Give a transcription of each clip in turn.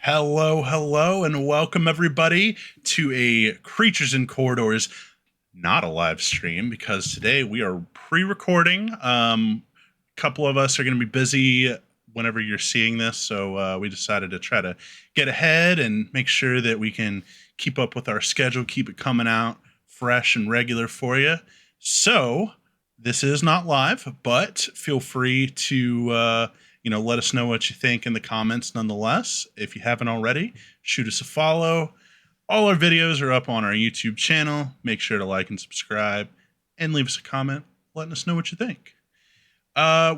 Hello, hello, and welcome everybody to a Creatures in Corridors, not a live stream, because today we are pre-recording. A couple of us are going to be busy whenever you're seeing this, so we decided to try to get ahead and make sure that we can keep up with our schedule, keep it coming out fresh and regular for you. So this is not live, but feel free to let us know what you think in the comments nonetheless. If you haven't already, shoot us a follow. All our videos are up on our YouTube channel. Make sure to like and subscribe and leave us a comment letting us know what you think.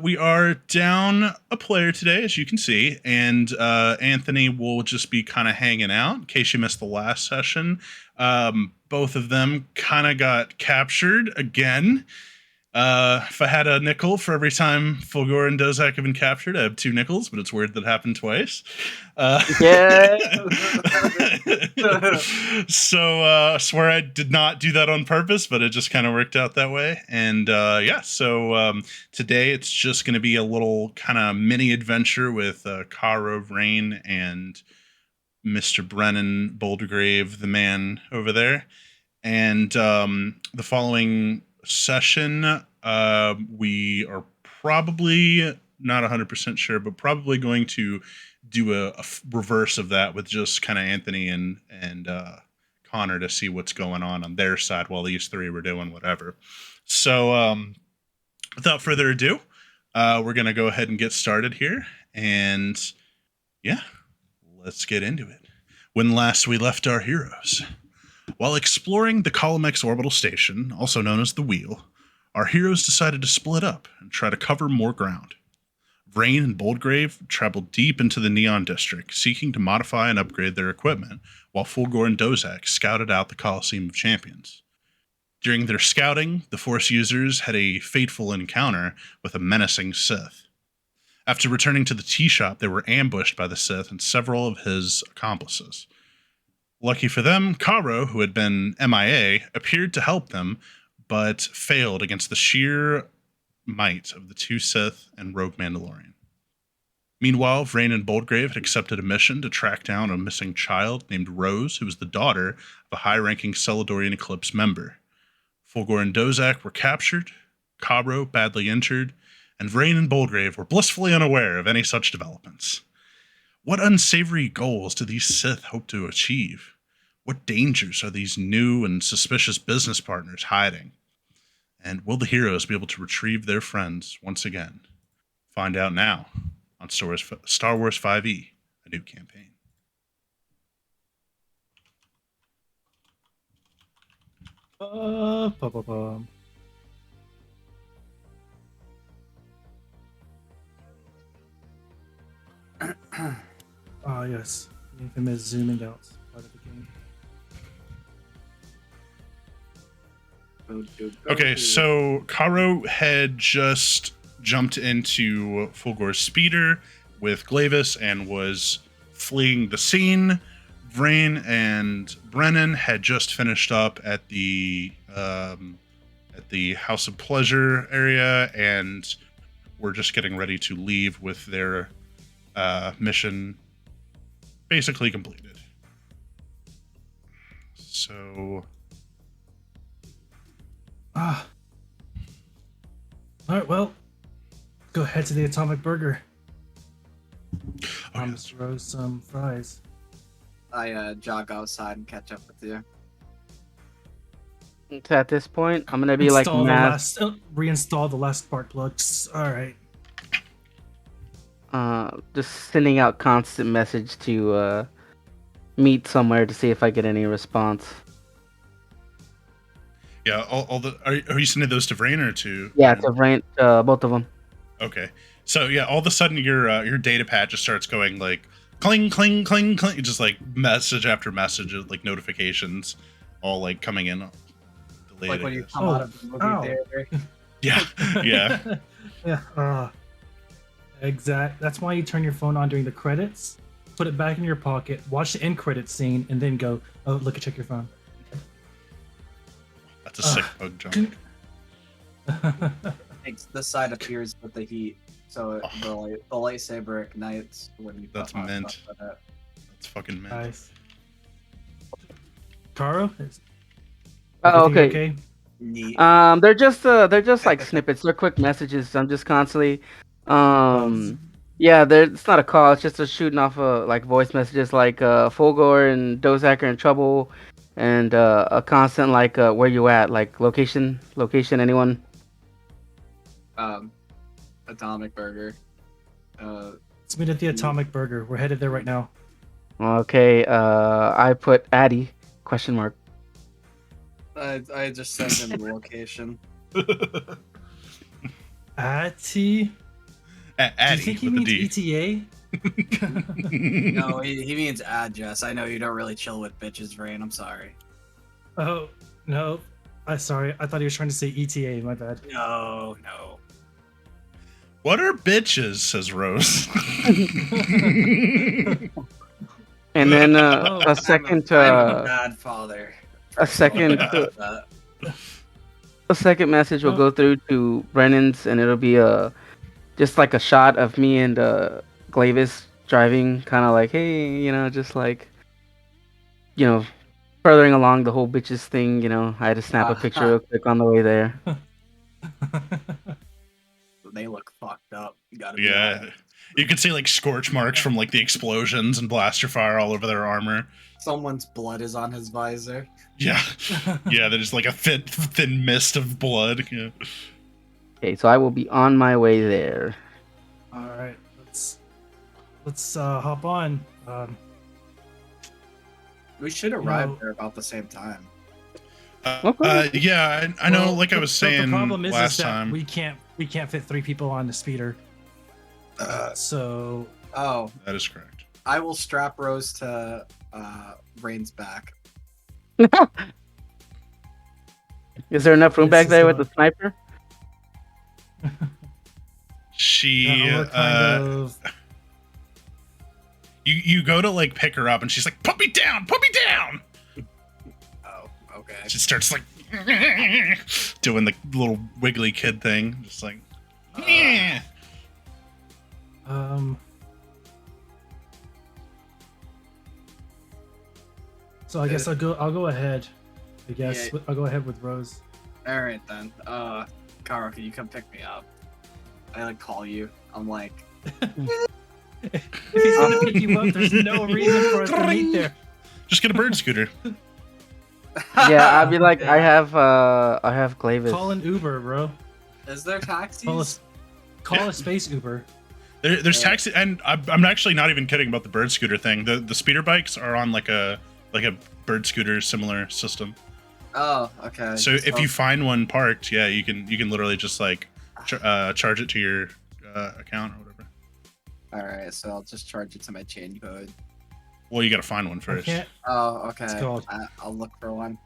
We are down a player today, as you can see, and Anthony will just be kind of hanging out in case you missed the last session. Both of them kind of got captured again. If I had a nickel for every time Fulgor and Dozak have been captured, I have 2 nickels, but it's weird that happened twice. Yeah. So I swear I did not do that on purpose, but it just kind of worked out that way. And so today it's just going to be a little kind of mini adventure with Caro, Rain, and Mr. Brennan Bouldergrave, the man over there. And the following session, we are probably not 100% sure, but probably going to do a reverse of that with just kind of Anthony and Connor to see what's going on their side while these 3 were doing whatever. So without further ado, we're going to go ahead and get started here. And yeah, let's get into it. When last we left our heroes. While exploring the Column X orbital station, also known as the Wheel, our heroes decided to split up and try to cover more ground. Vrain and Boldgrave traveled deep into the Neon District, seeking to modify and upgrade their equipment, while Fulgor and Dozak scouted out the Coliseum of Champions. During their scouting, the Force users had a fateful encounter with a menacing Sith. After returning to the tea shop, they were ambushed by the Sith and several of his accomplices. Lucky for them, Caro, who had been MIA, appeared to help them, but failed against the sheer might of the 2 Sith and Rogue Mandalorian. Meanwhile, Vrain and Boldgrave had accepted a mission to track down a missing child named Rose, who was the daughter of a high-ranking Celadorian Eclipse member. Fulgor and Dozak were captured, Caro badly injured, and Vrain and Boldgrave were blissfully unaware of any such developments. What unsavory goals do these Sith hope to achieve? What dangers are these new and suspicious business partners hiding? And will the heroes be able to retrieve their friends once again? Find out now on Star Wars 5e, a new campaign. Ah, yes. The infamous zooming out part of the game. Okay, so Caro had just jumped into Fulgor's speeder with Glavis and was fleeing the scene. Vrain and Brennan had just finished up at the House of Pleasure area and were just getting ready to leave with their mission basically completed. So All right, well, go head to the Atomic Burger. Promise Rose some fries. I jog outside and catch up with you. So at this point, I'm gonna be like Reinstall the last spark plugs. All right. just sending out constant message to meet somewhere to see if I get any response. yeah, all the are you sending those to Vrain or to? Yeah, to Vrain, both of them. Okay, so yeah, all of a sudden your data pad just starts going like cling cling cling cling, just like message after message, like notifications, all like coming in. Delayed, Like when you come out of the movie theater. Yeah, yeah. Yeah. Exact. That's why you turn your phone on during the credits, put it back in your pocket, watch the end credit scene, and then go, oh, look and check your phone. That's a sick bug jump. The side appears with the heat, so the lightsaber ignites when you. That's mint. It's fucking mental. Nice. Karo, Oh, everything okay. Neat. They're just like snippets. They're quick messages. I'm just constantly, yeah. It's not a call. It's just a shooting off like voice messages, like Fulgor and Dozak are in trouble, and a constant like where you at, like location. Anyone? Atomic Burger. Let's meet at the Atomic Burger. We're headed there right now. Okay. I put Addy question mark. I just sent him the location. Atty? Do you Addy think he with a means D. ETA? No, he means address. I know you don't really chill with bitches, Rain. I'm sorry. Oh, no. Sorry. I thought he was trying to say ETA. My bad. No. What are bitches? Says Rose. And then Oh, a second. I'm a bad father. A second. That. A second message will Oh. go through to Brennan's, and it'll be just like a shot of me and Glavis driving, kind of like, hey, just like, furthering along the whole bitches thing. I had to snap a picture real quick on the way there. They look fucked up. You gotta be Yeah. honest. You can see like scorch marks from like the explosions and blaster fire all over their armor. Someone's blood is on his visor. Yeah. Yeah, there's like a thin mist of blood. Yeah. Okay, so I will be on my way there. All right. Let's hop on. We should arrive No. there about the same time. Yeah, I know. Well, like I was the saying problem is last that time. we can't fit 3 people on the speeder. So Oh, That is correct. I will strap Rose to Rain's back. Is there enough room This back is there with not- the sniper? She, we're kind of. you go to like pick her up, and she's like, "Put me down! Put me down!" Oh, okay. She starts like doing the little wiggly kid thing, just like. So I guess I'll go ahead. I guess Yeah. I'll go ahead with Rose. All right then. Kara, can you come pick me up? I like call you. I'm like, If he's gonna pick you up, there's no reason for us to meet there. Just get a bird scooter. Yeah, I'd be like, I have Glavis. Call an Uber, bro. Is there taxis? Call a space Uber. There's taxi, and I'm actually not even kidding about the bird scooter thing. The speeder bikes are on like a bird scooter similar system. Oh, okay. So if you find one parked, yeah, you can literally just like charge it to your account or whatever. All right, so I'll just charge it to my chain code. Well, you gotta find one I first. can't. Oh, okay. It's called- I'll look for one.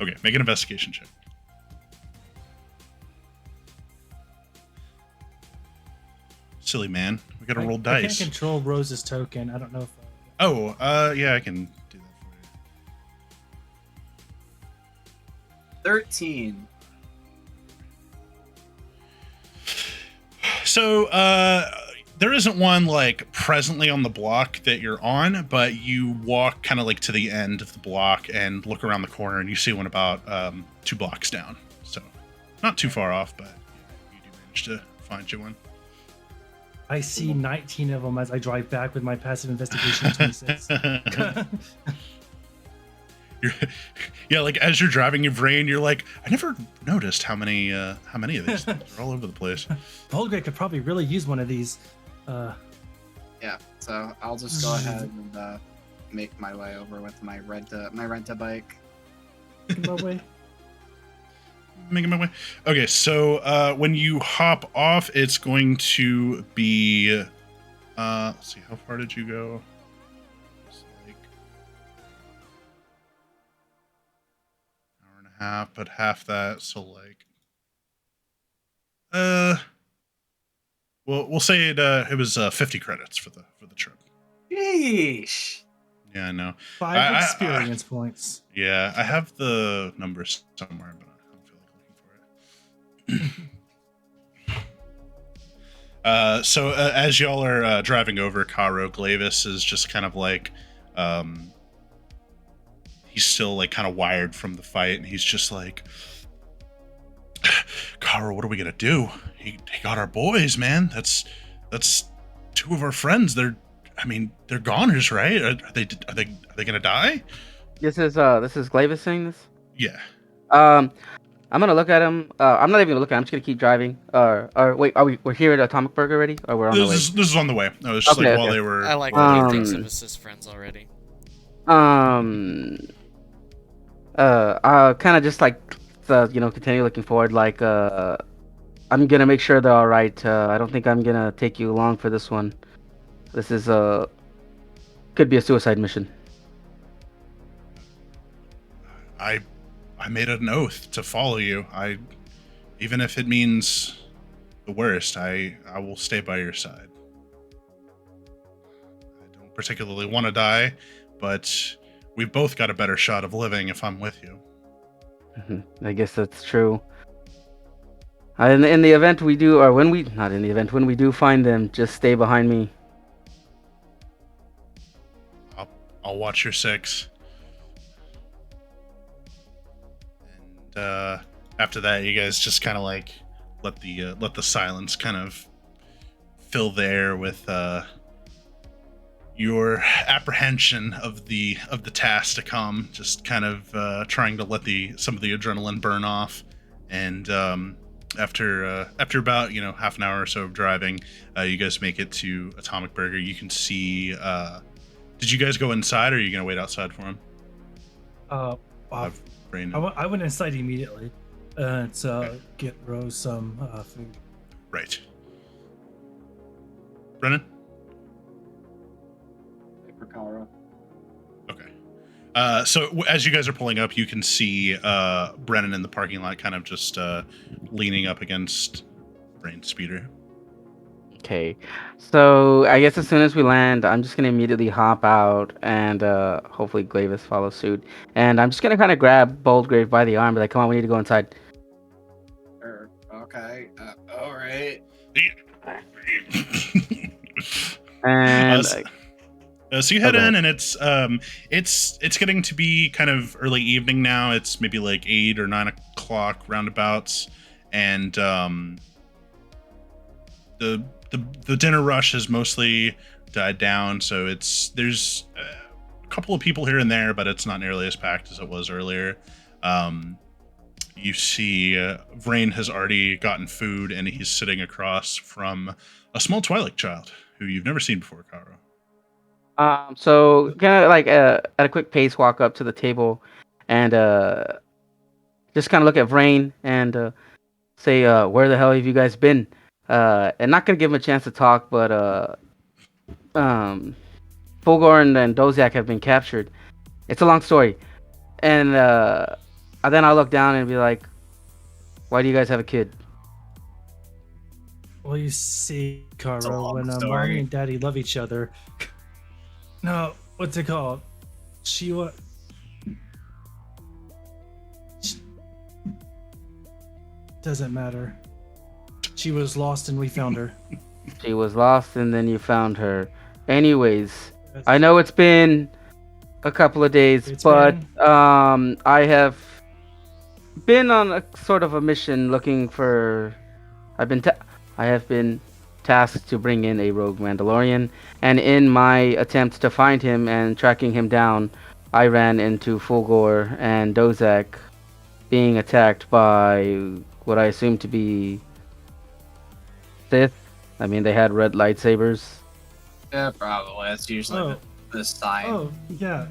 Okay, make an investigation check. Silly man, we gotta roll I can't dice. control Rose's token. I don't know if. Yeah, I can do that for you. 13. So, there isn't one like presently on the block that you're on, but you walk kind of like to the end of the block and look around the corner, and you see one about 2 blocks down. So, not too far off, but you do manage to find you one. I see 19 of them as I drive back with my passive investigation 26. Yeah, like as you're driving your brain, you're like, I never noticed how many of these things are all over the place. Volgrad could probably really use one of these. Yeah, so I'll just go ahead and make my way over with my rent a bike. My way. Making my way. Okay, so when you hop off, it's going to be. Let's see, how far did you go? It's like hour and a half, but half that, so like. Well, we'll say it was 50 credits for the trip. Sheesh. Yeah, I know. 5 experience points. Yeah, I have the numbers somewhere, but I don't feel like looking for it. So as y'all are driving over, Caro Glavis is just kind of like Um, he's still like kind of wired from the fight, and he's just like, Kara, what are we gonna do? He got our boys, man. That's two of our friends. They're goners, right? Are they gonna die? This is Glavis saying this. Yeah. I'm gonna look at him. I'm not even gonna look at him. I'm just gonna keep driving. Or wait, we're here at Atomic Burger already? Or we're on the way? This is on the way. No, it's just Okay, like while okay. they were. I like while that they he were thinks driving. of us as friends already. I'll kind of just like, continue looking forward. Like, I'm gonna make sure they're all right. I don't think I'm gonna take you long for this one. This is could be a suicide mission. I made an oath to follow you. Even if it means the worst, I will stay by your side. I don't particularly want to die, but we've both got a better shot of living if I'm with you. I guess that's true. In the event we do, or when we, not in the event, when we do find them, just stay behind me. I'll watch your six. And after that, you guys just kind of like let the silence kind of fill the air with your apprehension of the task to come, just kind of trying to let some of the adrenaline burn off. And after about half an hour or so of driving, you guys make it to Atomic Burger. You can see. Did you guys go inside, or are you gonna wait outside for him? I went inside immediately to get Rose some food. Right. Brennan? For Kara. Okay. So as you guys are pulling up, you can see Brennan in the parking lot, kind of just leaning up against Brain's speeder. Okay, so I guess as soon as we land, I'm just gonna immediately hop out, and hopefully Glavis follows suit. And I'm just gonna kind of grab Boldgrave by the arm, be like, "Come on, we need to go inside." Okay. All right. And So you head Okay. in, and it's getting to be kind of early evening now. It's maybe like 8 or 9 o'clock roundabouts, and the dinner rush has mostly died down. So there's a couple of people here and there, but it's not nearly as packed as it was earlier. You see, Vrain has already gotten food, and he's sitting across from a small Twilight child who you've never seen before, Karo. So gonna like at a quick pace walk up to the table, and just kind of look at Vrain and say, "Where the hell have you guys been?" And not gonna give him a chance to talk, but Fulgor and Doziak have been captured. It's a long story, and then I'll look down and be like, "Why do you guys have a kid?" Well, you see, a Kara, long when story. mommy and daddy love each other. No, what's it called? She was. Doesn't matter. She was lost and we found her. She was lost, and then you found her. Anyways, I know it's been a couple of days, It's but been- I have been on a sort of a mission looking for. I have been tasked to bring in a rogue Mandalorian, and in my attempt to find him and tracking him down, I ran into Fulgor and Dozak being attacked by what I assume to be Sith. I mean, they had red lightsabers. Yeah, probably. That's usually the sign. Oh, yeah.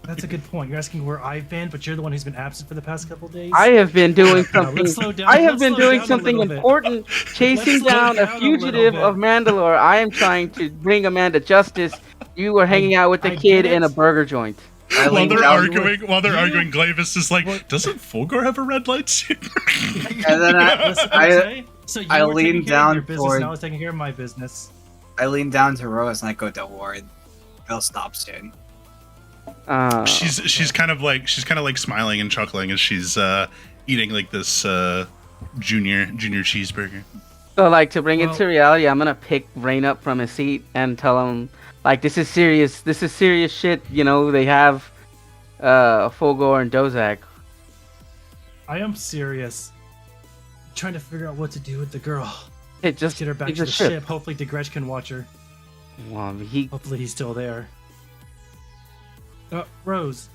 That's a good point. You're asking where I've been, but you're the one who's been absent for the past couple days. I have been doing Now, something. let's slow down. I have Let's been slow doing down a something little bit. important, chasing slow down a down a fugitive little of Mandalore. I am trying to bring a man to justice. You were hanging out with the I kid get in a it. burger joint. I While lean they're down, arguing, Glavis is like, What? doesn't Fulgor have a red lightsaber? and then Listen, I okay? So you I were lean taking care of down your business, toward- and I was taking care of my business. I lean down to Rose and I go, "Don't worry, they'll stop soon." she's kind of like smiling and chuckling as she's eating like this junior cheeseburger. So, like, to bring it Well- to reality, I'm gonna pick Rain up from his seat and tell him, like, this is serious. This is serious shit. You know, they have Fulgor and Dozak. I am serious. Trying to figure out what to do with the girl. It Let's just get her back leave to the the ship. ship. Hopefully, DeGretch can watch her. Well, he Hopefully, he's still there. Rose.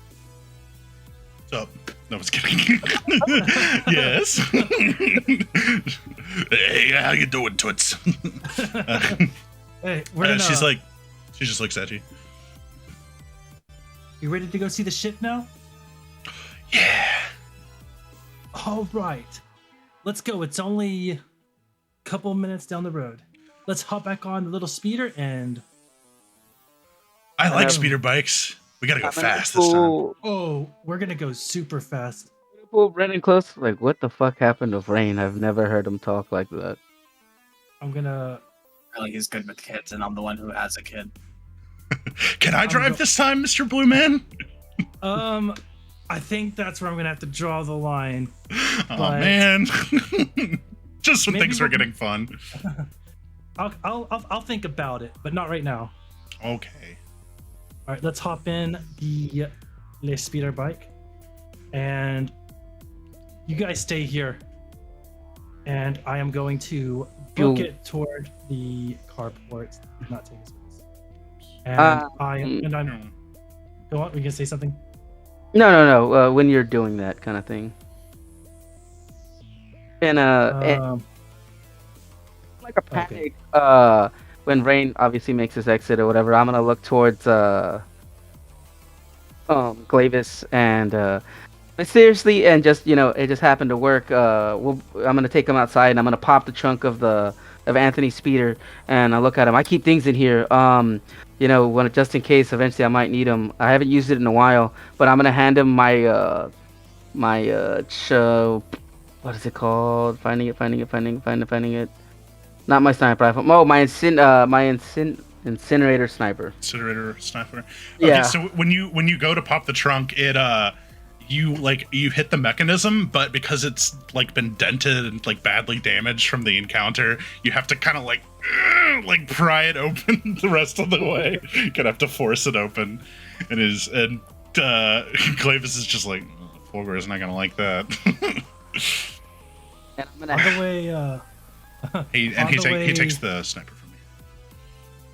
What's up? No, I was kidding. Yes. Hey, how you doing, Toots? Hey, we're gonna. She's like, she just looks at you. You ready to go see the ship now? Yeah. All right. Let's go. It's only a couple minutes down the road. Let's hop back on the little speeder and. I like Um, speeder bikes. We gotta go I'm gonna fast this time. pull- Oh, we're gonna go super fast. pull Brennan close. Like, what the fuck happened to Rain? I've never heard him talk like that. I'm gonna. Really, he's good with kids, and I'm the one who has a kid. Can I drive this time, Mr. Blue Man? I think that's where I'm gonna have to draw the line. Oh But- man. Just when Maybe things are we'll- getting fun. I'll think about it, but not right now. Okay. All right, let's hop in the Le Speeder bike, and you guys stay here. And I am going to book You- it toward the carport, not taking space. And I'm. Go on. We can say something. No. When you're doing that kind of thing. And like a Okay. panic. When Rain obviously makes his exit or whatever, I'm gonna look towards Glavis and but seriously, and just it just happened to work. I'm gonna take him outside and I'm gonna pop the trunk of Anthony's speeder and I look at him. I keep things in here. When just in case eventually I might need them. I haven't used it in a while, but I'm gonna hand him my what is it called? Finding it. Not my sniper rifle. Oh, my incinerator sniper. Incinerator sniper. Okay, Yeah. so when you go to pop the trunk, it you hit the mechanism, but because it's like been dented and like badly damaged from the encounter, you have to kind of like pry it open the rest of the way. You kind of have to force it open, and Clavis is just like, Fulgur is not gonna like that. And I'm gonna On the way. he On the way- takes the sniper from me.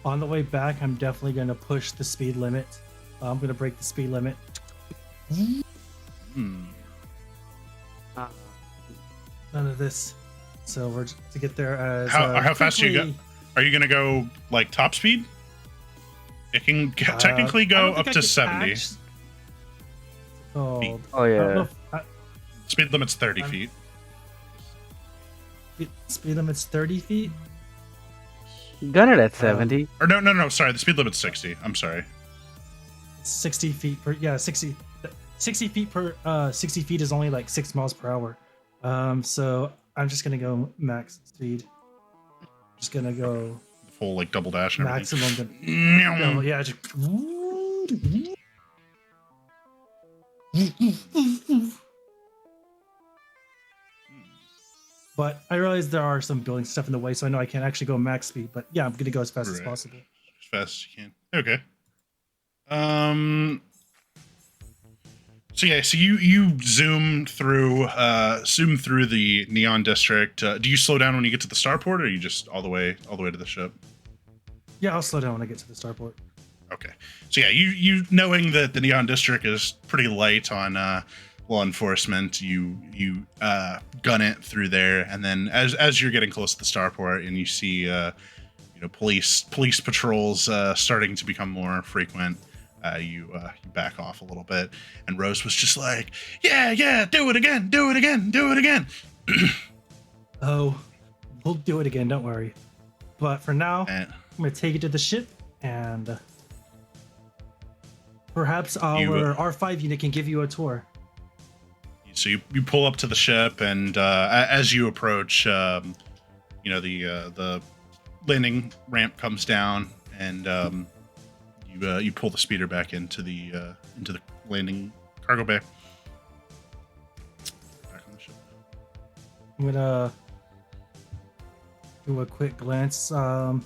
On the way back, I'm definitely going to push the speed limit. I'm going to break the speed limit. Hmm. None of this. So we're to get there as How fast are you quickly- Are you gonna go like top speed? It can technically I go don't think up I to can 70. act- Oh, oh I don't know yeah. if- Speed limit's 30 I'm- feet. speed limit's 30 feet. Gun it at 70. Or no. Sorry, the speed limit's 60. I'm sorry. 60 feet per 60 feet per 60 feet is only like 6 miles per hour. So I'm just gonna go max speed. Just gonna go The full like double dash and everything. maximum. Yeah, just. But I realize there are some building stuff in the way, so I know I can't actually go max speed. But yeah, I'm gonna go as fast as Right. possible. As fast as you can. Okay. So yeah, so you zoom through the neon district. Do you slow down when you get to the starport, or are you just all the way to the ship? Yeah, I'll slow down when I get to the starport. Okay. So yeah, you knowing that the neon district is pretty light on law enforcement, you gun it through there, and then as you're getting close to the starport and you see police patrols starting to become more frequent, you back off a little bit, and Rose was just like, yeah, do it again. Oh, we'll do it again. Don't worry. But for now, And I'm gonna take it to the ship, and perhaps our R5 unit can give you a tour. so you pull up to the ship, and as you approach, the landing ramp comes down, and you pull the speeder back into the landing cargo bay. Back on the ship. I'm gonna do a quick glance. I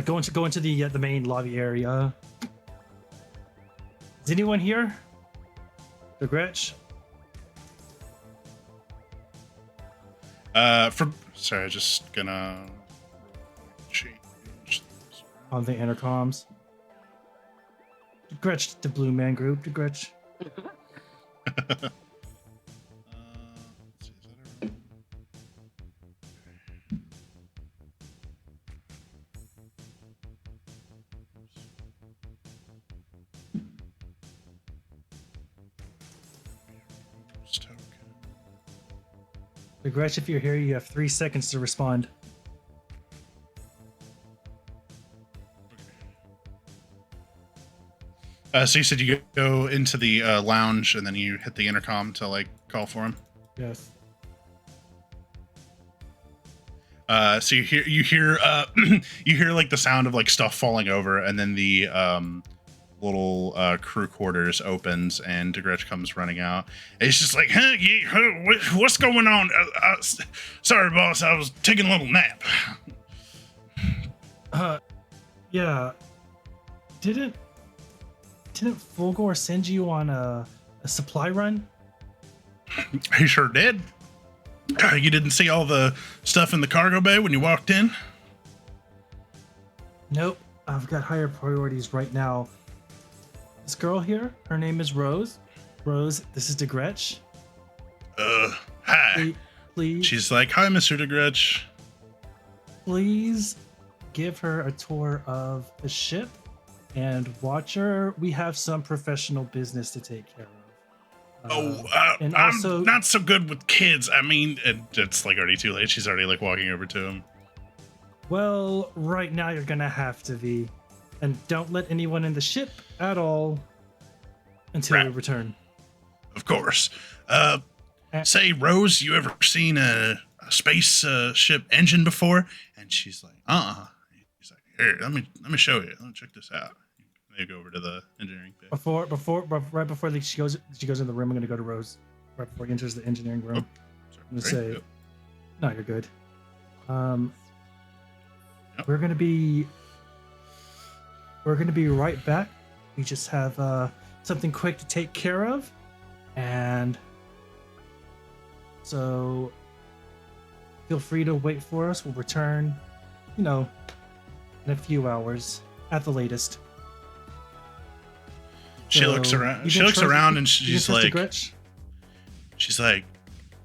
go into the main lobby area. Is anyone here? The Gretch? Sorry, just gonna change this. On the intercoms. The Gretch, the Blue Man Group, the Gretch. Let's see, is that everyone? Oops. Token. The Gretch, if you're here, you have 3 seconds to respond. So you said you go into the lounge and then you hit the intercom to like call for him. Yes. So you hear you hear like the sound of like stuff falling over, and then the little crew quarters opens, and DeGretch comes running out. And he's just like, what's going on? Sorry, boss, I was taking a little nap. Yeah. Didn't Fulgore send you on a supply run? He sure did. You didn't see all the stuff in the cargo bay when you walked in? Nope. I've got higher priorities right now. This girl here, her name is Rose. Rose, this is DeGretch. Hi. Please, She's like, hi, Mr. DeGretch. please give her a tour of the ship. And Watcher, we have some professional business to take care of. And and I'm also- not so good with kids. I mean, it's like already too late. She's already like walking over to him. Well, right now you're gonna have to be. And don't let anyone in the ship at all until we Right. return. Of course. Uh, Say, Rose, you ever seen a space ship engine before? And she's like, He's like, here, let me show you. Let me check this out. They go over to the engineering bay. Right before she goes in the room, I'm gonna go to Rose. Right before he enters the engineering room. Sorry. I'm gonna say, Yep. no, you're good. Yep. We're gonna be right back. We just have something quick to take care of, and so feel free to wait for us. We'll return, in a few hours at the latest. She So, looks around. you She can looks trust- around and you can she's trust the like, Gretch?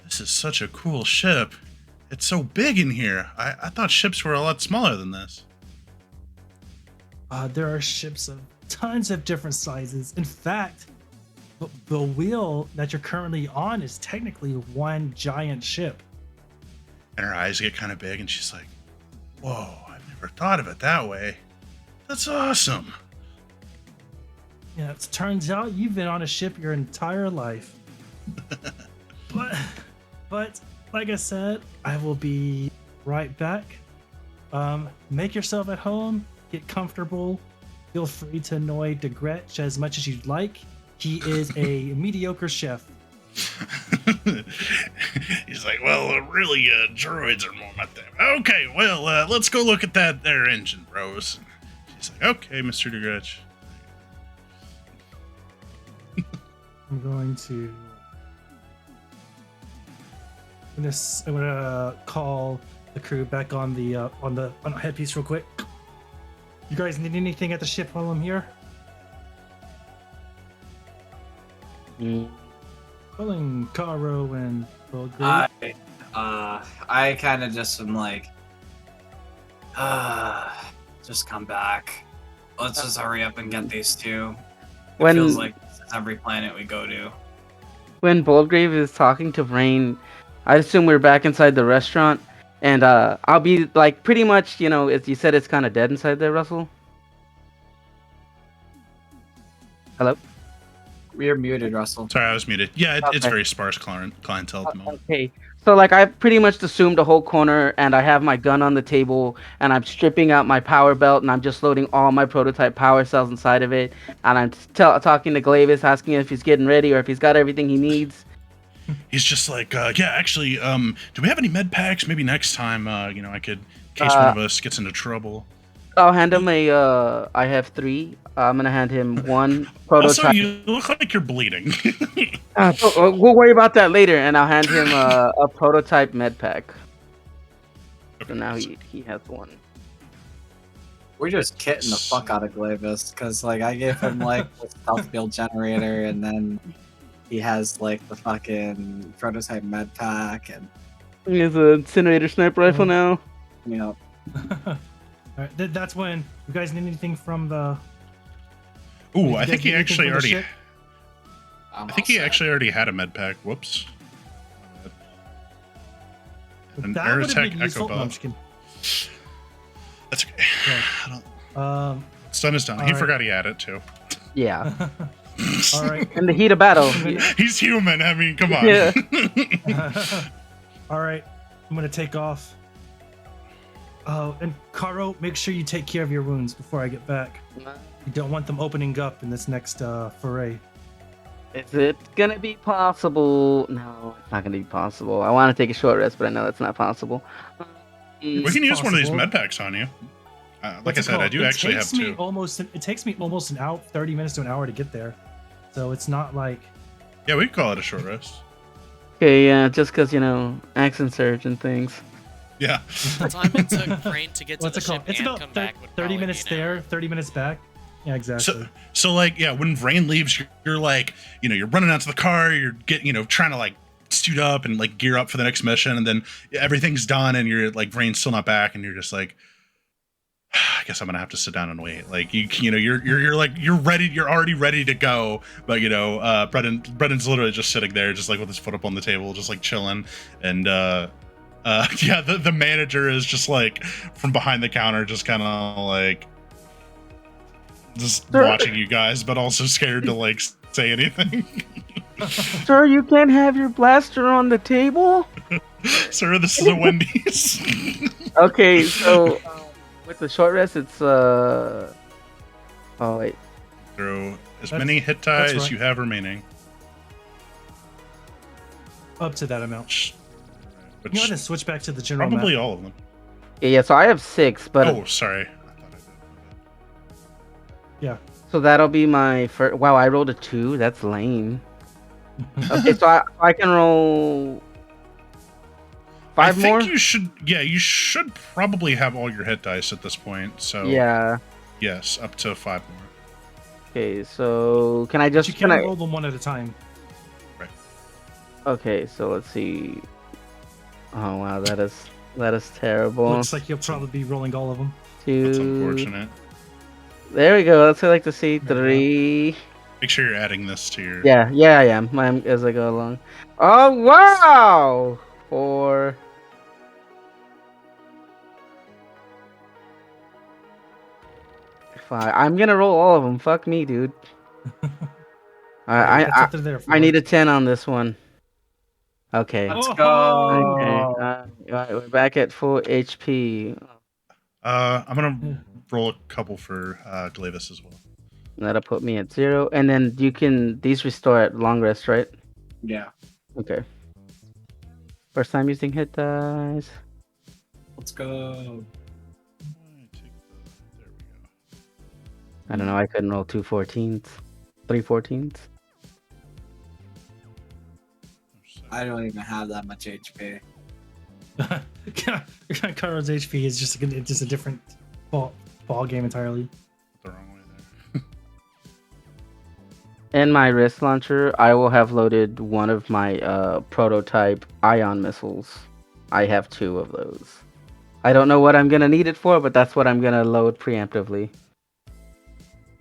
this is such a cool ship. It's so big in here. I thought ships were a lot smaller than this. There are ships of tons of different sizes. In fact, the wheel that you're currently on is technically one giant ship. And her eyes get kind of big, and she's like, whoa, I've never thought of it that way. That's awesome. Yeah, it turns out you've been on a ship your entire life. but like I said, I will be right back. Make yourself at home, get comfortable. Feel free to annoy DeGretch as much as you'd like. He is a mediocre chef. He's like, well, really, droids are more my thing. Okay, well, let's go look at that there engine, Rose. She's like, okay, Mr. DeGretch. I'm gonna call the crew back on the headpiece real quick. You guys need anything at the ship while I'm here? Calling Caro and Belgrade. I kind of just am like, just come back. Let's just hurry up and get these two. It When feels like this is every planet we go to. when Boldgrave is talking to Vrain, I assume we're back inside the restaurant, and I'll be like pretty much, as you said, it's kind of dead inside there, Russell. Hello. You're muted, Russell. Sorry, I was muted. Yeah, it's Okay. very sparse clientele at the moment. Okay. So like I pretty much assumed a whole corner, and I have my gun on the table, and I'm stripping out my power belt, and I'm just loading all my prototype power cells inside of it, and I'm talking to Glavis, asking if he's getting ready or if he's got everything he needs. He's just like, yeah, actually, do we have any med packs? Maybe next time, I could case one of us gets into trouble. I'll hand him a. I have 3. I'm gonna hand him one Also, prototype. you look like you're bleeding. We'll worry about that later, and I'll hand him a prototype med pack. So now he has one. We're just kidding the fuck out of Glavis, because like I gave him like the stealth build generator, and then he has like the fucking prototype med pack, and He has an incinerator sniper rifle now. you know. All right, that's when you guys need anything from the. Ooh, You I guys think he need anything actually from the already. ship? I'm I think all he set. actually already had a med pack. Whoops. An That would have Aerotech been useful. Echo No, I'm Buff. just kidding. That's okay. I don't, Um, Stun is done. He Alright. forgot he had it too. Yeah. all right. In the heat of battle. He's human. I mean, come on. Yeah. All right, I'm gonna take off. Oh, and Caro, make sure you take care of your wounds before I get back. You don't want them opening up in this next foray. Is it gonna be possible? No, it's not gonna be possible. I want to take a short rest, but I know that's not possible. We can use one of these possible. med packs on you. Like What's I it said, I called? do actually have takes me 2. It takes me almost an hour, 30 minutes to an hour to get there. So it's not like. Yeah, we could call it a short rest. Okay, yeah, just because, accent surge and things. Yeah. The time it took Crane to get to What's the it called? ship It's and about come back would 30 probably minutes be an there, hour. 30 minutes back. Yeah, exactly. So like, yeah, when Vrain leaves, you're like, you're running out to the car, you're getting, trying to like suit up and like gear up for the next mission, and then everything's done, and you're like, Vrain's still not back, and you're just like, I guess I'm gonna have to sit down and wait. Like you're like you're ready, you're already ready to go, but Brendan's literally just sitting there, just like with his foot up on the table, just like chilling, and yeah, the manager is just like from behind the counter, just kind of like just watching you guys, but also scared to like say anything. Sir, you can't have your blaster on the table? Sir, this is a Wendy's. Okay, so with the short rest, it's oh wait, Throw as That's- many hit die that's as right. you have remaining. Up to that amount. Which, You know what? Then switch back to the general probably map. all of them. yeah. So I have 6, but Oh, sorry. I thought I did. Yeah. so that'll be my first. Wow, I rolled a 2. That's lame. Okay, so I can roll 5 I think more. you should. Yeah, you should probably have all your hit dice at this point. So Yeah. yes, up to 5 more. Okay, so can I But just you can can I? roll them one at a time. Okay, so let's see. Oh wow, that is terrible. Looks like you'll probably be rolling all of them. That's 2. unfortunate. There we go. That's what I like to see. There you 3. Make sure you're adding this to your. Yeah, I am. As I go along. Oh wow! 4. 5. I'm gonna roll all of them. Fuck me, dude. That's I what they're there for. I need a 10 on this one. Okay. Let's Oh! go. Okay. Right, we're back at full HP. I'm gonna roll a couple for Glavis as well. That'll put me at 0. And then these restore at long rest, right? Yeah. Okay. First time using hit dice. Let's go. There we go. I don't know. I couldn't roll 2 14s, 3 14s. I don't even have that much HP. Karo's HP is just a different ball game entirely. The wrong way there. In my wrist launcher, I will have loaded one of my prototype ion missiles. I have 2 of those. I don't know what I'm gonna need it for, but that's what I'm gonna load preemptively.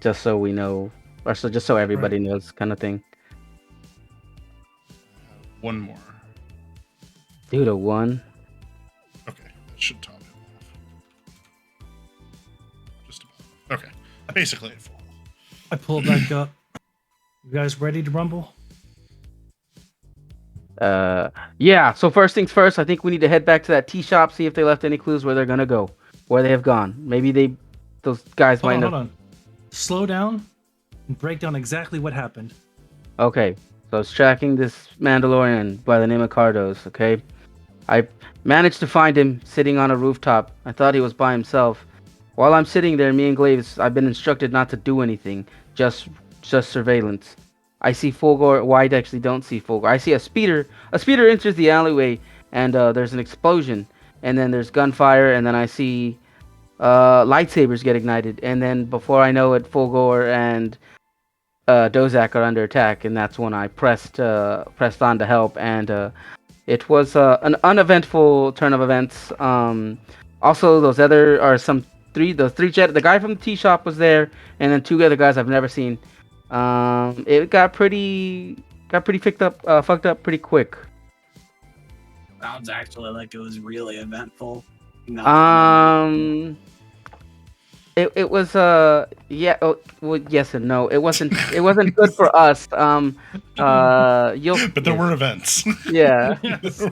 Just so we know, or so just so everybody knows, kind of thing. One more. Dude, a 1. Okay, that should top him off. Just about. Okay, basically at full. I pull it back up. You guys ready to rumble? Yeah. So first things first, I think we need to head back to that tea shop, see if they left any clues where they're gonna go, where they have gone. Maybe those guys might know. Hold on. Slow down and break down exactly what happened. Okay, so I was tracking this Mandalorian by the name of Cardos, okay? I managed to find him sitting on a rooftop. I thought he was by himself. While I'm sitting there, me and Glaves, I've been instructed not to do anything, just surveillance. I see Fulgore. Well, I actually don't see Fulgore. I see a speeder. A speeder enters the alleyway, and there's an explosion, and then there's gunfire, and then I see lightsabers get ignited, and then before I know it, Fulgore and Dozak are under attack, and that's when I pressed on to help, and it was an uneventful turn of events. Also, those other are those three jet. The guy from the tea shop was there, and then two other guys I've never seen. It got pretty fucked up pretty quick. Sounds actually like it was really eventful. It was yeah, well, yes and no. It wasn't good for us. But there were events. Yeah. Yes.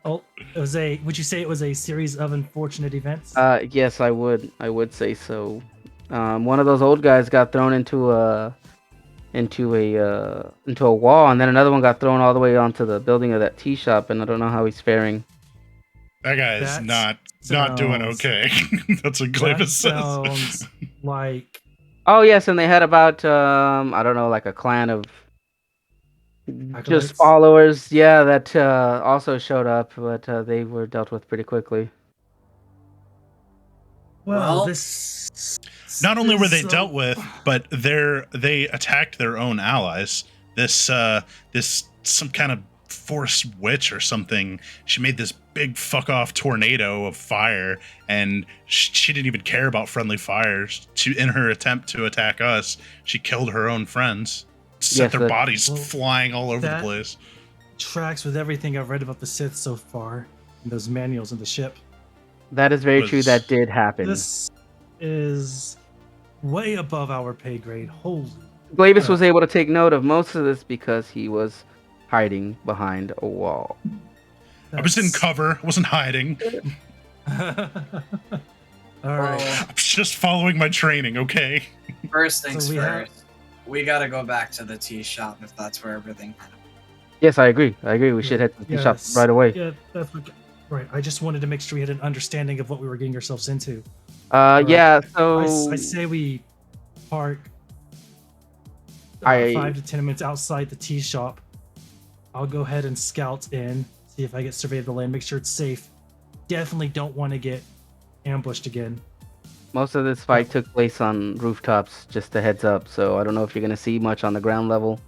Oh, it was a. Would you say it was a series of unfortunate events? Yes, I would say so. One of those old guys got thrown into a wall, and then another one got thrown all the way onto the building of that tea shop, and I don't know how he's faring. That guy is not doing okay. That's what Glavis says. Sounds like. Oh yes, and they had about I don't know, like a clan of just Acolytes? followers, yeah, that also showed up, but they were dealt with pretty quickly. Well, this. Not only were they is, dealt with, but they attacked their own allies. This some kind of force witch or something. She made this big fuck off tornado of fire, and she didn't even care about friendly fires. In her attempt to attack us, she killed her own friends. Set their bodies flying all over the place. Tracks with everything I've read about the Sith so far, in those manuals in the ship. That is very true. That did happen. This is way above our pay grade. Holy. Glavis was able to take note of most of this because he was hiding behind a wall. I was in cover. I wasn't hiding. All right. I was just following my training, okay? First things So first. We gotta go back to the tea shop if that's where everything happened. Yes, I agree. We should head to the tea shop right away. Yeah, that's what, right. I just wanted to make sure we had an understanding of what we were getting ourselves into. Yeah, so I say we park 5 to 10 minutes outside the tea shop. I'll go ahead and scout in, see if I get surveyed of the land, make sure it's safe. Definitely don't want to get ambushed again. most of this fight took place on rooftops, just a heads up, so I don't know if you're going to see much on the ground level.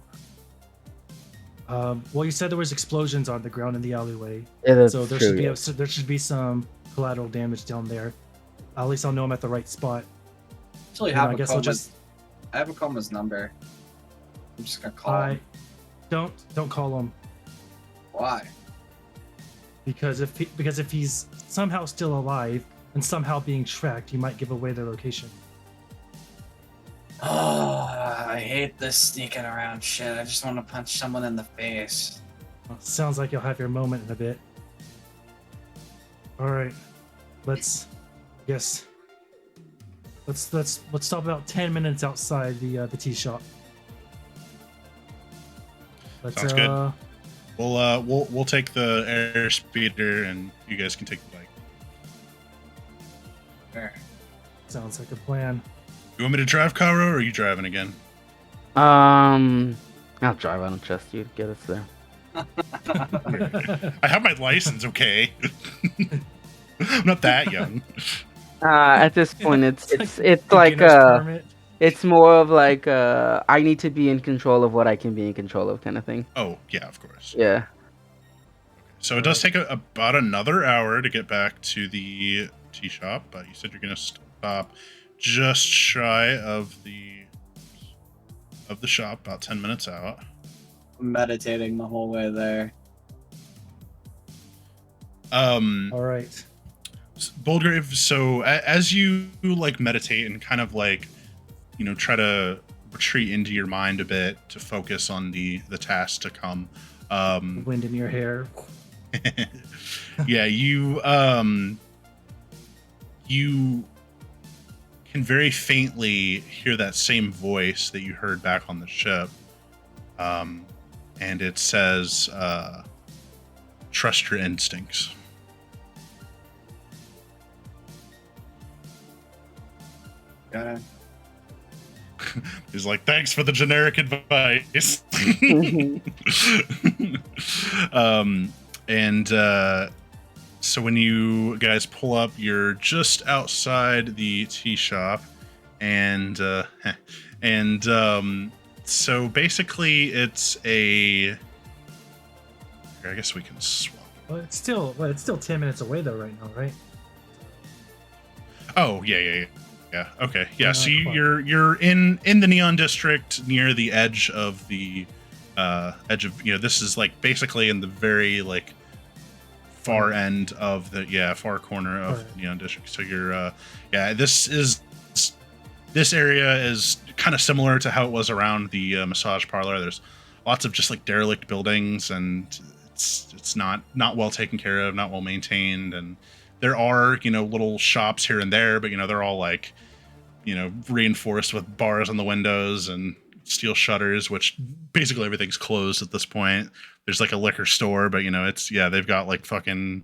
Well, you said there was explosions on the ground in the alleyway, Yeah, that's so there true, there should be some collateral damage down there. At least I'll know I'm at the right spot. Actually, I guess I'll just. I have a Coma's number. I'm just gonna call him. Don't call him, Why? because if he's somehow still alive and somehow being tracked, he might give away their location. Oh, I hate this sneaking around shit. I just want to punch someone in the face. Well, sounds like you'll have your moment in a bit. All right, let's stop about 10 minutes outside the tea shop. Sounds good. We'll take the air speeder and you guys can take the bike. Sure. Sounds like a plan. You want me to drive, Karo, or are you driving again? I'll drive. I don't trust you to get us there. I have my license, okay? I'm not that young. At this point, it's like Beginner's permit. it's more of like I need to be in control of what I can be in control of, kind of thing. Oh, yeah, of course. Yeah. So it does take about another hour to get back to the tea shop, but you said you're going to stop just shy of the shop, about 10 minutes out. Meditating the whole way there. All right. Boldgrave, so as you like meditate and kind of like, you know, try to retreat into your mind a bit to focus on the task to come. Wind in your hair. Yeah, you can very faintly hear that same voice that you heard back on the ship. And it says, trust your instincts. Okay. He's like, thanks for the generic advice. And so when you guys pull up, you're just outside the tea shop, and so basically it's a. I guess we can swap. Well, it's still 10 minutes away though right now, right? Oh yeah. Okay, yeah. So Quite. you're in the Neon District near the edge of the this is like basically in the very like far end of the far corner of Right. Neon District. So you're this area is kind of similar to how it was around the massage parlor. There's lots of just like derelict buildings, and it's not well taken care of, not well maintained, and there are little shops here and there, but they're all like reinforced with bars on the windows and steel shutters, which basically everything's closed at this point. There's like a liquor store, but they've got like fucking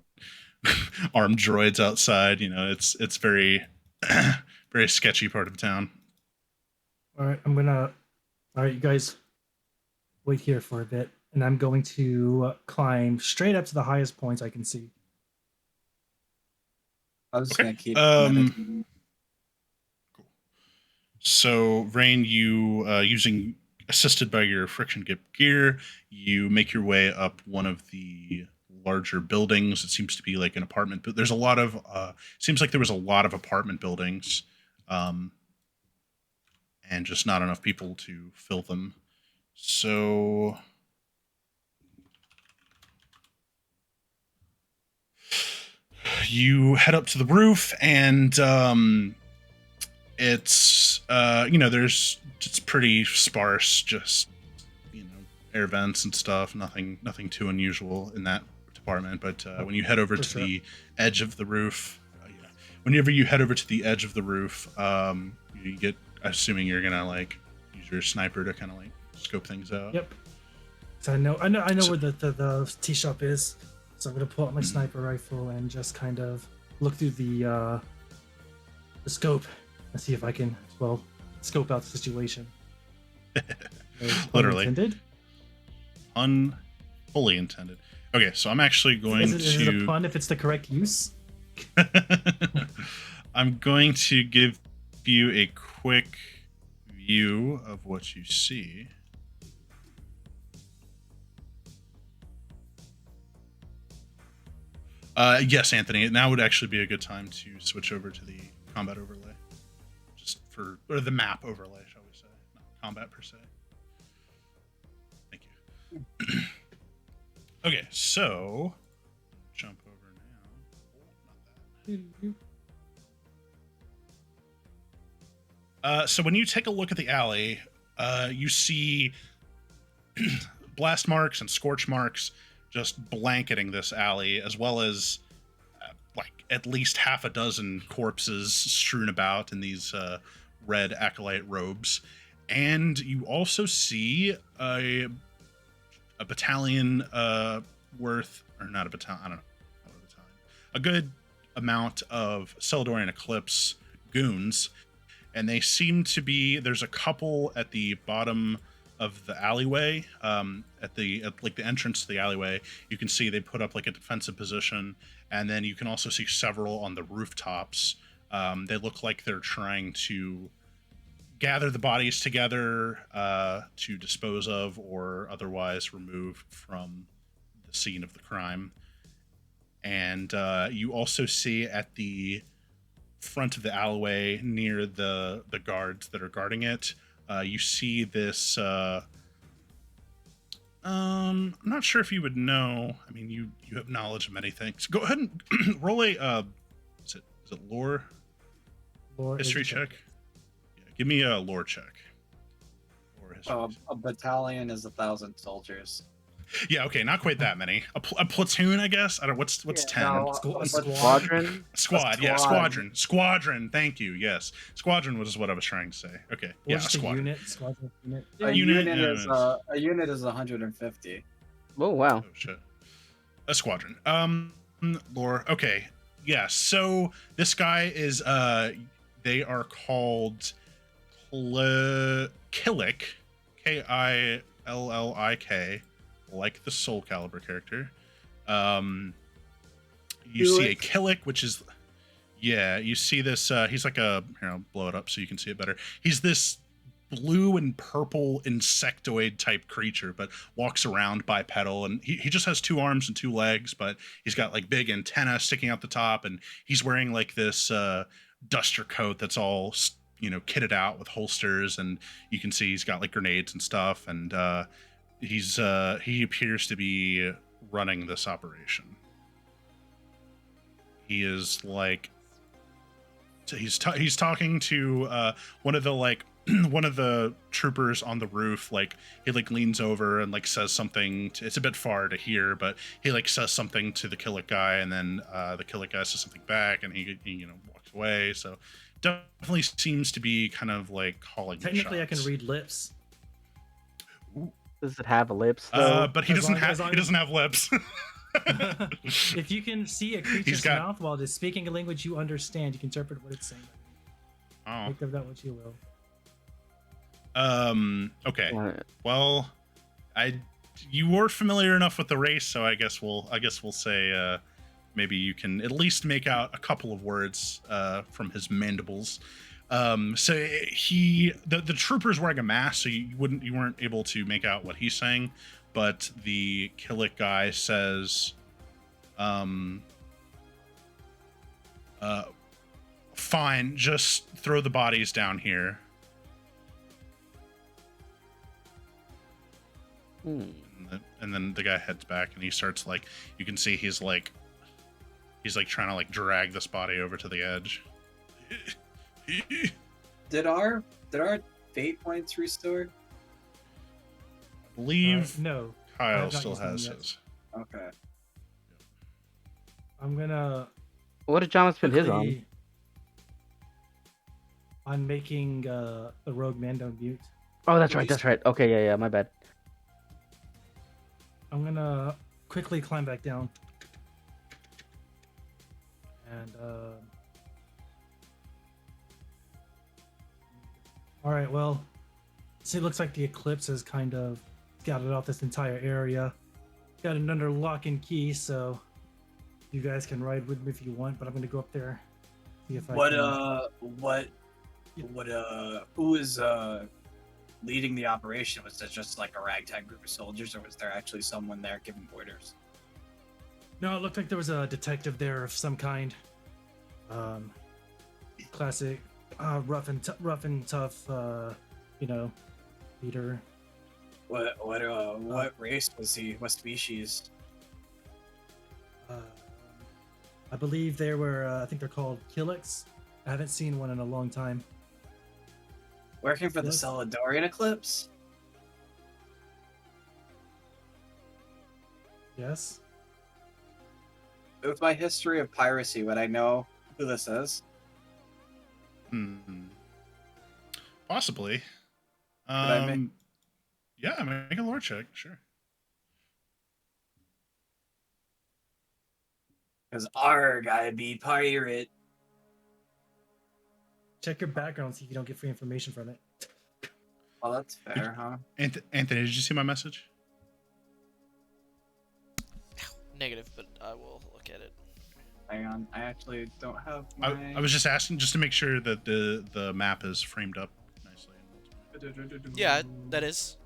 armed droids outside. It's very very sketchy part of town. All right, all right, you guys wait here for a bit, and I'm going to climb straight up to the highest points I can see. I was just Okay. gonna keep. Cool. So Rain, you assisted by your friction gear, you make your way up one of the larger buildings. It seems to be like an apartment, but there's a lot of seems like there was a lot of apartment buildings, and just not enough people to fill them. So you head up to the roof, and it's it's pretty sparse, just air vents and stuff. Nothing too unusual in that department. But when you head over to the edge of the roof, whenever you head over to the edge of the roof, you get, assuming you're gonna like use your sniper to kind of like scope things out. Yep. So I know where the tea shop is. So I'm gonna pull out my sniper rifle and just kind of look through the scope and see if I can scope out the situation. Literally. Unintended. Fully intended. Okay, so I'm actually going Is it a pun if it's the correct use? I'm going to give you a quick view of what you see. Yes, Anthony. Now would actually be a good time to switch over to the combat overlay, or the map overlay, shall we say, not combat per se. Thank you. Okay, so jump over now. Not that. So when you take a look at the alley, you see blast marks and scorch marks just blanketing this alley, as well as like at least half a dozen corpses strewn about in these red acolyte robes. And you also see a battalion worth, or not a battalion, I don't know, not a battalion, a good amount of Celadorian Eclipse goons. And they seem to be, there's a couple at the bottom of the alleyway, at the entrance to the alleyway. You can see they put up like a defensive position, and then you can also see several on the rooftops. They look like they're trying to gather the bodies together to dispose of or otherwise remove from the scene of the crime. And you also see at the front of the alleyway near the guards that are guarding it, you see this I'm not sure if you would know. I mean, you have knowledge of many things. Go ahead and roll a is it lore history check? Yeah, give me a lore check. Or history. A battalion is 1,000 soldiers. Yeah, okay, not quite that many. A platoon, I guess. I don't. What's 10? No, A Squadron? Squadron. Thank you. Yes, squadron was what I was trying to say. Okay, yeah, Just squadron. squadron unit. A Unit, unit is 150. Oh, wow. Oh shit. A squadron. Lore. Okay. Yeah. So this guy is. They are called Killik. Killik, like the Soul Calibur character. You see a Killik, which is. Yeah, you see this. He's like a. Here, I'll blow it up so you can see it better. He's this blue and purple insectoid type creature, but walks around bipedal, and he just has 2 arms and 2 legs, but he's got like big antenna sticking out the top, and he's wearing like this duster coat that's all kitted out with holsters, and you can see he's got like grenades and stuff, and he appears to be running this operation. He is like he's talking to one of the like one of the troopers on the roof. Like he like leans over and like says something it's a bit far to hear, but he like says something to the Killik guy, and then the Killik guy says something back, and he walks away. So definitely seems to be kind of like calling Technically, I shots. can read lips. Does it have lips though? But he As doesn't long- have as long he as- doesn't have lips. If you can see a creature's mouth while it's speaking a language you understand, you can interpret what it's saying. Oh. Make of that what you will. Okay. Well, you were familiar enough with the race, so I guess we'll say maybe you can at least make out a couple of words from his mandibles. So the trooper's wearing a mask, so you weren't able to make out what he's saying, but the Killik guy says, fine, just throw the bodies down here. And then the guy heads back, and he starts like, you can see he's like trying to like drag this body over to the edge. Did our fate points restore? I believe No. I Kyle have not still used them has yet. his. Okay. I'm gonna. What did John spend his on? quickly- On making the rogue Mando mute. Oh, that's right. That's right. Okay, yeah. My bad. I'm gonna quickly climb back down. And all right, well, see, it looks like the eclipse has kind of scouted off this entire area. Got it under lock and key, so you guys can ride with me if you want. But I'm gonna go up there, see if I can. Who is leading the operation? Was that just like a ragtag group of soldiers, or was there actually someone there giving orders? No, it looked like there was a detective there of some kind. Classic, rough and tough, leader. What race was he? What species? I believe they were. I think they're called Killiks. I haven't seen one in a long time. Working for the Yes. Celadorian Eclipse? Yes. With my history of piracy, would I know who this is? Possibly. I make- Yeah, make a lore check, sure. Because arg, I be pirate. Check your background, see if you don't get free information from it. Well, that's fair, huh? Anthony, did you see my message? Negative, but I will look at it. Hang on, I actually don't have my... I was just asking just to make sure that the map is framed up nicely. Yeah, that is.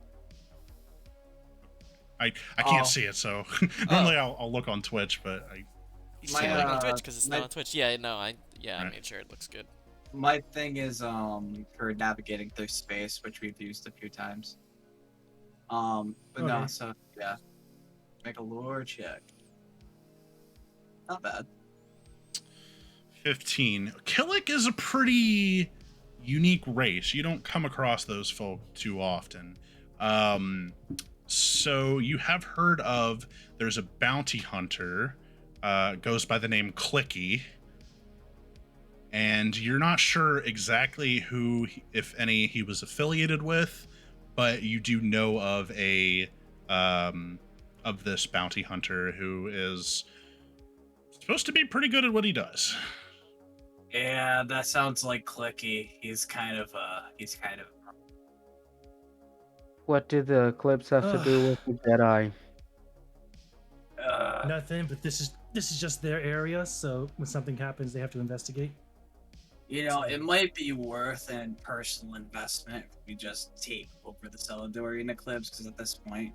I can't Oh. see it, so normally I'll look on Twitch, but I You My, see it like on uh, Twitch because it's my- not on Twitch. Yeah, no, I Right. made sure it looks good. My thing is for navigating through space, which we've used a few times. But no, Okay. so yeah. Make a lore check. Not bad. 15. Killik is a pretty unique race. You don't come across those folk too often. So you have heard of, there's a bounty hunter, goes by the name Clicky, and you're not sure exactly who, if any, he was affiliated with, but you do know of a of this bounty hunter who is supposed to be pretty good at what he does. Yeah, that sounds like Clicky. He's kind of What do the clips have to do with the Jedi? Nothing, but this is just their area, so when something happens, they have to investigate. it might be worth an personal investment if we just take over the Celadorian Eclipse, because at this point,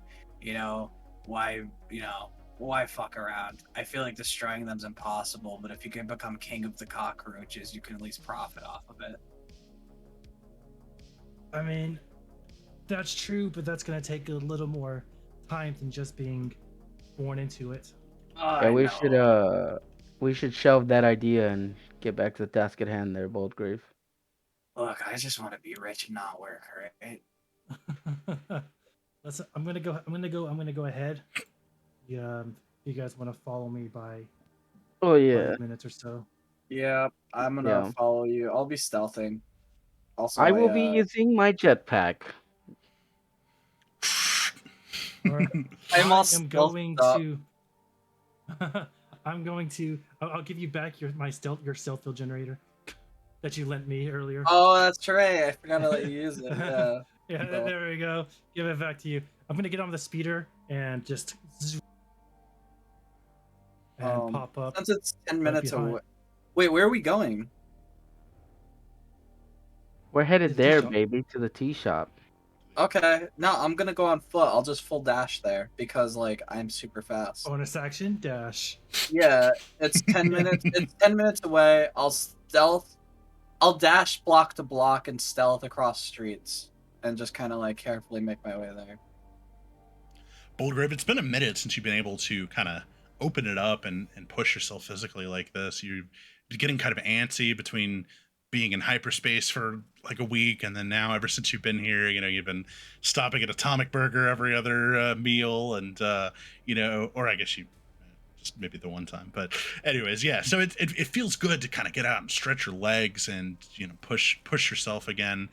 why, why fuck around? I feel like destroying them's impossible, but if you can become king of the cockroaches, you can at least profit off of it. I mean, that's true, but that's gonna take a little more time than just being born into it. Yeah, we should shelve that idea and get back to the task at hand there, Boldgrave. Look, I just want to be rich and not work, right? I'm gonna go ahead. Yeah, you guys want to follow me by Oh yeah. 5 minutes or so? Yeah, I'm gonna Yeah. follow you. I'll be stealthing. Also, I will be using my jetpack. Or I'm I all am stealthed going up. to. I'll give you back your stealth field generator that you lent me earlier. Oh, that's right. I forgot to let you use it. Yeah. Yeah, Well. there we go. Give it back to you. I'm gonna get on the speeder and just pop up. Since it's 10 minutes behind. away. Wait, where are we going? We're headed To the tea there, shop. baby, to the tea shop. Okay. No, I'm gonna go on foot. I'll just full dash there because I'm super fast. Bonus action dash. Yeah, it's 10 minutes. It's 10 minutes away. I'll dash block to block and stealth across streets and just kind of carefully make my way there. Boldgrave, it's been a minute since you've been able to kind of open it up and push yourself physically like this. You're getting kind of antsy between being in hyperspace for like a week, and then now ever since you've been here, you've been stopping at Atomic Burger every other meal, and or I guess you just maybe the one time, but anyways, yeah. So it feels good to kind of get out and stretch your legs and push yourself again.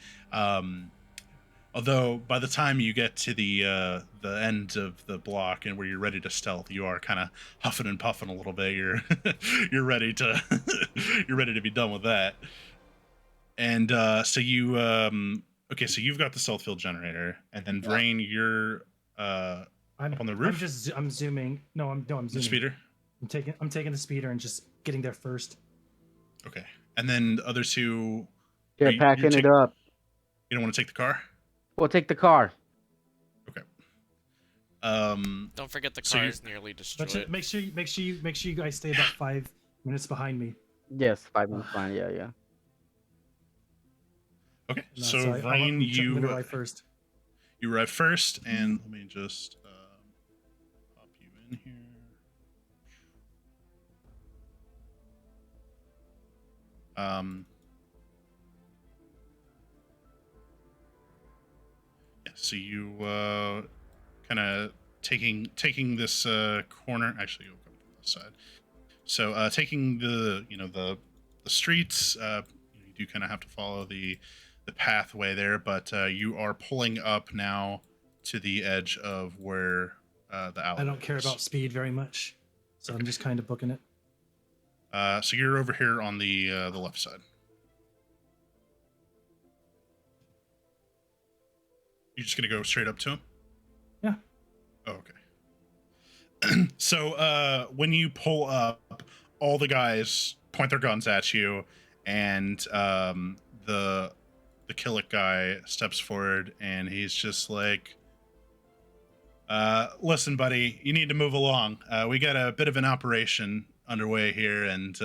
Although by the time you get to the end of the block and where you're ready to stealth, you are kind of huffing and puffing a little bit. You're you're ready to you're ready to be done with that. And so you okay, so you've got the stealth field generator, and then Vrain, you're up on the roof. I'm zooming. No, I'm zooming. The speeder. I'm taking the speeder and just getting there first. Okay, and then the other two. They're packing it up. You don't want to take the car. We'll take the car. Okay. Don't forget the car is nearly destroyed. Make sure you guys stay about 5 minutes behind me. Yes, 5 minutes behind. Yeah. Okay, No, so I'm Vrain, you arrive first. You arrive first, and let me just pop you in here. Yeah, so you kind of taking this corner. Actually, you'll come from this side. So taking the the streets, you do kind of have to follow the pathway there, but you are pulling up now to the edge of where the alley. I don't care about speed very much, so I'm just kind of booking it. So you're over here on the left side. You're just gonna go straight up to him? Yeah. Oh, okay. So when you pull up, all the guys point their guns at you, and the Killick guy steps forward, and he's just like, listen, buddy, you need to move along. We got a bit of an operation underway here, and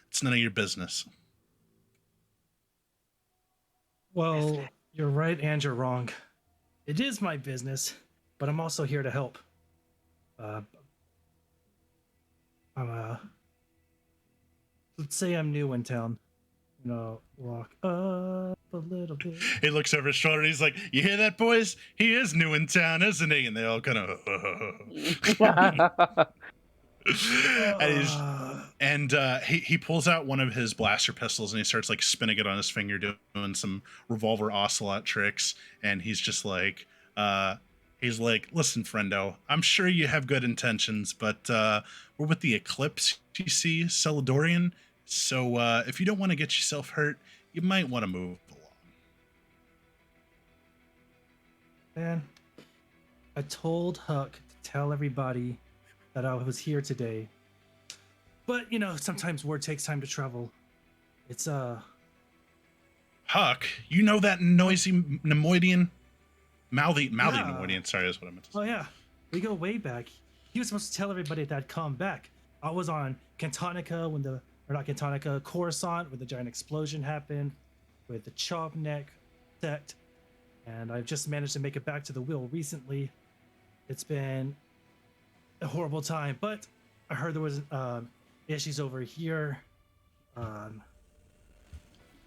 it's none of your business. Well, you're right and you're wrong. It is my business, but I'm also here to help. Let's say I'm new in town. Walk up a little bit. He looks over his shoulder and he's like, "You hear that, boys? He is new in town, isn't he?" And they all kind of. And he pulls out one of his blaster pistols and he starts like spinning it on his finger, doing some revolver ocelot tricks. And he's just like, He's like, listen, friendo, I'm sure you have good intentions, but we're with the Eclipse, you see, Celadorian. So if you don't want to get yourself hurt, you might want to move along. Man, I told Huck to tell everybody that I was here today. But, sometimes word takes time to travel. It's, Huck, you know that noisy Nemoidian? Mouthy Yeah. Nemoidian, sorry, that's what I meant to say. Oh yeah, we go way back. He was supposed to tell everybody that I'd come back. I was on Cantonica or not Cantonica, Coruscant, when the giant explosion happened, with the Chovnek sect, and I've just managed to make it back to the wheel recently. It's been a horrible time, but I heard there was issues over here.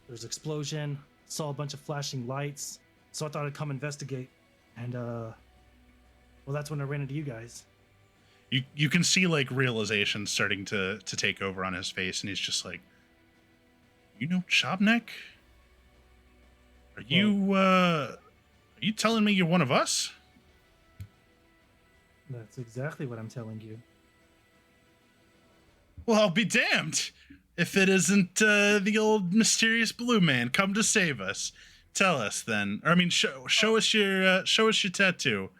There's explosion. Saw a bunch of flashing lights, so I thought I'd come investigate. And well, that's when I ran into you guys. You can see like realization starting to take over on his face, and he's just like, you know Chobnek? Are you telling me you're one of us? That's exactly what I'm telling you. Well, I'll be damned if it isn't the old mysterious blue man come to save us. Tell us then. Or I mean, show us your tattoo.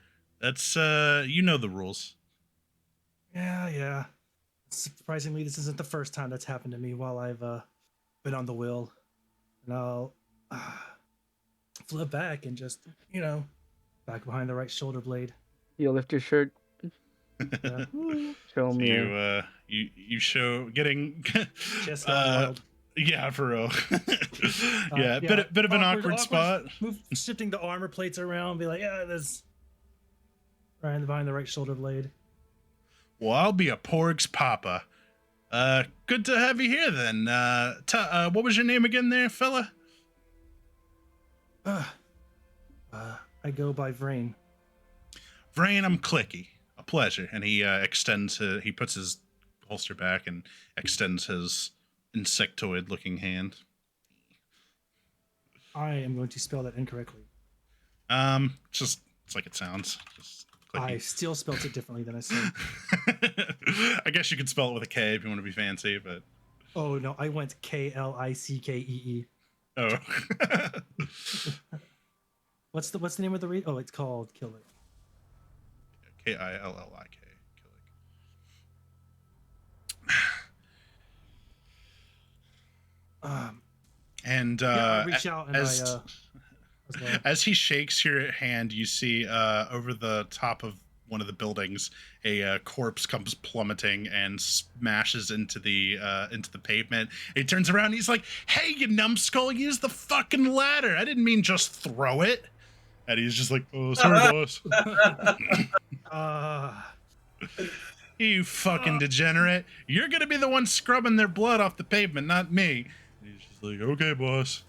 That's you know the rules. Yeah. Surprisingly, this isn't the first time that's happened to me while I've been on the wheel. And I'll flip back and just, back behind the right shoulder blade. You lift your shirt. Yeah. Show So me. you show getting Chest out wild. yeah, for real. Yeah, bit of an awkward spot. Shifting the armor plates around, be like, yeah, there's right behind the right shoulder blade. Well, I'll be a Porg's papa. Good to have you here then. What was your name again there, fella? I go by Vrain. Vrain, I'm Clicky. A pleasure. And he he puts his holster back and extends his insectoid-looking hand. I am going to spell that incorrectly. Just it's like it sounds. Just Clicky. I still spelled it differently than I said. I guess you could spell it with a K if you want to be fancy, but Oh no, I went Klickee. oh. What's the name of the read? Oh, it's called Kill It. Killik. And I reach out and as he shakes your hand, you see over the top of one of the buildings a corpse comes plummeting and smashes into the pavement. He turns around and he's like, "Hey, you numbskull, use the fucking ladder. I didn't mean just throw it." And he's just like, "Oh, sorry, boss." You fucking degenerate. You're gonna be the one scrubbing their blood off the pavement, not me. And he's just like, "Okay, boss."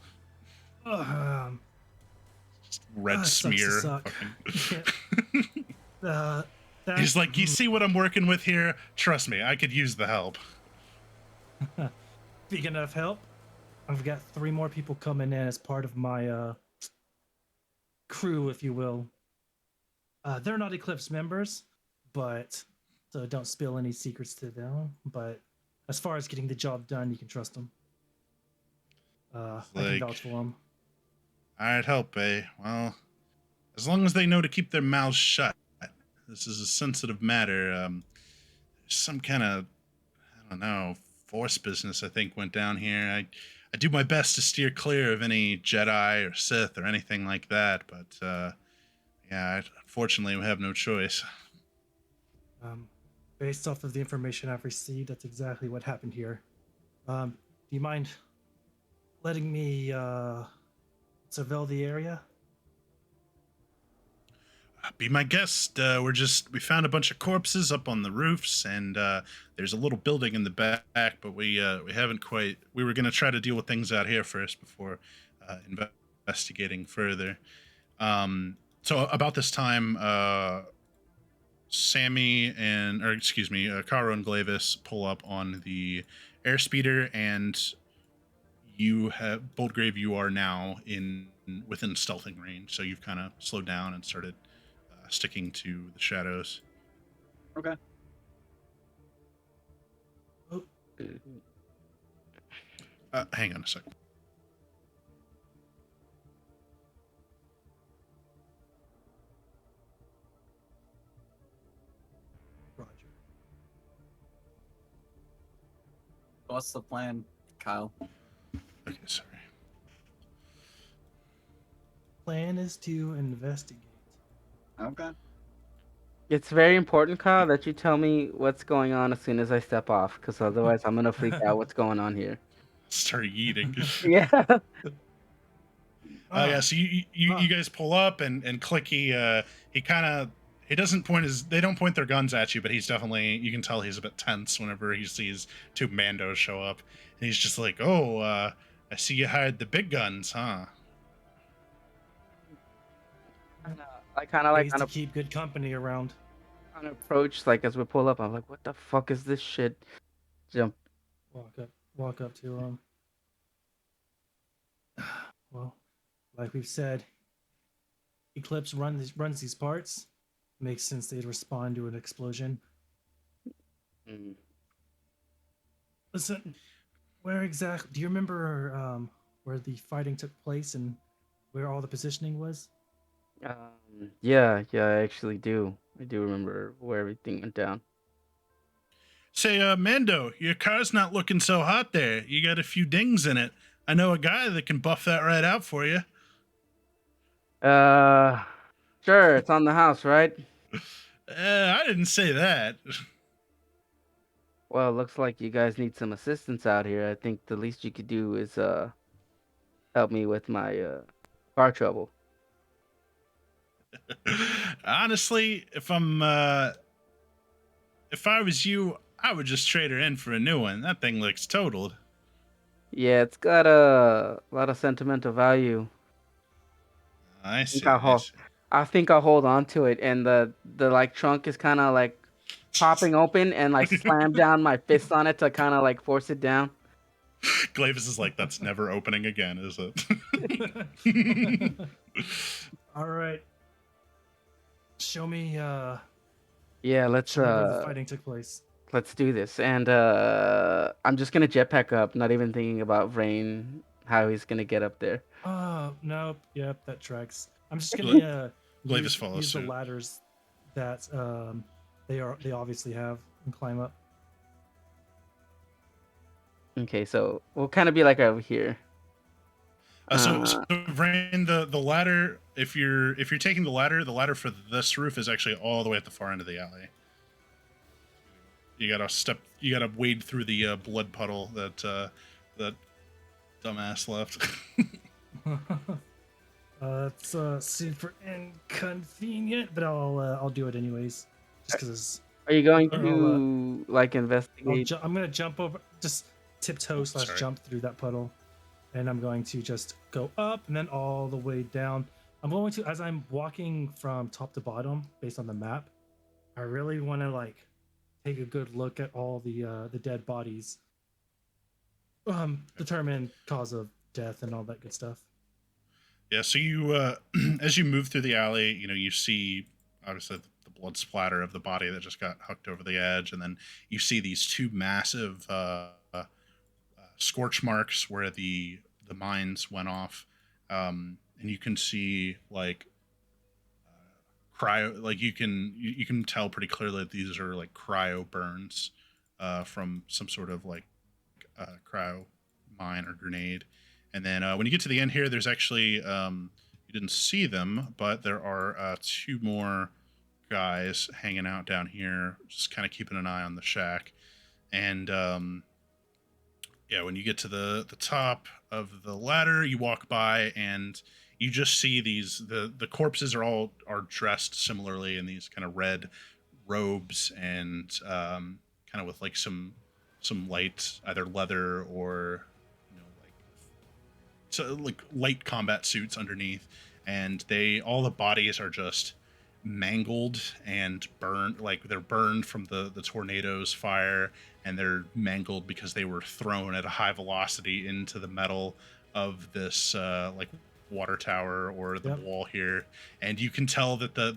Just red smear. He's like, "You see what I'm working with here? Trust me, I could use the help." Speaking of help, I've got 3 more people coming in as part of my crew, if you will. They're not Eclipse members, but so don't spill any secrets to them. But as far as getting the job done, you can trust them. I can vouch for them. I'd help, eh? Well, as long as they know to keep their mouths shut. This is a sensitive matter. There's some kind of, I don't know, force business, I think, went down here. I do my best to steer clear of any Jedi or Sith or anything like that, but yeah, unfortunately, we have no choice. Based off of the information I've received, that's exactly what happened here. Do you mind letting me surveil the area? Be my guest. We found a bunch of corpses up on the roofs, and there's a little building in the back, but we haven't quite. We were gonna try to deal with things out here first before investigating further. So about this time, Caro and Glavis pull up on the airspeeder, and you have Boldgrave. You are now within stealthing range, so you've kind of slowed down and started sticking to the shadows. Okay. Hang on a second. Roger. What's the plan, Kyle? Okay, sorry. Plan is to investigate. Okay. It's very important, Kyle, that you tell me what's going on as soon as I step off, because otherwise I'm gonna freak out. What's going on here? Start eating. Yeah. Yeah, so you guys pull up and Clicky, he kind of, he doesn't point his, they don't point their guns at you, but he's definitely, you can tell he's a bit tense whenever he sees two Mandos show up, and he's just like, oh, I see you hired the big guns, huh? I kind of like Ways to keep good company around. on approach, like as we pull up, I'm like, what the fuck is this shit? Jump. Walk up to him. Well, like we've said, Eclipse runs these parts. Makes sense they'd respond to an explosion. Mm. Listen, where exactly? Do you remember where the fighting took place and where all the positioning was? Yeah, I actually do. I do remember where everything went down. Say, Mando, your car's not looking so hot there. You got a few dings in it. I know a guy that can buff that right out for you. Sure, it's on the house, right? I didn't say that. Well, looks like you guys need some assistance out here. I think the least you could do is help me with my car trouble. Honestly, if I was you, I would just trade her in for a new one. That thing looks totaled. Yeah, it's got a lot of sentimental value. I see. I think I'll hold on to it, and the like trunk is kind of like popping open, and like slam down my fist on it to kind of like force it down. Glavis is like, that's never opening again, is it? All right. Show me. Yeah, let's show me where the fighting took place. Let's do this. And I'm just gonna jetpack up, not even thinking about Vrain, how he's gonna get up there. Nope. Yep, that tracks. I'm just gonna use the ladders that they obviously have and climb up. Okay, so we'll kind of be like over here. So Vrain, the ladder. If you're taking the ladder for this roof is actually all the way at the far end of the alley. You gotta wade through the blood puddle that that dumbass left. It's super inconvenient, but I'll do it anyways. Just because. Are you going to like investigate? I'm gonna jump over, just tiptoe / jump through that puddle, and I'm going to just go up and then all the way down. I'm going to, as I'm walking from top to bottom based on the map, I really want to like take a good look at all the dead bodies. Determine cause of death and all that good stuff. Yeah, so you as you move through the alley, you see obviously the blood splatter of the body that just got hooked over the edge, and then you see these two massive scorch marks where the mines went off, and you can see like cryo, like you can tell pretty clearly that these are like cryo burns from some sort of like cryo mine or grenade. And then when you get to the end here, there's actually you didn't see them, but there are two more guys hanging out down here, just kind of keeping an eye on the shack. And yeah, when you get to the top of the ladder, you walk by and you just see these the corpses are dressed similarly in these kind of red robes and kind of with like some light either leather or like light combat suits underneath, and all the bodies are just mangled and burned, like they're burned from the tornado's fire, and they're mangled because they were thrown at a high velocity into the metal of this like water tower or the Yep. wall here, and you can tell that the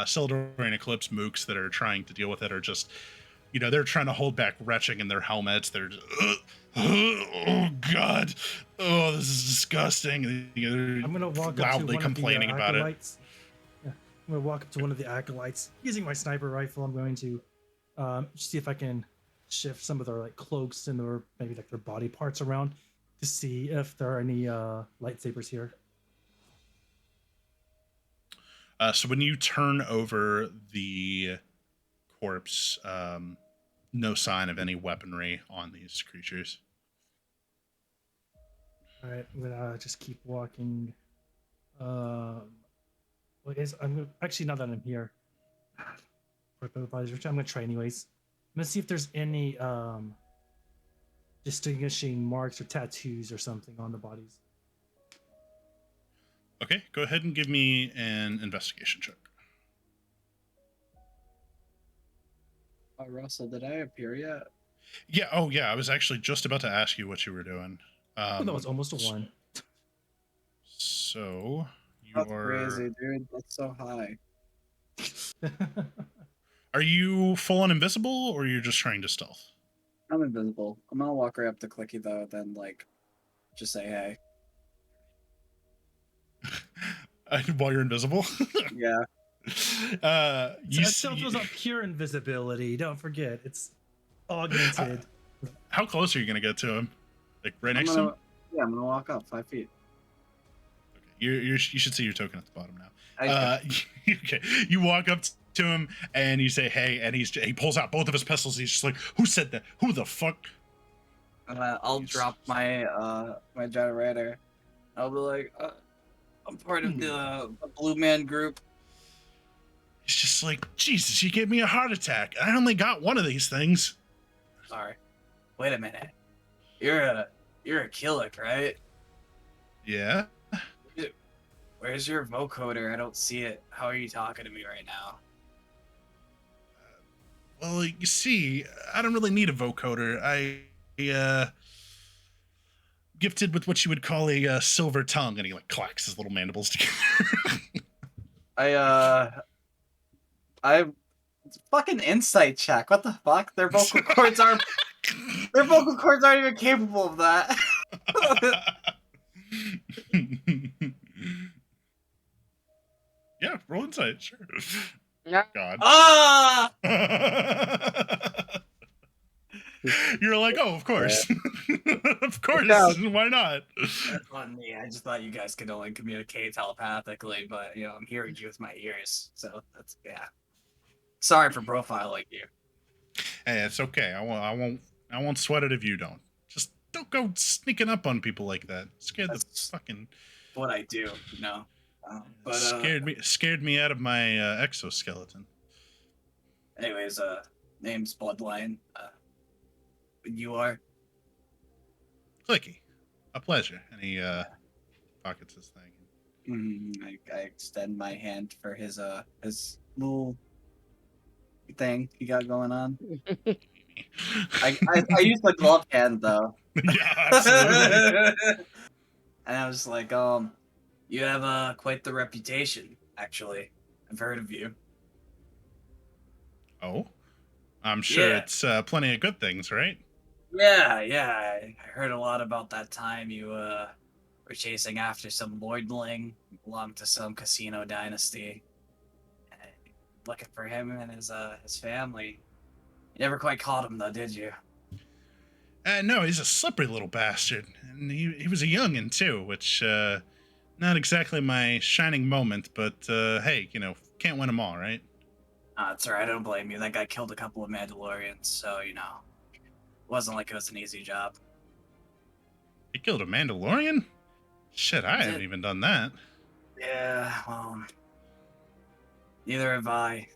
Sildorian Eclipse mooks that are trying to deal with it are just, they're trying to hold back retching in their helmets. They're just, oh god, oh, this is disgusting. They're I'm gonna walk up to loudly one complaining of the about it. acolytes. Yeah, I'm gonna walk up to one of the acolytes using my sniper rifle. I'm going to see if I can shift some of their like cloaks and their maybe like their body parts around to see if there are any lightsabers here. So when you turn over the corpse, no sign of any weaponry on these creatures. All right, I'm gonna just keep walking. Well, guys, I'm gonna, actually, now that I'm here, I'm gonna try anyways. I'm gonna see if there's any distinguishing marks or tattoos or something on the bodies. Okay, go ahead and give me an investigation check. Russell, did I appear yet? Yeah. Oh, yeah. I was actually just about to ask you what you were doing. That was almost a 1. So you That's are crazy, dude. That's so high. Are you full on invisible, or you're just trying to stealth? I'm invisible. I'm gonna walk right up to Clicky though, then like, just say hey. While you're invisible. Yeah. Stealth was not pure invisibility. Don't forget, it's augmented. How close are you gonna get to him? Like right next to him? Yeah, I'm gonna walk up 5 feet. Okay. You should see your token at the bottom now. Okay. You walk up to him and you say hey, and he pulls out both of his pistols. He's just like, who said that? Who the fuck? I'll drop my my generator. I'll be like, I'm part of the Blue Man group. He's just like, Jesus, you gave me a heart attack. I only got one of these things. Sorry. Wait a minute. You're a Killick, right? Yeah. Where's your vocoder? I don't see it. How are you talking to me right now? Well, you see, I don't really need a vocoder. I gifted with what you would call a silver tongue, and he like clacks his little mandibles together. I fucking insight check. What the fuck? Their vocal cords aren't even capable of that. Yeah, roll insight, sure. Yeah. God. Ah! You're like, oh, of course. Of course. Yeah. Why not? That's on me. I just thought you guys could only communicate telepathically, but I'm hearing you with my ears, so that's Sorry for profiling you. Hey, it's okay. I won't sweat it if you don't. Just don't go sneaking up on people like that. Scared That's the fucking what I do, But scared me out of my exoskeleton. anyways, name's Bloodline. You are? Clicky. A pleasure. And he pockets his thing. I extend my hand for his little thing he got going on. I use the glove hand though. Yeah, absolutely. And I was like, you have quite the reputation, actually. I've heard of you. Oh? I'm sure Yeah. it's plenty of good things, right? Yeah, I heard a lot about that time you were chasing after some lordling belonged to some casino dynasty. Looking for him and his family. You never quite caught him though, did you? No, he's a slippery little bastard. And he was a youngin' too, which, not exactly my shining moment, but, hey, can't win them all, right? It's alright, I don't blame you. That guy killed a couple of Mandalorians, so, it wasn't like it was an easy job. He killed a Mandalorian? Shit, I haven't even done that. Yeah, well, neither have I.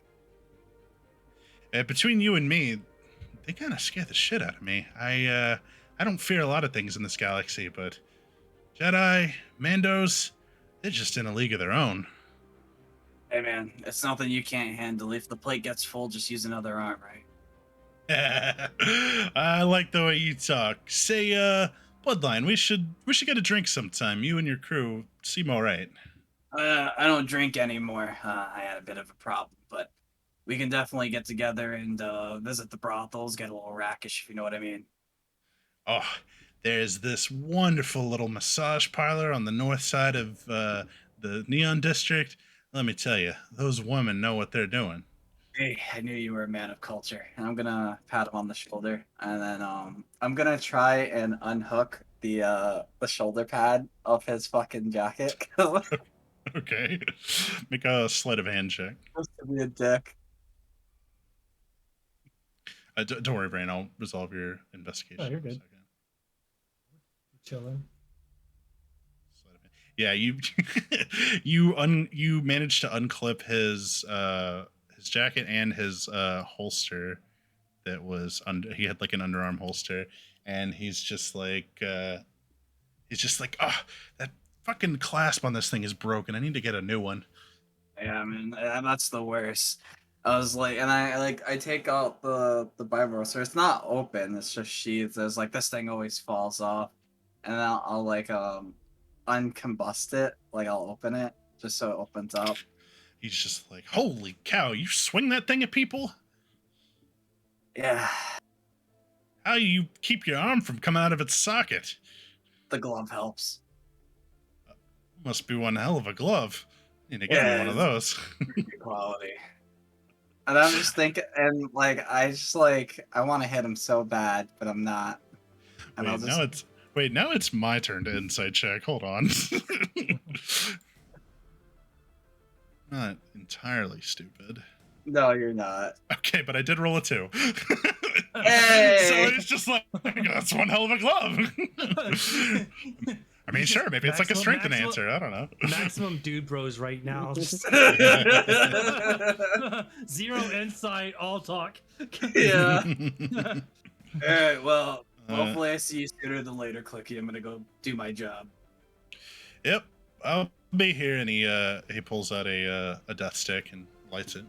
Between you and me, they kind of scare the shit out of me. I don't fear a lot of things in this galaxy, but Jedi, Mandos, they're just in a league of their own. Hey man, it's nothing you can't handle. If the plate gets full, just use another arm, right? I like the way you talk. Say, Bloodline, we should get a drink sometime. You and your crew seem all right. I don't drink anymore. I had a bit of a problem, but we can definitely get together and visit the brothels, get a little rackish, if you know what I mean. Oh, there's this wonderful little massage parlor on the north side of the Neon District. Let me tell you, those women know what they're doing. Hey, I knew you were a man of culture. And I'm gonna pat him on the shoulder, and then I'm gonna try and unhook the shoulder pad of his fucking jacket. Okay. Make a sleight of hand check. Just to be a dick. Don't worry, Brain. I'll resolve your investigation. Oh, you're good. Chilling. Yeah, you you managed to unclip his jacket and his holster that was under. He had like an underarm holster, and he's just like oh, that fucking clasp on this thing is broken. I need to get a new one. Yeah, man, that's the worst. I was like, and I take out the Bible, so it's not open. It's just sheathed. It's like this thing always falls off, and then I'll like uncombust it. Like I'll open it just so it opens up. He's just like, holy cow! You swing that thing at people? Yeah. How you keep your arm from coming out of its socket? The glove helps. Must be one hell of a glove. Need to get me one of those. Quality. And I'm just thinking, and like I want to hit him so bad, but I'm not. And Now it's my turn to insight check. Hold on. Not entirely stupid. No, you're not. Okay, but I did roll a 2. Hey! So it's just like, that's one hell of a glove. I mean, sure, maybe it's like a strength enhancer. I don't know. Maximum dude bros right now. Just zero insight, all talk. Yeah. All right. Well, hopefully I see you sooner than later, Clicky. I'm gonna go do my job. Yep, I'll be here. And he pulls out a death stick and lights it.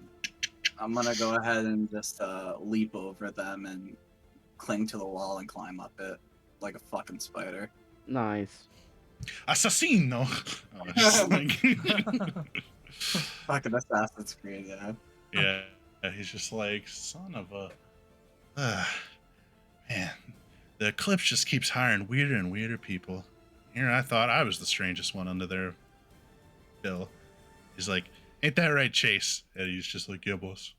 I'm gonna go ahead and just leap over them and cling to the wall and climb up it like a fucking spider. Nice. Assassino! Fucking Assassin's Creed, yeah. Yeah, he's just like, son of a... man, the Eclipse just keeps hiring weirder and weirder people. Here I thought I was the strangest one under their bill. He's like, ain't that right, Chase? And he's just like, yeah, boss.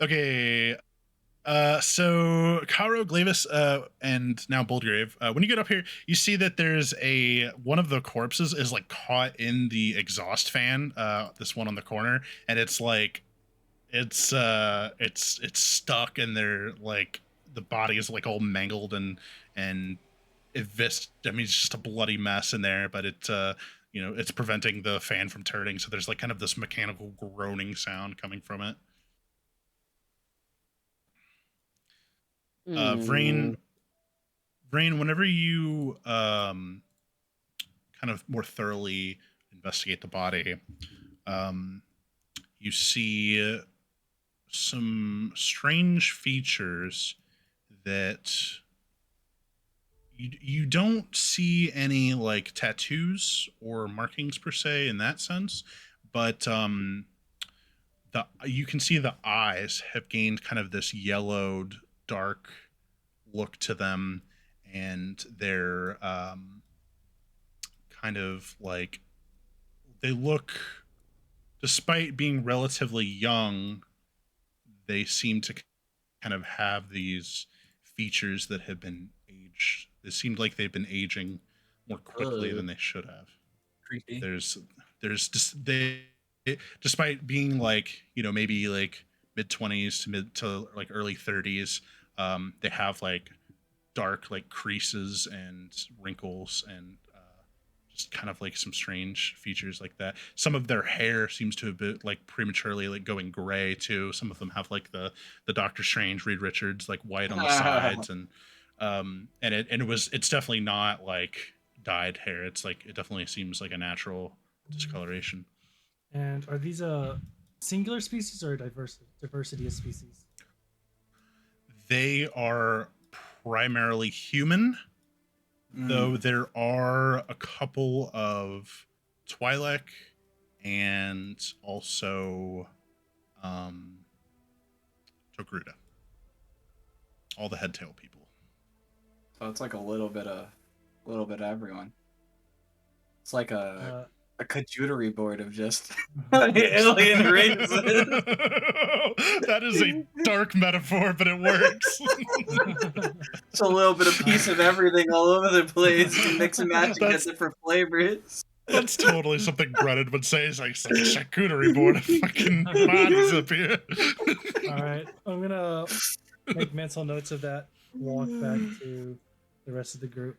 Okay. So Caro, Glavis, and now Boldgrave. When you get up here, you see that there's one of the corpses is like caught in the exhaust fan. This one on the corner, and it's like, it's stuck, and they're like, the body is like all mangled and it's just a bloody mess in there, but it's preventing the fan from turning. So there's like kind of this mechanical groaning sound coming from it. Vrain, whenever you kind of more thoroughly investigate the body, you see some strange features that you don't see any like tattoos or markings per se in that sense, but you can see the eyes have gained kind of this yellowed dark look to them, and they're kind of like, they look, despite being relatively young, they seem to kind of have these features that have been aged. It seemed like they've been aging more quickly than they should have. Creepy. There's just, despite being like, maybe like mid-20s to like early 30s, they have like dark like creases and wrinkles and just kind of like some strange features like that. Some of their hair seems to have been like prematurely like going gray too. Some of them have like the Doctor Strange Reed Richards like white on the sides, and it's definitely not like dyed hair. It's like, it definitely seems like a natural discoloration. And are these singular species or diversity of species? They are primarily human, though there are a couple of Twi'lek and also Togruta. All the head tail people. So it's like a little bit of everyone. It's like a charcuterie board of just alien races. That is a dark metaphor, but it works. It's a little bit of piece of everything all over the place. You mix and match and get different flavors. That's totally something Brennan would say. It's like a charcuterie board of fucking bodies up here. All right, I'm gonna make mental notes of that. Walk back to the rest of the group.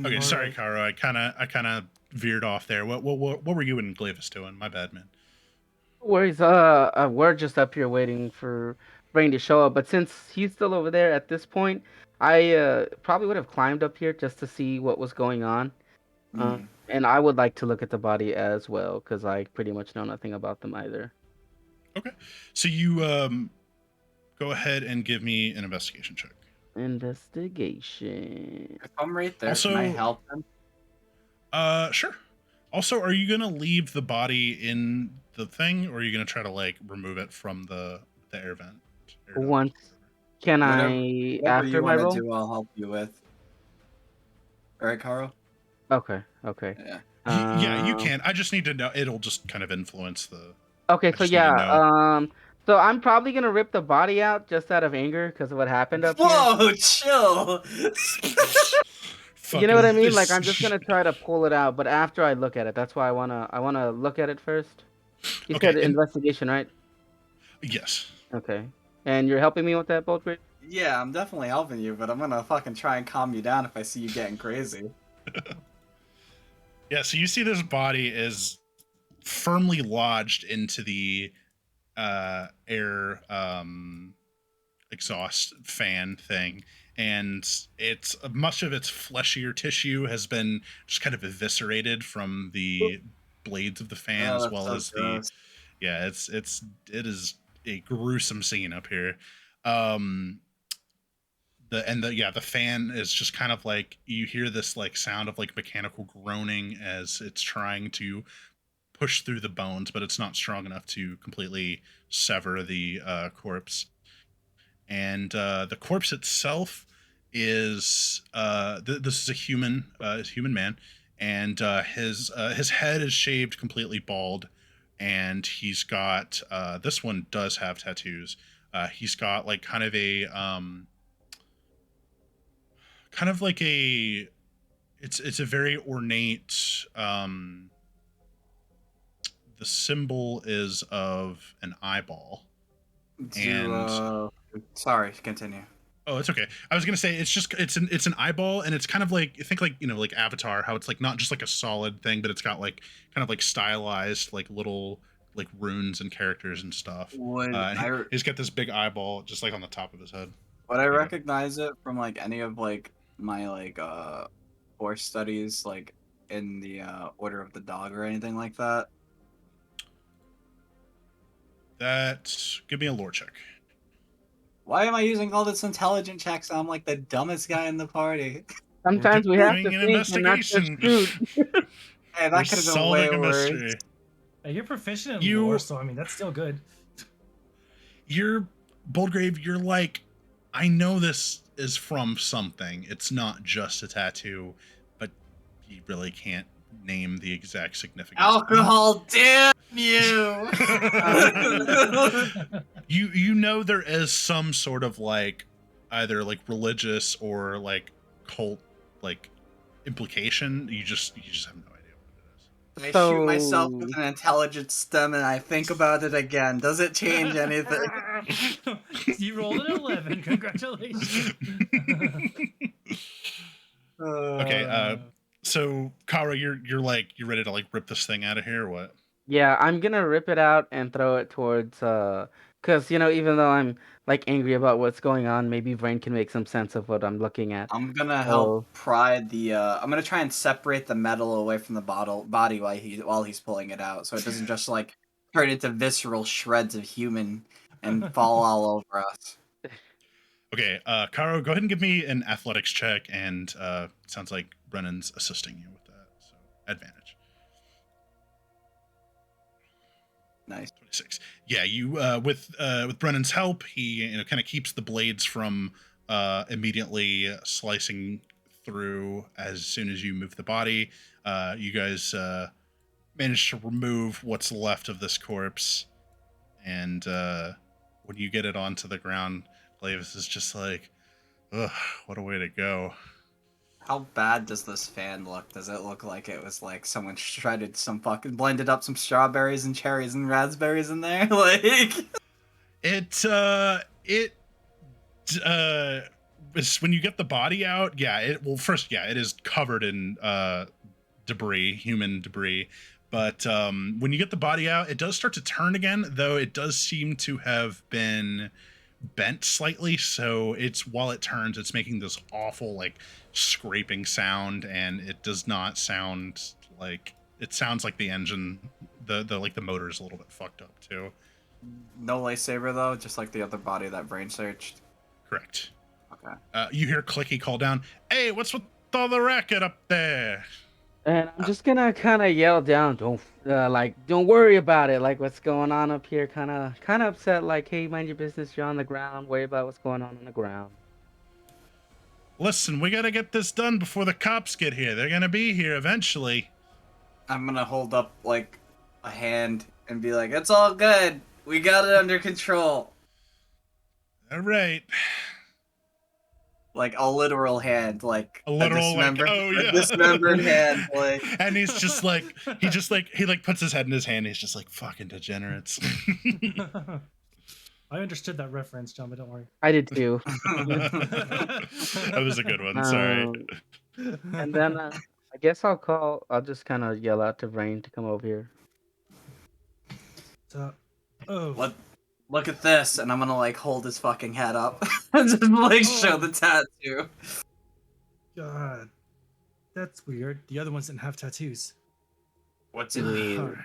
Okay, sorry, Karo. I kind of veered off there. What were you and Glavis doing? My bad, man. No worries. We're just up here waiting for Brain to show up. But since he's still over there at this point, I probably would have climbed up here just to see what was going on. And I would like to look at the body as well, because I pretty much know nothing about them either. Okay, so you go ahead and give me an investigation check. Investigation. If I'm right there, Also, can I help them? Sure. Also, are you gonna leave the body in the thing, or are you gonna try to like remove it from the air vent? Once, can I Whatever after you my want roll? to do, I'll help you with. All right, Carl. Okay. Yeah. Yeah, you can. I just need to know. It'll just kind of influence the. Okay, so yeah. So I'm probably gonna rip the body out just out of anger because of what happened up here. Whoa, chill. You know what I mean? Like I'm just gonna try to pull it out, but after I look at it, that's why I wanna look at it first. You said investigation, right? Yes. Okay. And you're helping me with that, Boltgrave? Yeah, I'm definitely helping you, but I'm gonna fucking try and calm you down if I see you getting crazy. Yeah, so you see this body is firmly lodged into the air exhaust fan thing, and it's much of its fleshier tissue has been just kind of eviscerated from the blades of the fan, as well as gross. It is a gruesome scene up here. The fan is just kind of like, you hear this like sound of like mechanical groaning as it's trying to push through the bones, but it's not strong enough to completely sever the corpse. And the corpse itself is this is a human man, and his head is shaved completely bald, and he's got this one does have tattoos. He's got like kind of like a it's a very ornate the symbol is of an eyeball. Sorry, continue. Oh, it's okay. I was gonna say it's an eyeball, and it's kind of like, think like, you know, like Avatar, how it's like not just like a solid thing, but it's got like kind of like stylized like little like runes and characters and stuff. He's got this big eyeball just like on the top of his head. Would I recognize it from like any of like my like Force studies, like in the Order of the Dog or anything like that? Give me a lore check. Why am I using all this intelligent checks? I'm like the dumbest guy in the party. Sometimes we have to think and not just shoot. Hey, that could have been way worse. Hey, you're proficient in lore, so I mean that's still good. You're Boldgrave. You're like, I know this is from something. It's not just a tattoo, but you really can't name the exact significance. Alcohol, damn you! You know there is some sort of like either like religious or like cult like implication. You just have no idea what it is. I shoot myself with an intelligence stem and I think about it again. Does it change anything? You rolled an 11. Congratulations. Okay, so Kara, you're ready to like rip this thing out of here, or what? Yeah, I'm gonna rip it out and throw it towards because you know, even though I'm like angry about what's going on, maybe Brain can make some sense of what I'm looking at. I'm gonna help pry the I'm gonna try and separate the metal away from the body while he's pulling it out, so it doesn't just like turn into visceral shreds of human and fall all over us. Okay, Caro, go ahead and give me an athletics check, and sounds like Brennan's assisting you with that, so advantage. Nice. 26. Yeah, you with Brennan's help, he kind of keeps the blades from immediately slicing through as soon as you move the body. You guys manage to remove what's left of this corpse, and when you get it onto the ground, Glavis is just like, ugh, what a way to go. How bad does this fan look? Does it look like it was like someone shredded some fucking blended up some strawberries and cherries and raspberries in there? Like is when you get the body out, yeah, it is covered in debris, human debris. But when you get the body out, it does start to turn again, though it does seem to have been bent slightly, so while it turns, it's making this awful like scraping sound, and it does not sound like it sounds like the engine, the like the motor is a little bit fucked up too. no lightsaber though, just like the other body that brain searched. Correct. Okay. You hear Clicky call down, "Hey, what's with all the racket up there?" And I'm just gonna kind of yell down, don't worry about it. Like, what's going on up here? Kind of upset. Like, hey, mind your business. You're on the ground. Worry about what's going on the ground. Listen, we gotta get this done before the cops get here. They're gonna be here eventually. I'm gonna hold up like a hand and be like, "It's all good. We got it under control." All right. Like a literal hand, like A literal, dismembered, like, oh yeah, a dismembered hand, like. And he's just like, he puts his head in his hand. He's just like, fucking degenerates. I understood that reference, John, but don't worry. I did too. That was a good one. Sorry. And then I guess I'll just kind of yell out to Rain to come over here. So, oh. Look at this, and I'm gonna like hold his fucking head up and just like show the tattoo. God, that's weird. The other ones didn't have tattoos. What's it mean?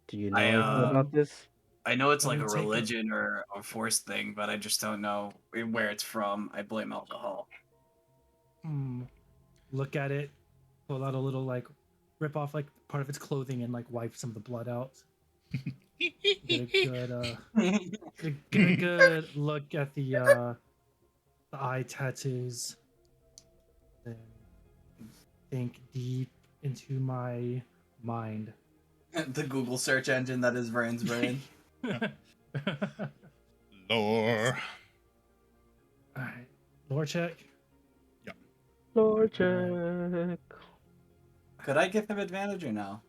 Do you know about this? I know it's like a religion or a force thing, but I just don't know where it's from. I blame alcohol. Look at it. Pull out a little like, rip off like part of its clothing and like wipe some of the blood out. Get a good look at the eye tattoos. Then think deep into my mind. The Google search engine that is Brain's brain. Lore. Alright. Lore check? Yep. Lore check. Could I give him advantage or no?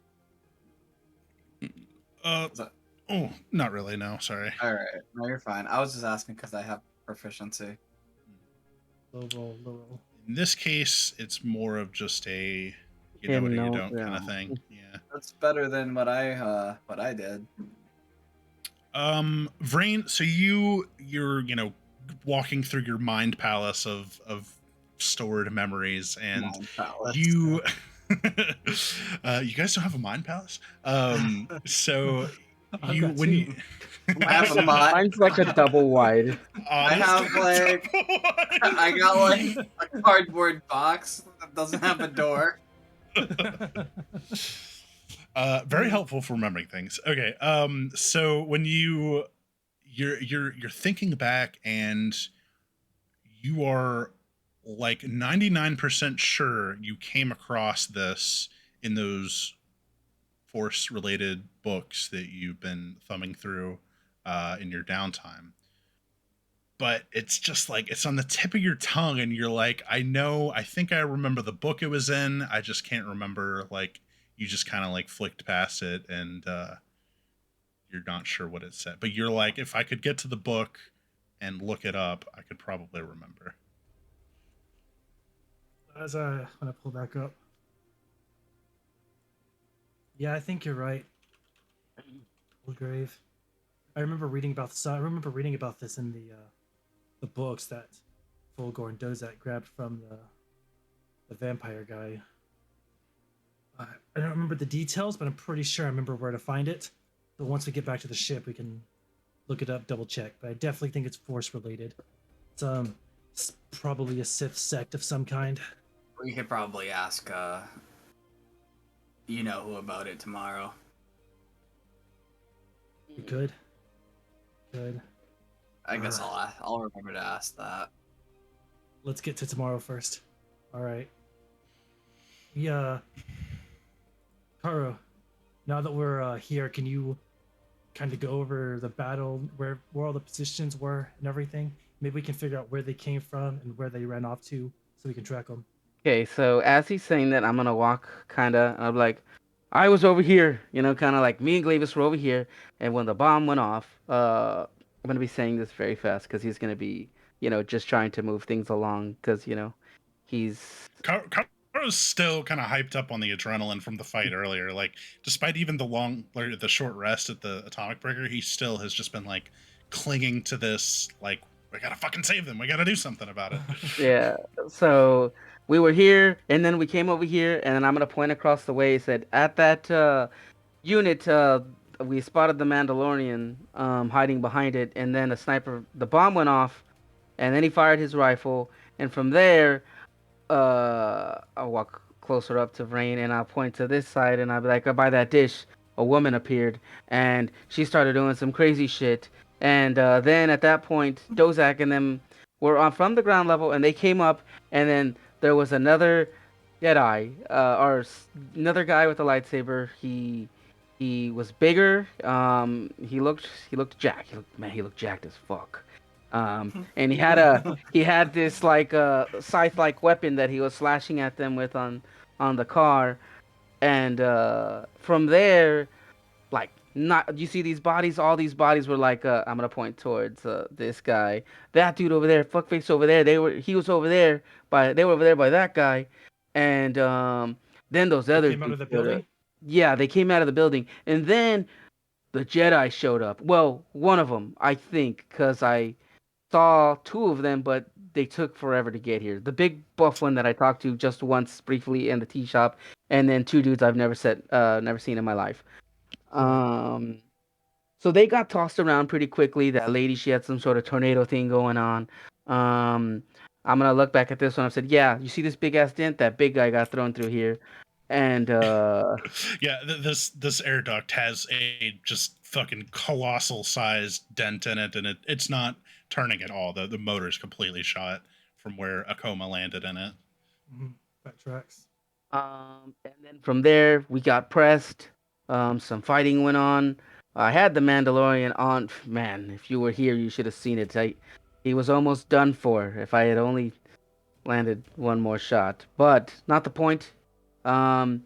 Oh, not really. No, sorry. All right, no, you're fine. I was just asking because I have proficiency. Low roll. In this case, it's more of just a you know what you don't kind of thing. Yeah. That's better than what I did. Vrain, so you're walking through your mind palace of stored memories, and you you guys don't have a mind palace. So mine's like a double wide. I have like I got like a cardboard box that doesn't have a door. Very helpful for remembering things. Okay, so when you're thinking back, and you are like 99% sure you came across this in those force related books that you've been thumbing through in your downtime, but it's just like it's on the tip of your tongue, and you're like, I think I remember the book it was in, I just can't remember. Like, you just kind of like flicked past it, and you're not sure what it said, but you're like, if I could get to the book and look it up, I could probably remember. As when I pull back up. Yeah, I think you're right. Grave. I remember reading about this. I remember reading about this in the books that Fulgor and Dozat grabbed from the vampire guy. I don't remember the details, but I'm pretty sure I remember where to find it. So once we get back to the ship, we can look it up, double check. But I definitely think it's force related. It's It's probably a Sith sect of some kind. We could probably ask, you know who about it tomorrow. You could. Good. I guess I'll remember to ask that. Let's get to tomorrow first. All right. Yeah. Karo, now that we're here, can you kind of go over the battle, where all the positions were and everything? Maybe we can figure out where they came from and where they ran off to, so we can track them. Okay, so as he's saying that, I'm gonna walk kinda, and I'm like, I was over here, kind of like me and Glavis were over here, and when the bomb went off, I'm gonna be saying this very fast because he's gonna be, just trying to move things along because he's Karo's still kind of hyped up on the adrenaline from the fight earlier. Like, despite even the short rest at the atomic breaker, he still has just been like clinging to this. Like, we gotta fucking save them. We gotta do something about it. Yeah. So we were here, and then we came over here, and then I'm gonna point across the way. Said at that unit, we spotted the Mandalorian hiding behind it, and then a sniper. The bomb went off, and then he fired his rifle, and from there, I'll walk closer up to Vrain, and I'll point to this side, and I'll be like, by that dish, a woman appeared, and she started doing some crazy shit. And then at that point, Dozak and them were on from the ground level, and they came up, and then there was another Jedi, another guy with a lightsaber. He was bigger. He looked jacked. He looked jacked as fuck. And he had this like scythe-like weapon that he was slashing at them with on the car, and from there, like not you see these bodies, all these bodies were like I'm gonna point towards this guy, that dude over there, fuckface over there. He was over there they were over there by that guy, and then those They other came out of dudes the showed up. building. Yeah, they came out of the building, and then the Jedi showed up. Well, one of them, I think, because I saw two of them, but they took forever to get here. The big buff one that I talked to just once briefly in the tea shop, and then two dudes I've never seen in my life. Um, so they got tossed around pretty quickly. That lady, she had some sort of tornado thing going on. I'm gonna look back at this one. I said, "Yeah, you see this big ass dent? That big guy got thrown through here." And Yeah, this air duct has a just fucking colossal sized dent in it, and it's not turning at all. The motor's completely shot from where Akoma landed in it. That tracks. and then from there we got pressed. Some fighting went on. I had the Mandalorian on. Man, if you were here, you should have seen it. He was almost done for if I had only landed one more shot. But not the point. Um,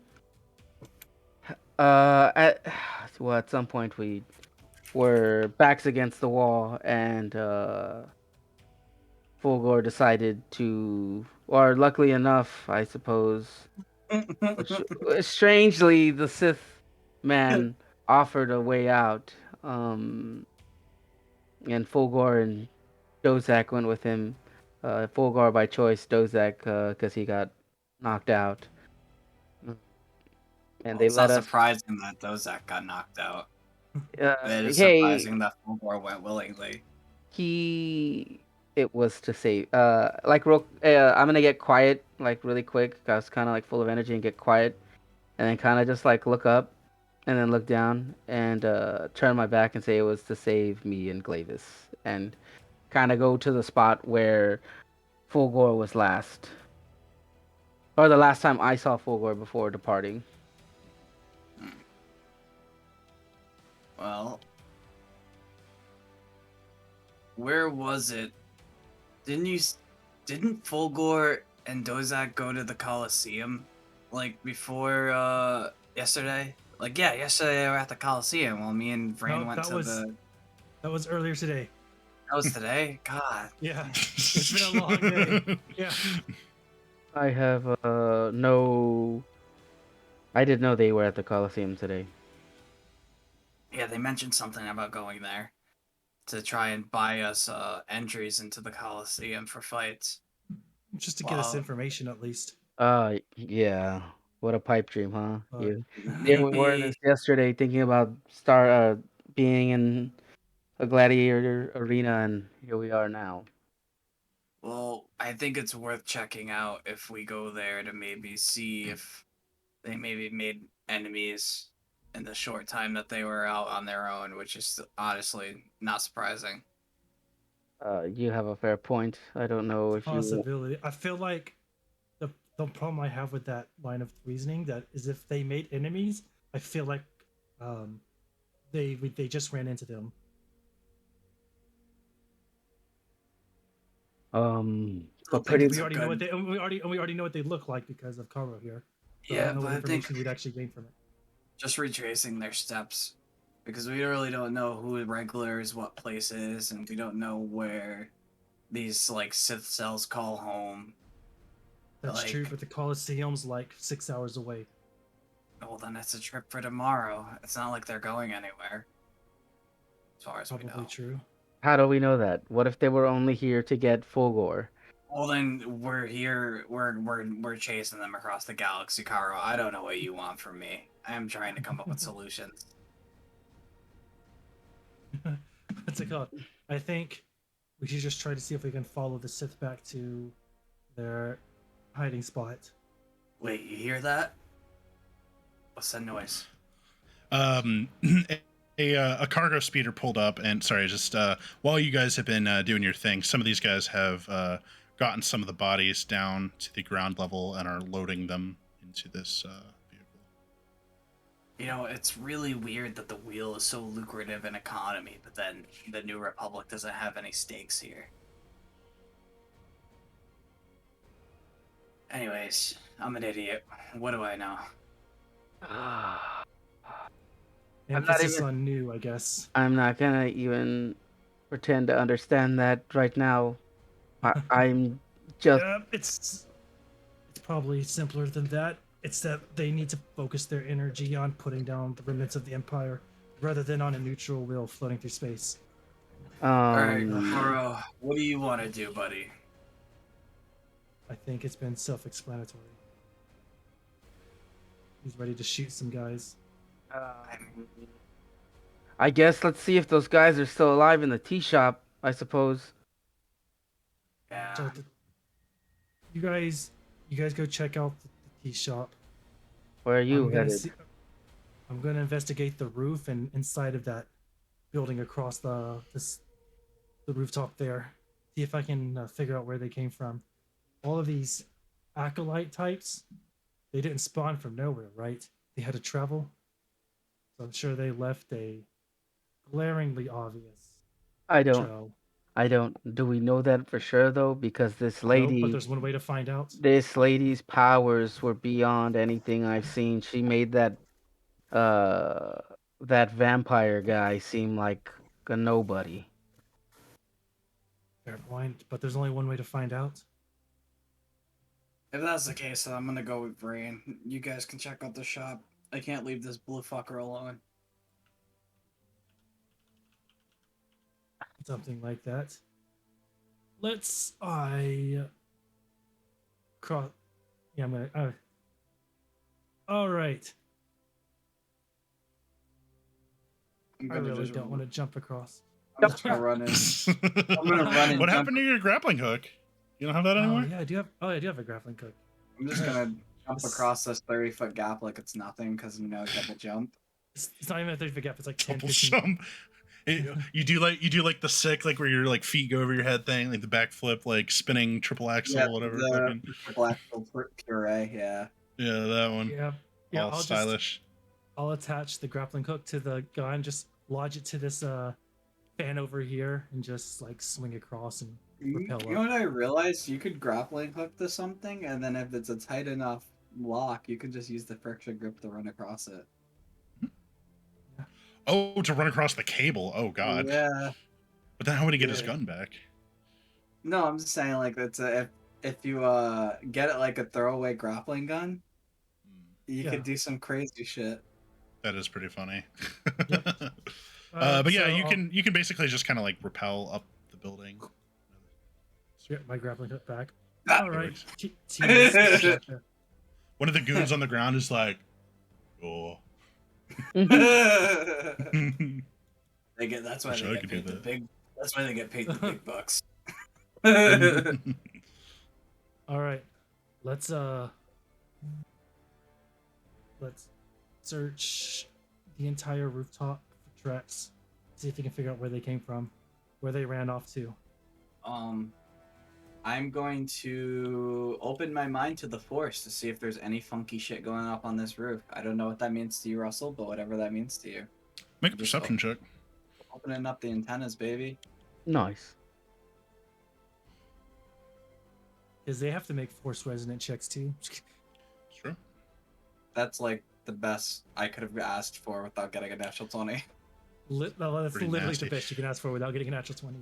at well, at some point we were backs against the wall, and Fulgore decided to, or luckily enough, I suppose, which strangely the Sith man offered a way out. And Fulgore and Dozak went with him. Fulgore by choice, Dozak because he got knocked out. And they It's let not us. surprising that Dozak got knocked out. It is Hey, surprising that Fulgore went willingly. it was to say, like real. I'm gonna get quiet, like really quick. I was kind of like full of energy and get quiet, and then kind of just like look up, and then look down and turn my back and say it was to save me and Glavis, and kind of go to the spot where Fulgore was last, or the last time I saw Fulgore before departing. Well, where was it? Didn't Fulgore and Dozak go to the Coliseum like before yesterday? Like yeah, yesterday they were at the Coliseum while me and Vrain No, went to the. That was earlier today. That was today. God. Yeah, it's been a long day. Yeah. I have no. I didn't know they were at the Coliseum today. Yeah, they mentioned something about going there to try and buy us entries into the Coliseum for fights. Just to get us information at least. Yeah. What a pipe dream, huh? But You Here we were this yesterday thinking about being in a gladiator arena, and here we are now. Well, I think it's worth checking out if we go there to maybe see if they maybe made enemies in the short time that they were out on their own, which is honestly not surprising. You have a fair point. I don't know if you. Possibility. I feel like the problem I have with that line of reasoning that is if they made enemies, I feel like um, they just ran into them. But think pretty. it's We a already know what good- they we already know what they look like because of Karo here. So I Yeah, don't know but what I think information we'd actually gain from it. just retracing their steps because we really don't know who regular is, what place is, and we don't know where these like Sith cells call home. That's Like, true, but the Colosseum's like 6 hours away. well, then it's a trip for tomorrow. It's not like they're going anywhere, as far as we Probably know. true. How do we know that? What if they were only here to get Fulgore? Well, then we're here. We're chasing them across the galaxy, Karo. I don't know what you want from me. I am trying to come up with solutions. What's it called? I think we should just try to see if we can follow the Sith back to their hiding spot. Wait, you hear that? What's that noise? Um, a cargo speeder pulled up, and sorry, just while you guys have been doing your thing, some of these guys have gotten some of the bodies down to the ground level and are loading them into this vehicle. You know, it's really weird that the wheel is so lucrative in economy, but then the New Republic doesn't have any stakes here. Anyways, I'm an idiot. What do I know? I'm not Emphasis even. on new, I guess. I'm not gonna even pretend to understand that right now. I'm just. Yeah, it's probably simpler than that. It's that they need to focus their energy on putting down the remnants of the Empire rather than on a neutral wheel floating through space. Alright, Um. Kuro, what do you want to do, buddy? I think it's been self-explanatory. He's ready to shoot some guys. I guess let's see if those guys are still alive in the tea shop. I suppose. Yeah. So you guys go check out the tea shop. Where are you I'm gonna headed? see. I'm gonna investigate the roof and inside of that building across the rooftop there. See if I can figure out where they came from. All of these acolyte types, they didn't spawn from nowhere, right? They had to travel. So I'm sure they left a glaringly obvious I don't. trail. I don't. Do we know that for sure though? Because this No, but lady, there's one way to find out. this lady's powers were beyond anything I've seen. She made uh, that vampire guy seem like a nobody. Fair point, but there's only one way to find out. If that's the case, then I'm gonna go with Brain. You guys can check out the shop. I can't leave this blue fucker alone. Something like that. I cross. Yeah, I'm gonna. All right. I really don't want to jump across. I'm just gonna run in. I'm gonna run and What jump. happened to your grappling hook? You don't have that anymore? Oh yeah, I do have. Oh, I do have a grappling hook. I'm just gonna jump across this 30-foot gap like it's nothing because double jump. It's not even a 30-foot gap. It's like 10, Double 15. jump. You do like the sick, like where your like feet go over your head thing, like the backflip, like spinning triple axle, whatever. The black puree, yeah. Yeah, that one. Yeah. All stylish. I'll attach the grappling hook to the gun. Just lodge it to this fan over here, and just like swing across and repel You know what I realized? You could grappling hook to something, and then if it's a tight enough lock, you can just use the friction grip to run across it. Oh, to run across the cable. Oh god. Yeah. But then how would he get his gun back? No, I'm just saying like that's if you get it like a throwaway grappling gun, you could do some crazy shit. That is pretty funny. Yep. But yeah, so you can basically just kind of like rappel up the building. Get my grappling hook back. Ah, All right. One of the goons on the ground is like, "Oh." They get that's why Wish they I get could do paid the that. big. That's why they get paid the big bucks. All right, let's search the entire rooftop for traps. See if we can figure out where they came from, where they ran off to. I'm going to open my mind to the force to see if there's any funky shit going up on this roof. I don't know what that means to you, Russell, but whatever that means to you. Make a perception check. Opening up the antennas, baby. Nice. Because they have to make force resonant checks too. Sure. That's like the best I could have asked for without getting a natural 20. That's Pretty literally nasty. the best you can ask for without getting a natural 20.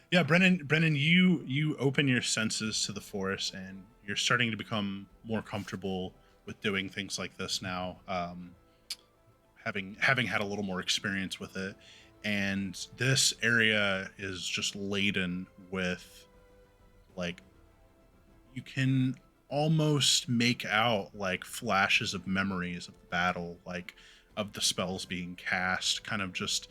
Yeah, Brennan, you open your senses to the force, and you're starting to become more comfortable with doing things like this now. Having had a little more experience with it, and this area is just laden with, like, you can almost make out like flashes of memories of the battle, like of the spells being cast, kind of just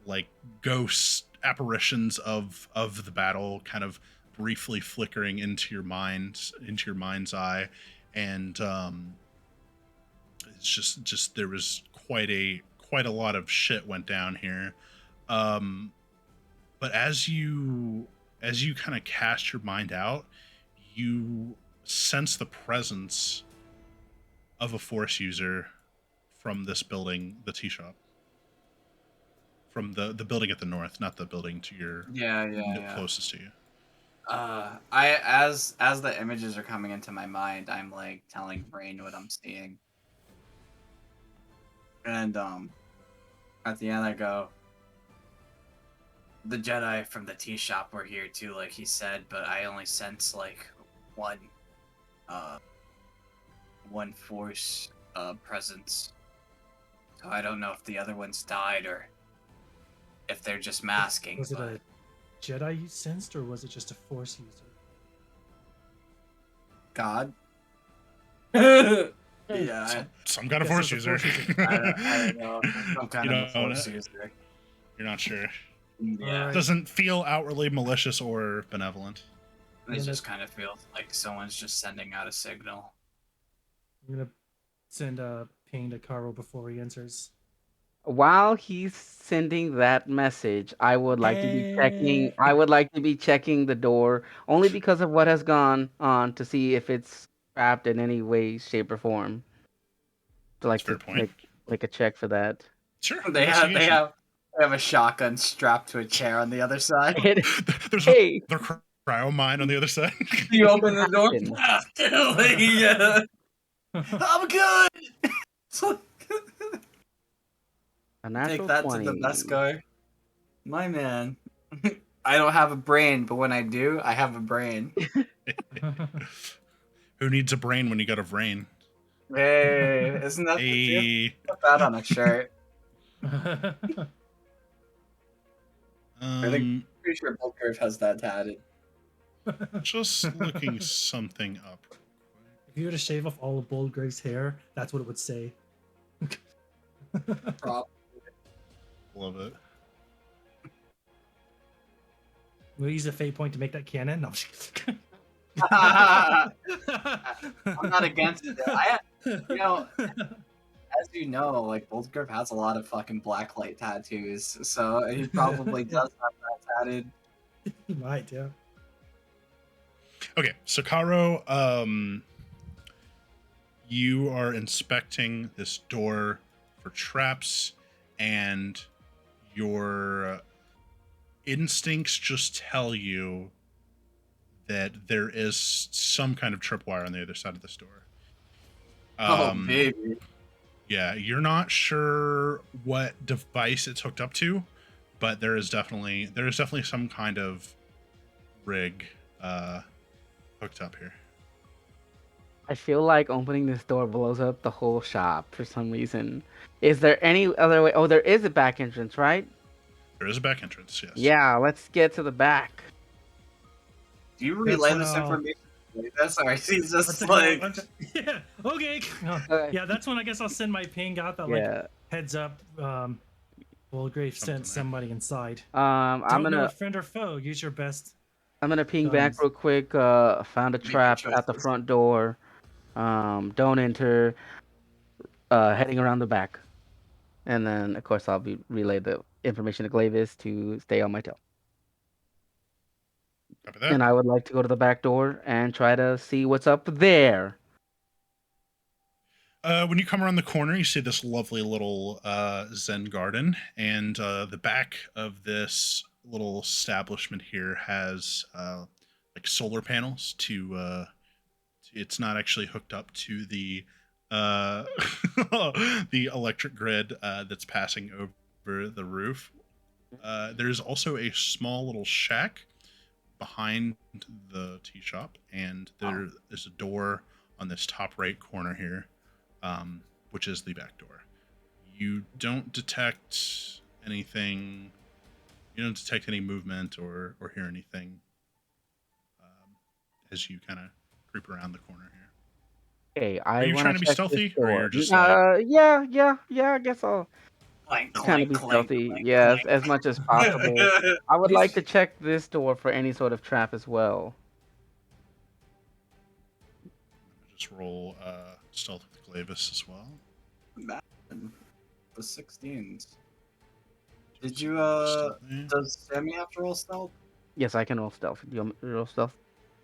like ghost apparitions of the battle kind of briefly flickering into your mind's eye. And it's just there was quite a lot of shit went down here. But as you kind of cast your mind out, you sense the presence of a force user from this building, the tea shop. From the building at the north, not the building to your closest to you. I as the images are coming into my mind, I'm like telling Brain what I'm seeing. And at the end I go, the Jedi from the tea shop were here too, like he said, but I only sense like one force presence. So I don't know if the other ones died or if they're just masking. Was it a Jedi you sensed, or was it just a force user? God? Yeah. Some kind of force user. I don't know. Some kind of force user. You're not sure. Yeah. Right. Doesn't feel outwardly malicious or benevolent. It just kind of feels like someone's just sending out a signal. I'm gonna send a ping to Caro before he enters. While he's sending that message, I would like to be checking. I would like to be checking the door only because of what has gone on to see if it's trapped in any way, shape, or form. To like Fair to point. make a check for that. Sure. They have a shotgun strapped to a chair on the other side. There's Hey. their cryo mine on the other side. You open the door. Captain. I'm good. A natural Take that 20. to the best guy. My man. I don't have a brain, but when I do, I have a brain. Who needs a brain when you got a brain? Hey, isn't that the truth? Put that on a shirt. I think pretty sure Bolt Curve has that tatted. Just looking something up. If you were to shave off all of Boldgrave's hair, that's what it would say. Probably. Love it. We'll use a fate point to make that canon. No, I'm just kidding. I'm not against it. As you know, like Boldgrave has a lot of fucking blacklight tattoos, so he probably does have that tatted. He might, yeah. Okay, so Caro, you are inspecting this door for traps, and your instincts just tell you that there is some kind of tripwire on the other side of this door. Oh, baby. Yeah, you're not sure what device it's hooked up to, but there is definitely some kind of rig hooked up here. I feel like opening this door blows up the whole shop for some reason. Is there any other way? Oh, there is a back entrance, right? There is a back entrance, yes. Yeah, let's get to the back. Do you relay this information? That's alright. He's just like, yeah, okay. Yeah, that's when I guess I'll send my ping out that like heads up. Boldgrave sent somebody inside. I'm Don't know gonna if friend or foe. Use your best. I'm gonna ping back real quick. Found a Make your trap at the choices. front door. Don't enter. Heading around the back, and then of course I'll be relay the information to Glavis to stay on my tail. Copy that. And I would like to go to the back door and try to see what's up there. When you come around the corner, you see this lovely little Zen garden, and the back of this little establishment here has like solar panels to. It's not actually hooked up to the the electric grid that's passing over the roof. There's also a small little shack behind the tea shop, and there is a door on this top right corner here, which is the back door. You don't detect anything. You don't detect any movement or hear anything as you kind of creep around the corner here. Okay, Are I you want trying to to be check stealthy, this or door. you're just like Yeah. I guess I'll Clank, kind of clank, be clank, stealthy. clank, Yes, clank. as much as possible. I would like to check this door for any sort of trap as well. just roll stealth with Glavis as well? The 16s. Did you Stealthy. does Sammy have to roll stealth? Yes, I can roll stealth. Do you want me to roll stealth?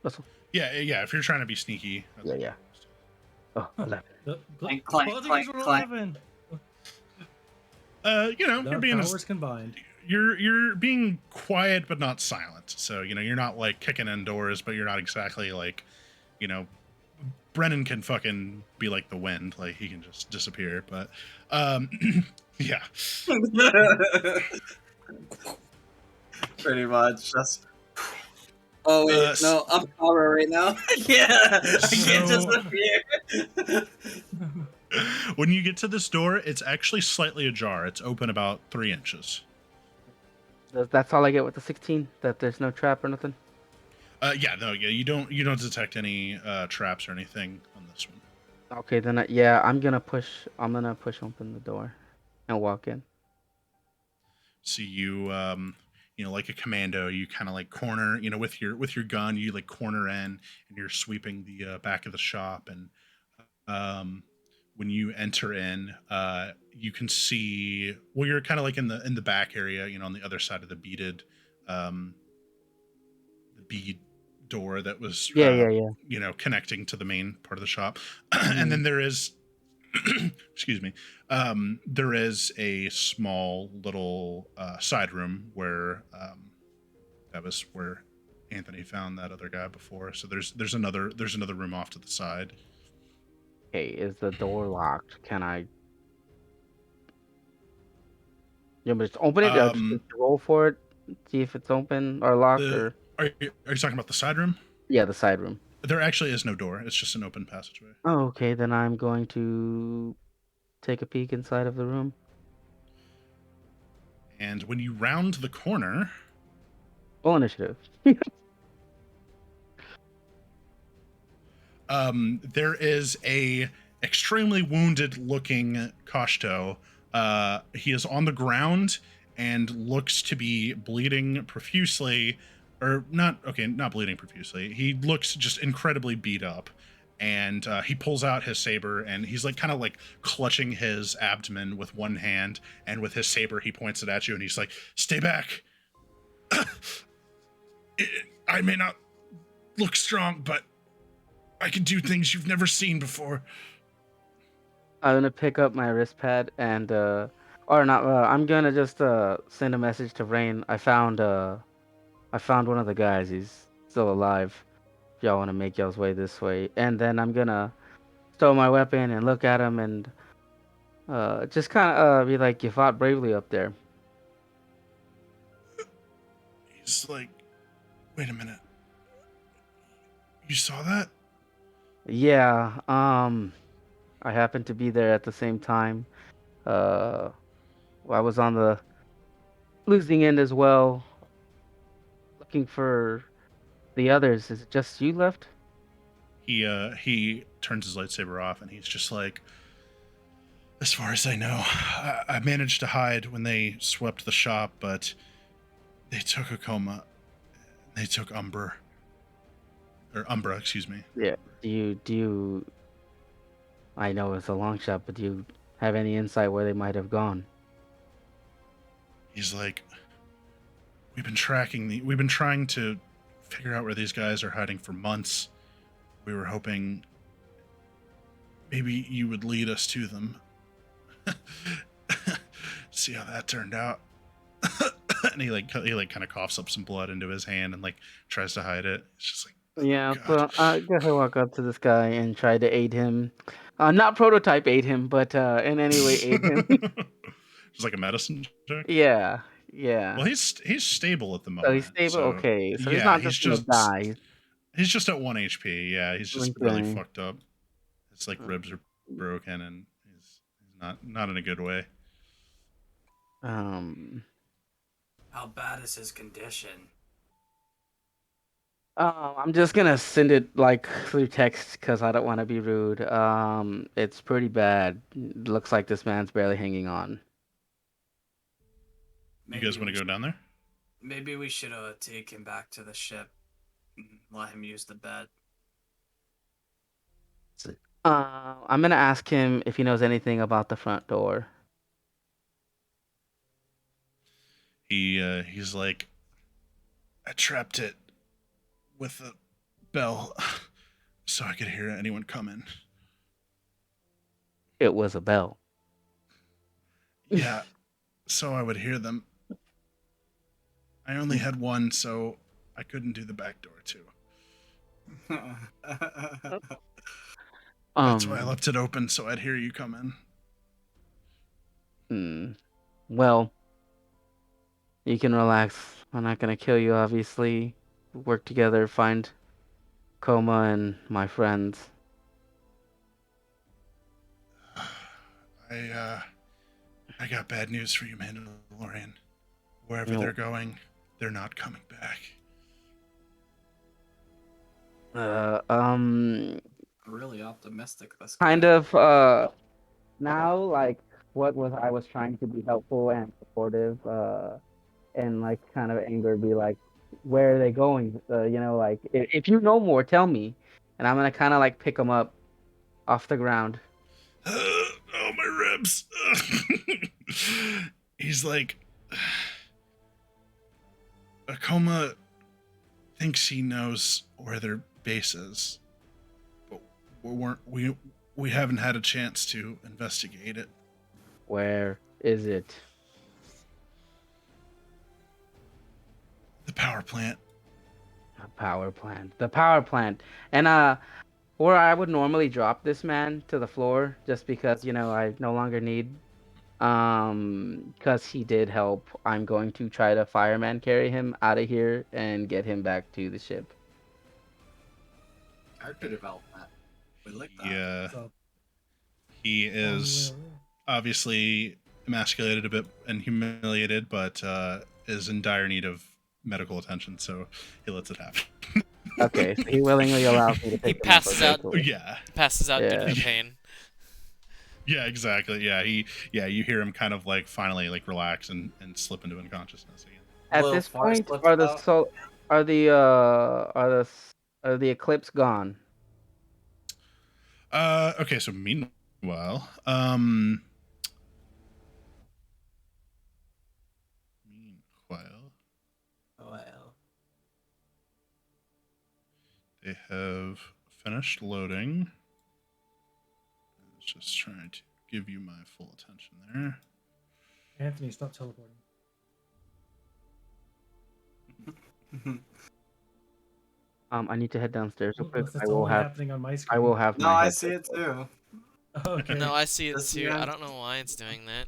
Russell? Yeah. If you're trying to be sneaky, Yeah. Oh, 11. Clank, clank, Both of clank, you roll clank. 11. you're Their being powers combined. you're being quiet but not silent. So you're not like kicking in doors, but you're not exactly like, Brennan can fucking be like the wind, like he can just disappear. But yeah. Pretty much. Just. Oh wait, Uh, no, I'm power right now. Yeah, I can't So- disappear. When you get to this door, it's actually slightly ajar. It's open about 3 inches. That's all I get with the 16? That there's no trap or nothing? You don't detect any traps or anything on this one. Okay, then I'm gonna push open the door and walk in. So like a commando, you kind of like corner, with your gun, you like corner in, and you're sweeping the back of the shop. And when you enter in, you can see, well, you're kind of like in the back area, on the other side of the bead door that was connecting to the main part of the shop. And then there is excuse me, there is a small little side room where that was where Anthony found that other guy before. So there's another room off to the side. Okay, is the door locked? Can I? You want me to just open it? Or just roll for it, see if it's open or locked, or? Are you talking about the side room? Yeah, the side room. There actually is no door. It's just an open passageway. Oh, okay. Then I'm going to take a peek inside of the room. And when you round the corner, Roll initiative. there is a extremely wounded looking Kashto. He is on the ground and looks to be bleeding profusely, or not bleeding profusely. He looks just incredibly beat up, and he pulls out his saber, and he's like kind of like clutching his abdomen with one hand, and with his saber he points it at you, and he's like, "Stay back. I may not look strong, but I can do things you've never seen before." I'm gonna pick up my wrist pad and or not. I'm gonna just send a message to Rain. I found one of the guys. He's still alive. If y'all want to make y'all's way this way, and then I'm gonna stow my weapon and look at him and just kind of be like, "You fought bravely up there." He's like, "Wait a minute. You saw that?" Yeah. I happened to be there at the same time. I was on the losing end as well, looking for the others. Is it just you left? He turns his lightsaber off, and he's just like, "As far as I know, I managed to hide when they swept the shop, but they took Akoma. They took Umbra, excuse me. Yeah. Do you? I know it's a long shot, but do you have any insight where they might have gone? He's like, we've been trying to figure out where these guys are hiding for months. We were hoping maybe you would lead us to them. See how that turned out. And he kind of coughs up some blood into his hand and like tries to hide it. It's just like, oh, Yeah, God. so I guess I walk up to this guy and try to aid him. Not prototype aid him, but in any way aid him. Just like a medicine check. Yeah, yeah. Well, he's stable at the So he's moment. stable. So Okay, so he's yeah, not just gonna die. he's just at 1 HP. Yeah, he's just really Okay. fucked up. It's like ribs are broken and he's not in a good way. How bad is his condition? I'm just gonna send it like through text because I don't want to be rude. It's pretty bad. Looks like this man's barely hanging on. You guys want to go down there? Maybe we should take him back to the ship and let him use the bed. I'm gonna ask him if he knows anything about the front door. He's like, I trapped it with a bell so I could hear anyone coming. It was a bell. Yeah, so I would hear them. I only had one, so I couldn't do the back door too. That's why I left it open so I'd hear you come in. Well, you can relax. I'm not gonna kill you, obviously. Work together, find Coma and my friends. I got bad news for you, Mandalorian. Wherever they're going, they're not coming back. Really optimistic this kind guy. of now like what was I was trying to be helpful and supportive and like kind of anger be like where are they going, like if you know more tell me, and I'm gonna kind of like pick them up off the ground. Oh, my ribs. He's like, Akoma thinks he knows where their base is, but we haven't had a chance to investigate it. Where is it? The power plant. The power plant. And where I would normally drop this man to the floor just because I no longer need, because he did help, I'm going to try to fireman carry him out of here and get him back to the ship. Character development. We like that. Yeah. So, He is obviously emasculated a bit and humiliated, but is in dire need of medical attention, so he lets it happen. Okay, so he willingly allows me to He pick him up. passes out. Cool. Yeah. Passes out due Yeah. to the pain. Yeah, exactly. Yeah, you hear him kind of like finally like relax and slip into unconsciousness again. At Little this far point, slipped are the out. so are the Eclipse gone? Okay, so meanwhile, Well. they have finished loading. I was just trying to give you my full attention there. Anthony, stop teleporting. I need to head downstairs real quick. That's only happening on my screen. I will have No, my I headset. see it too. Okay. No, I see it This too. man- I don't know why it's doing that.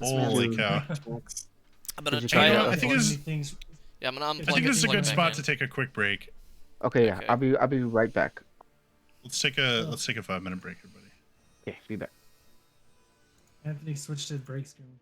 Holy cow! I'm gonna Did you try try to. it? I think it's- things. Yeah, I'm gonna unplug I think it this is a and plug good it spot back to in. take a quick break. Okay, yeah. Okay. I'll be right back. Let's take a 5-minute break, everybody. Okay, be back. Anthony switched to break screen.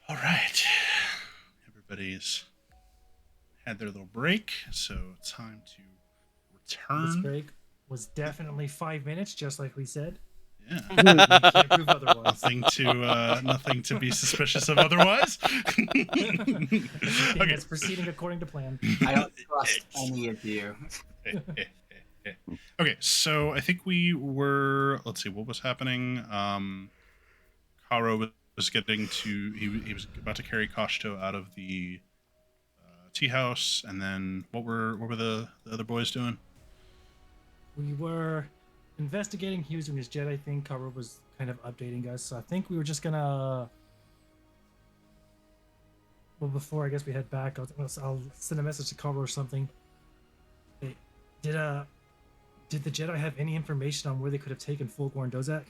All right. Everybody's had their little break, so it's time to This return. break was definitely 5 minutes, just like we said. Yeah. You can't prove otherwise. Nothing to be suspicious of otherwise. Everything Okay. is proceeding according to plan. I don't trust any of you. Okay, so I think we were. Let's see, what was happening. Karo was getting to. He was about to carry Kashto out of the tea house, and then what were the other boys doing? We were investigating. He was doing his Jedi thing. Karo was kind of updating us. So I think we were just gonna. Well, before I guess we head back, I'll send a message to Karo or something. Hey, did the Jedi have any information on where they could have taken Fulgor and Dozak?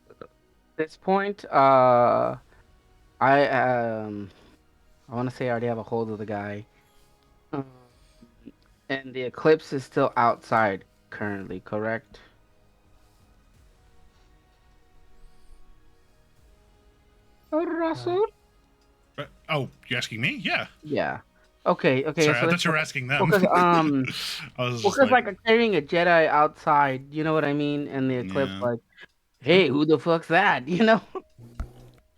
At this point, I want to say I already have a hold of the guy. Um, and the eclipse is still outside currently, correct? Russell? Oh, you asking me? Yeah. Yeah. Okay. Sorry, I So thought you were asking them. because I was because just like carrying a Jedi outside, you know what I mean? And the eclipse, yeah. like, hey, who the fuck's that? You know?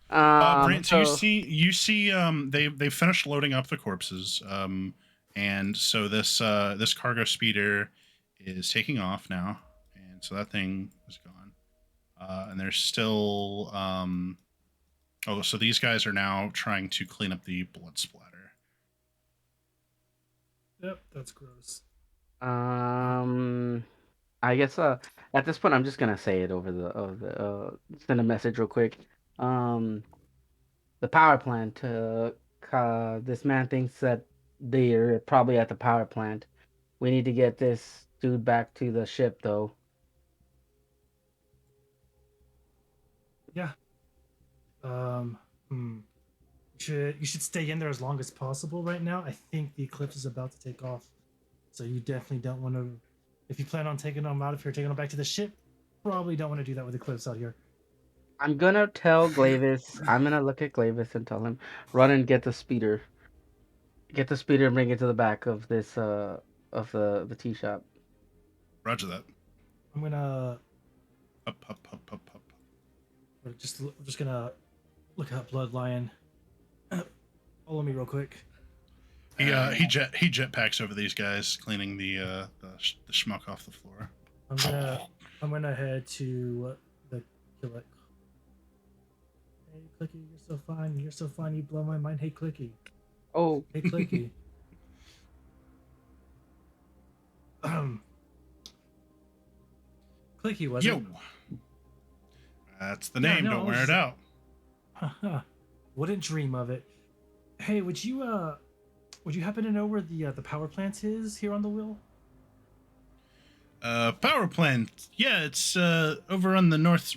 Brant, so So you see, they finished loading up the corpses, and so this cargo speeder is taking off now, and so that thing is gone, and there's still, oh, so these guys are now trying to clean up the blood splatter. Yep, that's gross. I guess at this point I'm just gonna say it over the send a message real quick. The power plant. This man thinks that they're probably at the power plant. We need to get this dude back to the ship, though. Yeah. Um. Hmm. You should stay in there as long as possible right now. I think the eclipse is about to take off, so you definitely don't want to. If you plan on taking them out of here, taking them back to the ship, probably don't want to do that with eclipse out here. I'm gonna tell Glavis. I'm gonna look at Glavis and tell him, run and get the speeder. Get the speeder and bring it to the back of this of the tea shop. Roger that. I'm gonna Up. we're just gonna look up Bloodlion. Follow me real quick. He jetpacks over these guys, cleaning the schmuck off the floor. I'm gonna head to the Killick. Hey Clicky, you're so fine. You're so fine. You blow my mind. Hey Clicky. Oh, Hey Clicky. Clicky, was Yo, it? that's the Yeah, name. no, Don't I wear was it out. Wouldn't dream of it. Hey, would you happen to know where the power plant is here on the wheel? Power plant. Yeah, it's over on the north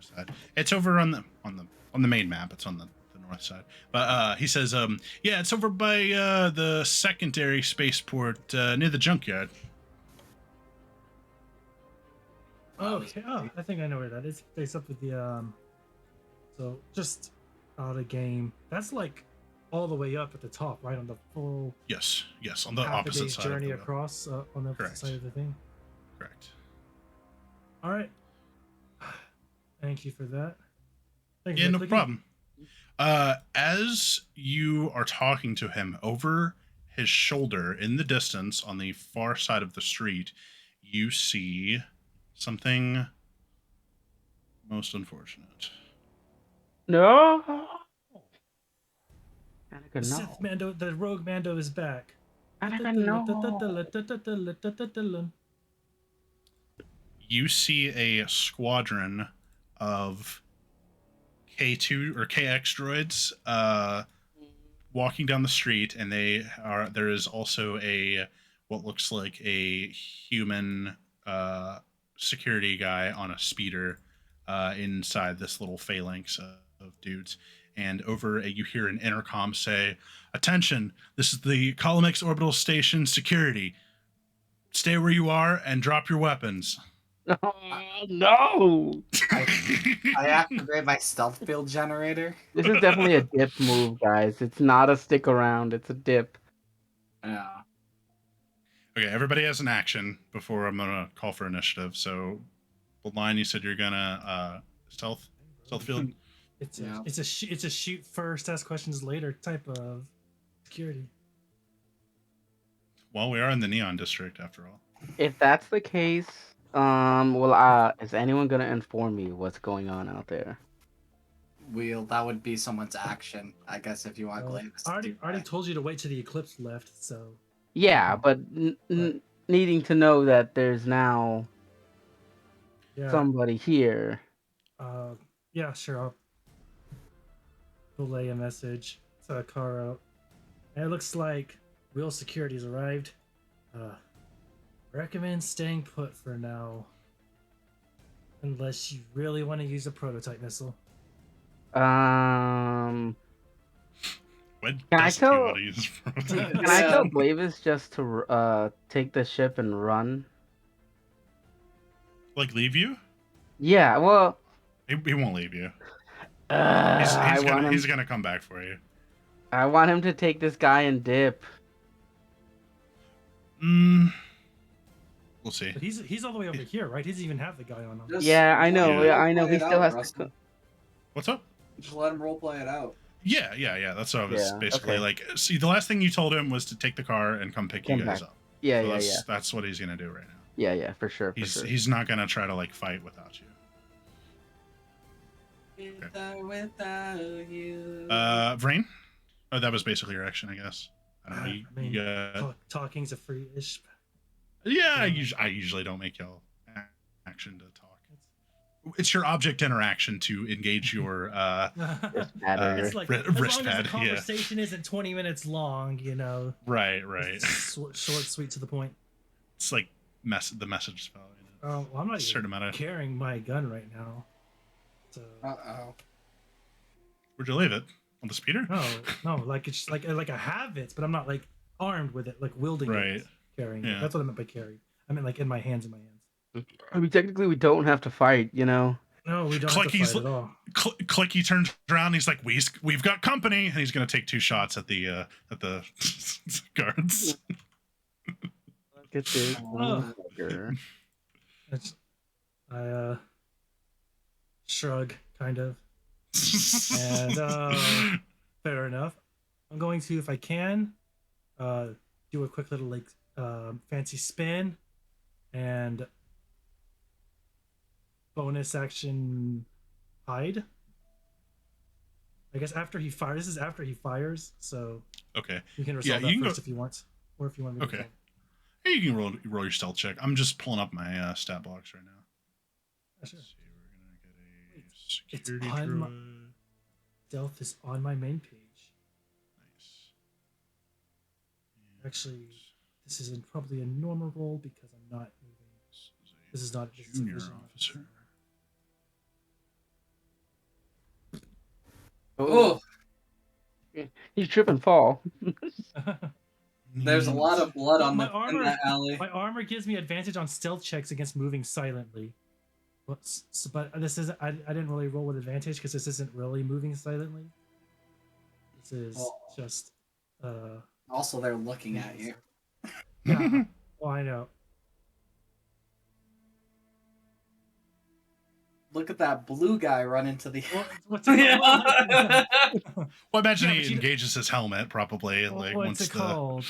side. It's over on the main map. It's on the north side. But he says, yeah, it's over by the secondary spaceport near the junkyard. Okay. Oh, I think I know where that is. Face up with the So just out of game. That's like all the way up at the top, right on the full. Yes, on the half a opposite day's side. journey of the across on the opposite Correct. side of the thing. Correct. All right. Thank you for that. Thank Yeah, you, no Clicky. problem. As you are talking to him over his shoulder in the distance on the far side of the street, you see something most unfortunate. no. The Anakin, Sith no. Mando, the Rogue Mando is back. Anakin, no. You see a squadron of K2 or KX droids walking down the street, and there is also a what looks like a human security guy on a speeder inside this little phalanx of dudes. And you hear an intercom say, "Attention! This is the Column X orbital station security. Stay where you are and drop your weapons." Oh, no! I activate my stealth field generator. This is definitely a dip move, guys. It's not a stick around. It's a dip. Yeah. Okay, everybody has an action before I'm gonna call for initiative. So, the line you said you're gonna stealth field. It's Yeah. it's a shoot first, ask questions later type of security. Well, we are in the Neon District after all. If that's the case, is anyone gonna inform me what's going on out there? That would be someone's action, I guess, if you want Glavis I to do already that. told you to wait till the eclipse left, so Yeah, but needing to know that there's now somebody here. Yeah, sure. I'll relay a message to a car out. And it looks like real security's arrived. Recommend staying put for now. Unless you really want to use a prototype missile. Um, When Can I does he tell- want to use prototype? can I tell Glavis just to take the ship and run? Like leave you? Yeah, well, He won't leave you. I want him. He's gonna come back for you. I want him to take this guy and dip. We'll see. But he's all the way over here, right? He doesn't even have the guy on him. Yeah, I know. Yeah. I know. He still has to. What's up? Just let him roleplay it out. Yeah. That's what I was basically okay. like. See, the last thing you told him was to take the car and come pick you Come guys back. up. Yeah, So yeah. That's what he's gonna do right now. Yeah, for sure. He's not gonna try to like fight without you. Without you. Vrain? Oh, that was basically your action, I guess. I don't know. Talking's a free-ish. Yeah, I usually don't make y'all action to talk. It's your object interaction to engage your It's like, wrist as long as pad. the conversation isn't 20 minutes long, you know. Right. Short, sweet, to the point. It's like the message spell. You know? Oh, well, I'm not certain even carrying my gun right now. So. Where'd you leave it? On the speeder? No, like it's like I have it, but I'm not like armed with it, like wielding it, carrying it. That's what I meant by carry. I meant like in my hands. I mean, technically, we don't have to fight, you know. No, we don't have to fight at all. Clicky turns around. He's like, "We've got company," and he's gonna take 2 shots at the guards. Look at this. I shrug, kind of, and fair enough. I'm going to, if I can, do a quick little like fancy spin, and bonus action hide. I guess after he fires. This is after he fires, so okay. You can resolve that first if you want, or if you want me to. Okay. Hey, you can roll your stealth check. I'm just pulling up my stat blocks right now. Sure. Let's see, we're gonna get a security droid. Stealth is on my main page. Nice. Actually, this is probably a normal roll because I'm not moving. This is not a junior officer. Oh, you trip and fall. There's a lot of blood on in that alley. My armor gives me advantage on stealth checks against moving silently. But this isn't. I didn't really roll with advantage because this isn't really moving silently. This is just. Also, they're looking at you. Yeah. Well, I know. Look at that blue guy run into the. What's Well, imagine he engages his helmet probably. Like what's it called?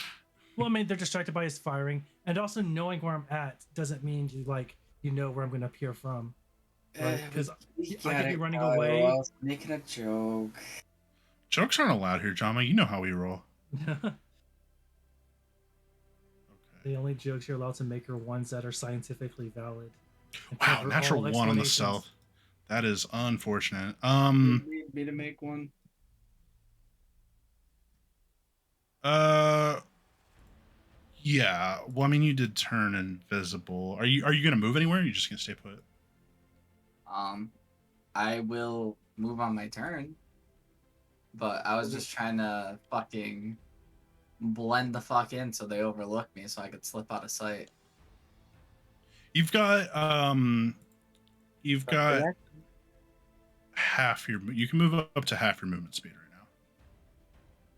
Well, I mean, they're distracted by his firing, and also knowing where I'm at doesn't mean you know where I'm going to appear from. Because I could be running away. I was making a joke. Jokes aren't allowed here, Jama. You know how we roll. Okay. The only jokes you're allowed to make are ones that are scientifically valid. Wow, natural 1 on the stealth. That is unfortunate. You need me to make one. Yeah. Well, I mean, you did turn invisible. Are you gonna move anywhere? Or are you just gonna stay put? I will move on my turn. But I was just trying to fucking blend the fuck in so they overlook me so I could slip out of sight. You've got Okay. half your. You can move up to half your movement speed right now.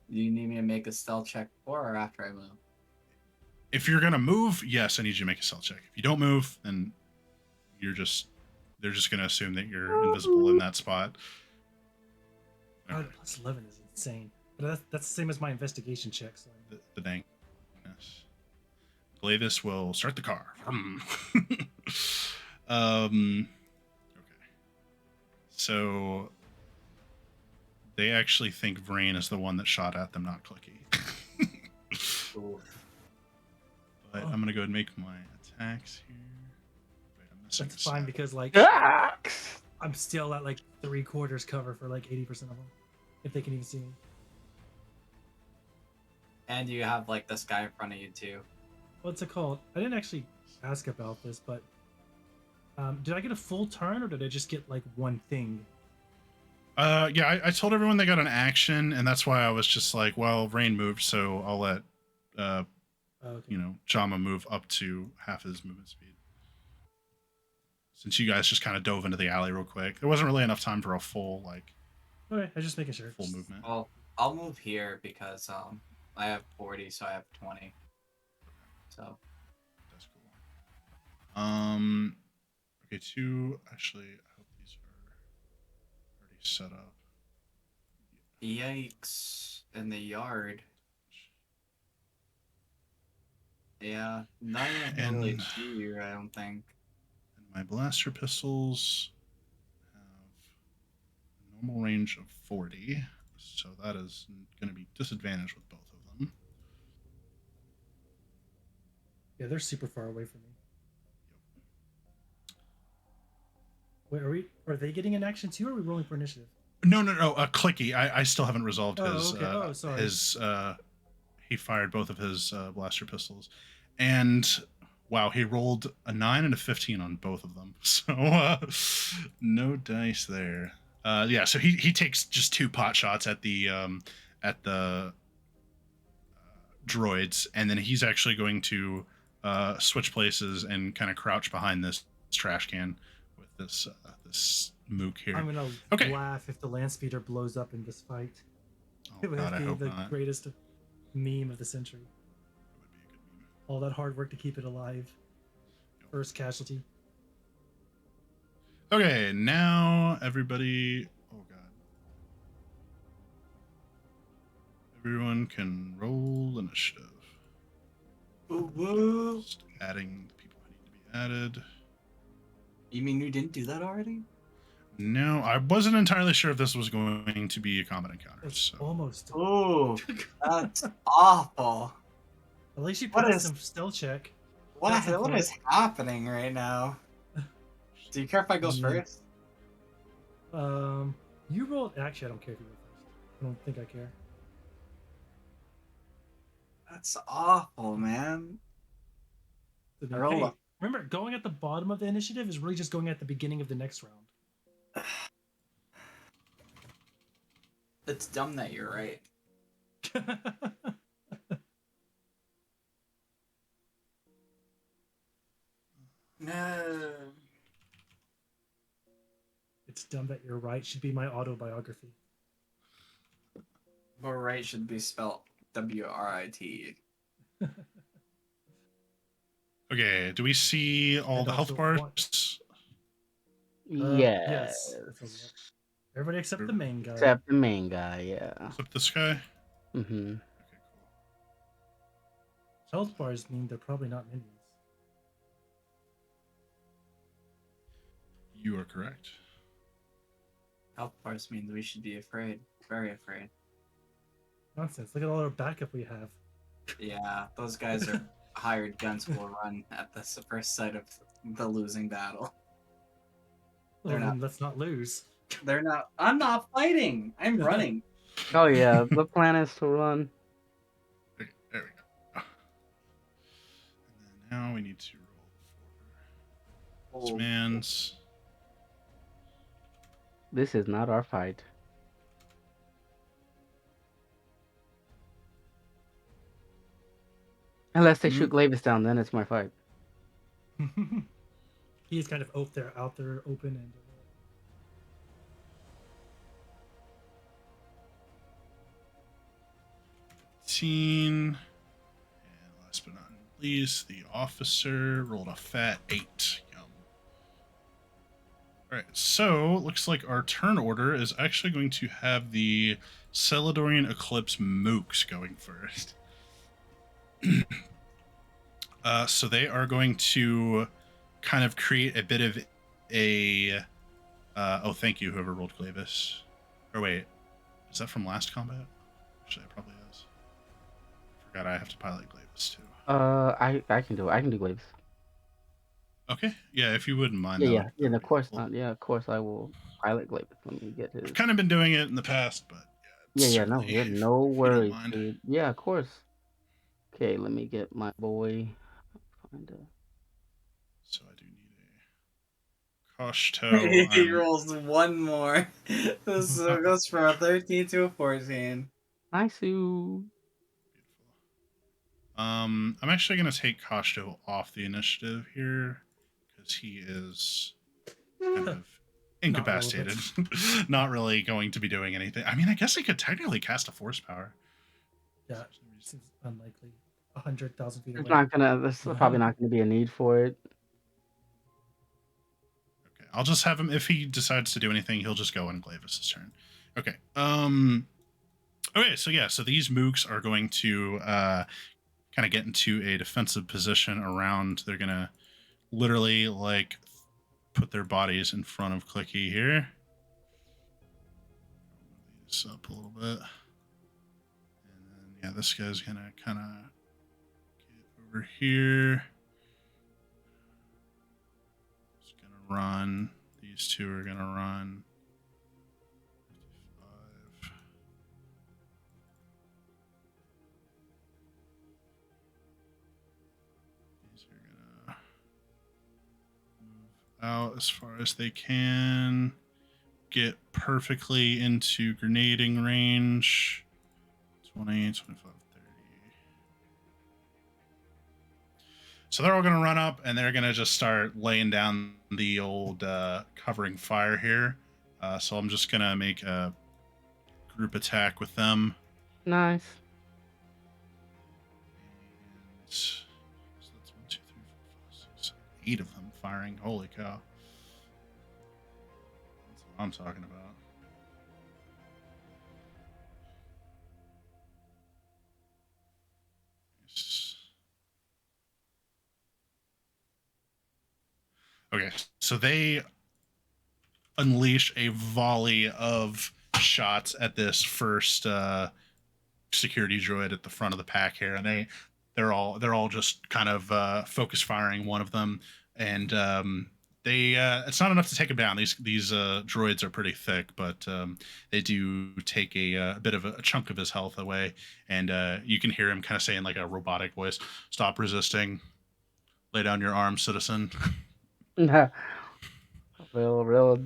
Do you need me to make a stealth check before or after I move? If you're gonna move, yes, I need you to make a stealth check. If you don't move, then they're just gonna assume that you're invisible in that spot. Okay. Plus 11 is insane. But that's the same as my investigation check. So. The dankness. Glavis will start the car. Okay. So they actually think Vrain is the one that shot at them, not Clicky. But I'm gonna go ahead and make my attacks here. Wait, I'm missing That's a fine stat. because like I'm still at like 3/4 cover for like 80% of them, if they can even see me. And you have like this guy in front of you too. What's it called? I didn't actually ask about this, but did I get a full turn or did I just get like one thing? Yeah, I told everyone they got an action, and that's why I was just like, well, Rain moved, so I'll let Okay. Jama move up to half his movement speed. Since you guys just kind of dove into the alley real quick, there wasn't really enough time for a full Okay, I'm just making sure. full movement. Well, I'll move here because I have 40, so I have 20. So That's cool. Okay, actually, I hope these are already set up. yikes in the yard. Yeah, none of them really And- see you, I don't think. And my blaster pistols have a normal range of 40, so that is going to be disadvantaged with both of them. Yeah, they're super far away from me. Wait, are they getting an action too, or are we rolling for initiative? No, Clicky. I still haven't resolved his. Okay. Sorry. His. He fired both of his blaster pistols, and wow, he rolled a 9 and a 15 on both of them. So no dice there. Yeah, so he takes just 2 pot shots at the droids, and then he's actually going to switch places and kind of crouch behind this trash can with this mook here. I'm gonna laugh if the land speeder blows up in this fight. Oh, It would God, I be hope the not. greatest meme of the century. It would be a good meme. All that hard work to keep it alive. First casualty. Okay, now everybody. Oh God. Everyone can roll initiative. Woo. Just adding the people who need to be added. You mean you didn't do that already? No, I wasn't entirely sure if this was going to be a combat encounter. It's So almost. Oh, that's awful. At least you What put is- some stealth check. What That's what important. is happening right now? Do you care if I go Yeah. first? You rolled. Actually, I don't care if you go first. I don't think I care. That's awful, man. So I rolled hey, a- remember, going at the bottom of the initiative is really just going at the beginning of the next round. It's dumb that you're right. No. It's dumb that you're right. Should be my autobiography. But right should be spelled WRIT. okay, do we see all And the health also bars? what? Yes. Everybody except the main guy. Except the main guy, yeah. Except this guy. Mm-hmm. Okay, cool. Health bars mean they're probably not minions. You are correct. Health bars means we should be afraid. Very afraid. Nonsense. Look at all our backup we have. Yeah, those guys are hired guns will run at the first sight of the losing battle. Well, They're then not. let's not lose. They're not. I'm not fighting. I'm running. Oh yeah, the plan is to run. Okay, there we go. And then now we need to roll for this Oh, man's. This is not our fight. Unless they shoot Glavis down, then it's my fight. he's kind of out there open and. 18. And last but not least, the officer rolled a fat 8. Yum. Alright, so looks like our turn order is actually going to have the Celadorian Eclipse Mooks going first. So they are going to kind of create a bit of a. Oh, thank you, whoever rolled Glavis. Or wait, is that from last combat? Actually, it probably is. Forgot I have to pilot Glavis too. I can do it. I can do Glaves. Okay, yeah, if you wouldn't mind, Yeah, that yeah, would, yeah. that would Of be course helpful. not. Yeah, of course I will pilot Glaves. Let me get his. I've kind of been doing it in the past, but yeah, Yeah, yeah. No, certainly, yeah, no if you don't worries, mind. dude. Yeah, of course. Okay, let me get my boy. Find a. So I do need a Koshto. He rolls one more. So it goes from a 13 to a 14. Nice. Beautiful. I'm actually going to take Koshto off the initiative here because he is kind of incapacitated. Not really going to be doing anything. I mean, I guess he could technically cast a force power. Yeah, seems unlikely. 100,000 feet It's away. not gonna. There's probably not gonna be a need for it. Okay, I'll just have him. If he decides to do anything, he'll just go in Glavis' turn. Okay. Okay. So yeah. So these mooks are going to kind of get into a defensive position around. They're gonna literally like put their bodies in front of Clicky here. Move these up a little bit, and then yeah, this guy's gonna kind of get over here. It's gonna run. These two are gonna run. 55. These are gonna move out as far as they can. Get perfectly into grenading range. 20, 25, 30. So they're all going to run up and they're going to just start laying down the old covering fire here. So I'm just going to make a group attack with them. Nice. And so that's 1, 2, 3, 4, 5, 6, 8 of them firing. Holy cow. That's what I'm talking about. Okay, so they unleash a volley of shots at this first security droid at the front of the pack here, and they're all just kind of focus firing one of them, and they it's not enough to take him down. These droids are pretty thick, but they do take a bit of a chunk of his health away, and you can hear him kind of saying like a robotic voice, "Stop resisting. Lay down your arms, citizen." real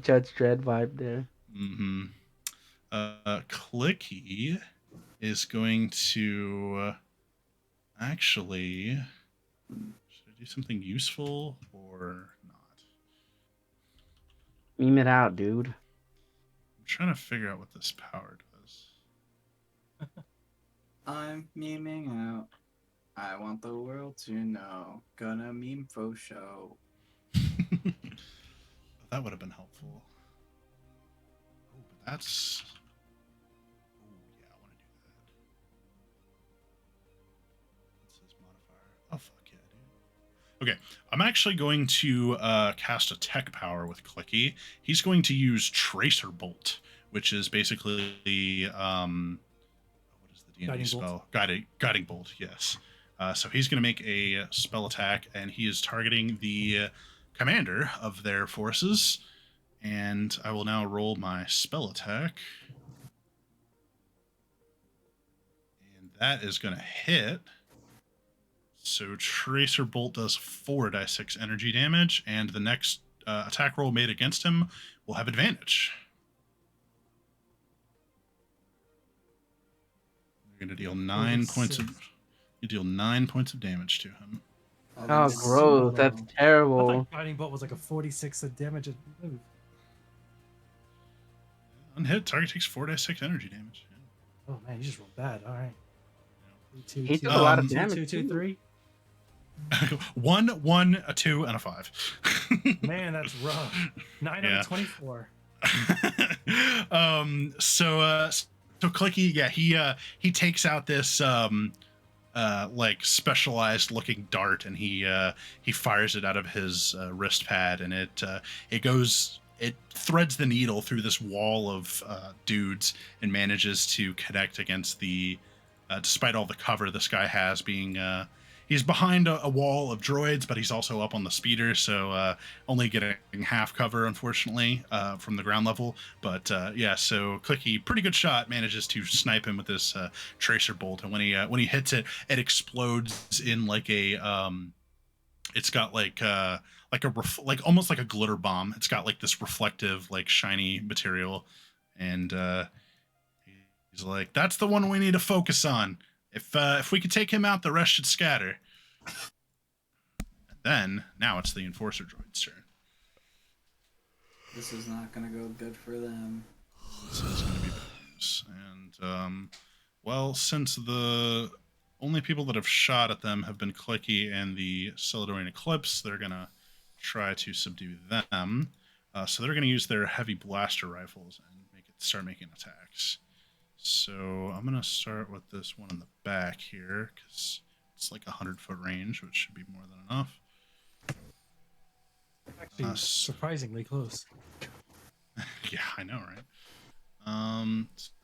Judge Dredd vibe there. Mm-hmm. Clicky is going to actually. Should I do something useful or not? Meme it out, dude. I'm trying to figure out what this power does. I'm memeing out. I want the world to know. Gonna meme for show. That would have been helpful. Oh, but that's. Oh, yeah, I want to do that. What's his modifier? Oh, fuck yeah, dude. Okay, I'm actually going to cast a tech power with Clicky. He's going to use Tracer Bolt, which is basically what is the D&D Guiding spell? Bolt. Guiding Bolt. Yes. So he's going to make a spell attack, and he is targeting the commander of their forces. And I will now roll my spell attack, and that is going to hit. So Tracer Bolt does 4d6 energy damage, and the next attack roll made against him will have advantage. You're going to deal 9 points of. You deal 9 points of damage to him. Oh, gross! That's I terrible. thought Guiding Bolt was like a 46 damage move. Unhit, target takes 4d6 energy damage. Yeah. Oh man, you just rolled bad. All right. He took a lot of damage. 2, 2, 3. 1, 1, a 2, and a 5. Man, that's rough. 9 out of 24. So Clicky, yeah, he takes out this like specialized looking dart, and he fires it out of his wrist pad, and it threads the needle through this wall of dudes and manages to connect against the despite all the cover this guy has, being he's behind a wall of droids, but he's also up on the speeder, so only getting half cover, unfortunately, from the ground level. But yeah, so Clicky, pretty good shot, manages to snipe him with this tracer bolt, and when he hits it, it explodes in like a it's got like like almost like a glitter bomb. It's got like this reflective, like shiny material, and he's like, "That's the one we need to focus on. If we could take him out, the rest should scatter." And then now it's the Enforcer droid's turn. This is not gonna go good for them. This is going to be bad news. And well, since the only people that have shot at them have been Clicky and the Celadorian Eclipse, they're going to try to subdue them. So they're going to use their heavy blaster rifles and start making attacks. So I'm going to start with this one in the back here, because it's like 100-foot range, which should be more than enough. Actually, surprisingly close. Yeah, I know, right?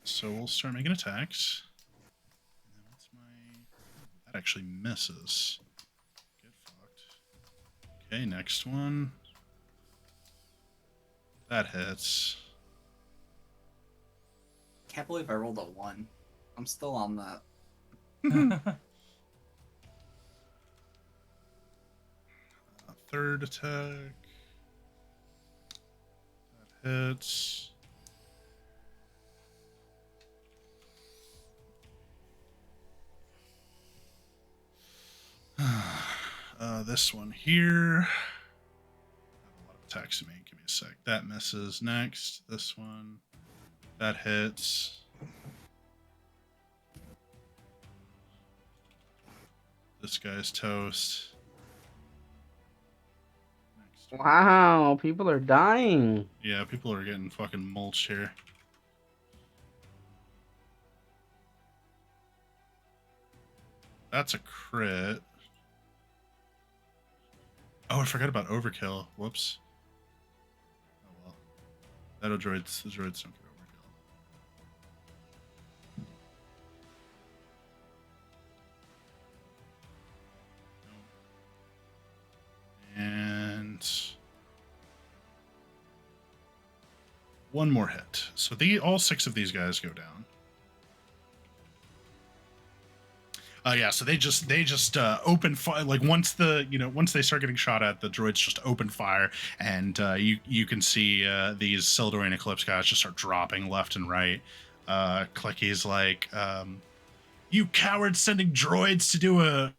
So we'll start making attacks. And then what's my... That actually misses. Get fucked. Okay, next one. That hits. Can't believe I rolled a 1. I'm still on that. Third attack. That hits. This one here. I have a lot of attacks to make. Give me a sec. That misses. Next. This one. That hits. This guy's toast. Next. Wow, people are dying. Yeah, people are getting fucking mulched here. That's a crit. Oh, I forgot about overkill. Whoops. Oh well. The droids don't get overkill. And one more hit. So all 6 of these guys go down. Yeah, so they just open fire. Like once they start getting shot at, the droids just open fire, and you can see these Celadorian Eclipse guys just start dropping left and right. Clicky's like, "You cowards, sending droids to do a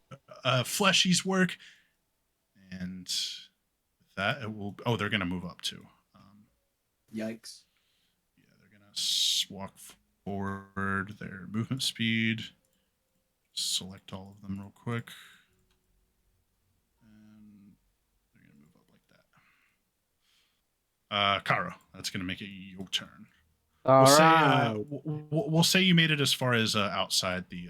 fleshy's work." And with that, it will. Oh, they're gonna move up too. Yikes. Yeah, they're gonna walk forward. Their movement speed. Select all of them real quick. And they're going to move up like that. Karo, that's going to make it your turn. We'll say you made it as far as outside the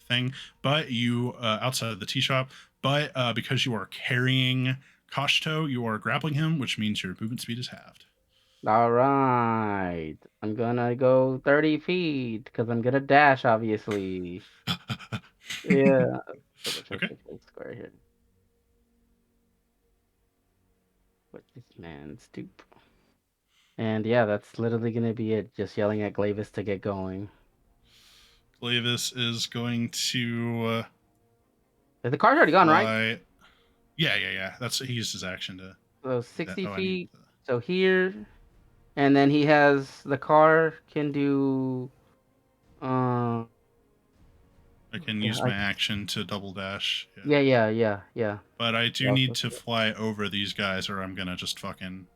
thing, but you outside of the tea shop, but because you are carrying Kashto, you are grappling him, which means your movement speed is halved. All right. I'm gonna go 30 feet because I'm gonna dash, obviously. Yeah. Okay. Square here. What this man stoop. And yeah, that's literally gonna be it. Just yelling at Glavis to get going. Glavis is going to. The car's already gone, right? Yeah. He used his action to. So 60 feet. So here, and then he has the car can do. I can Yeah, use my action to double dash. Yeah. But I do Yeah, need let's to do it. fly over these guys, or I'm gonna just fucking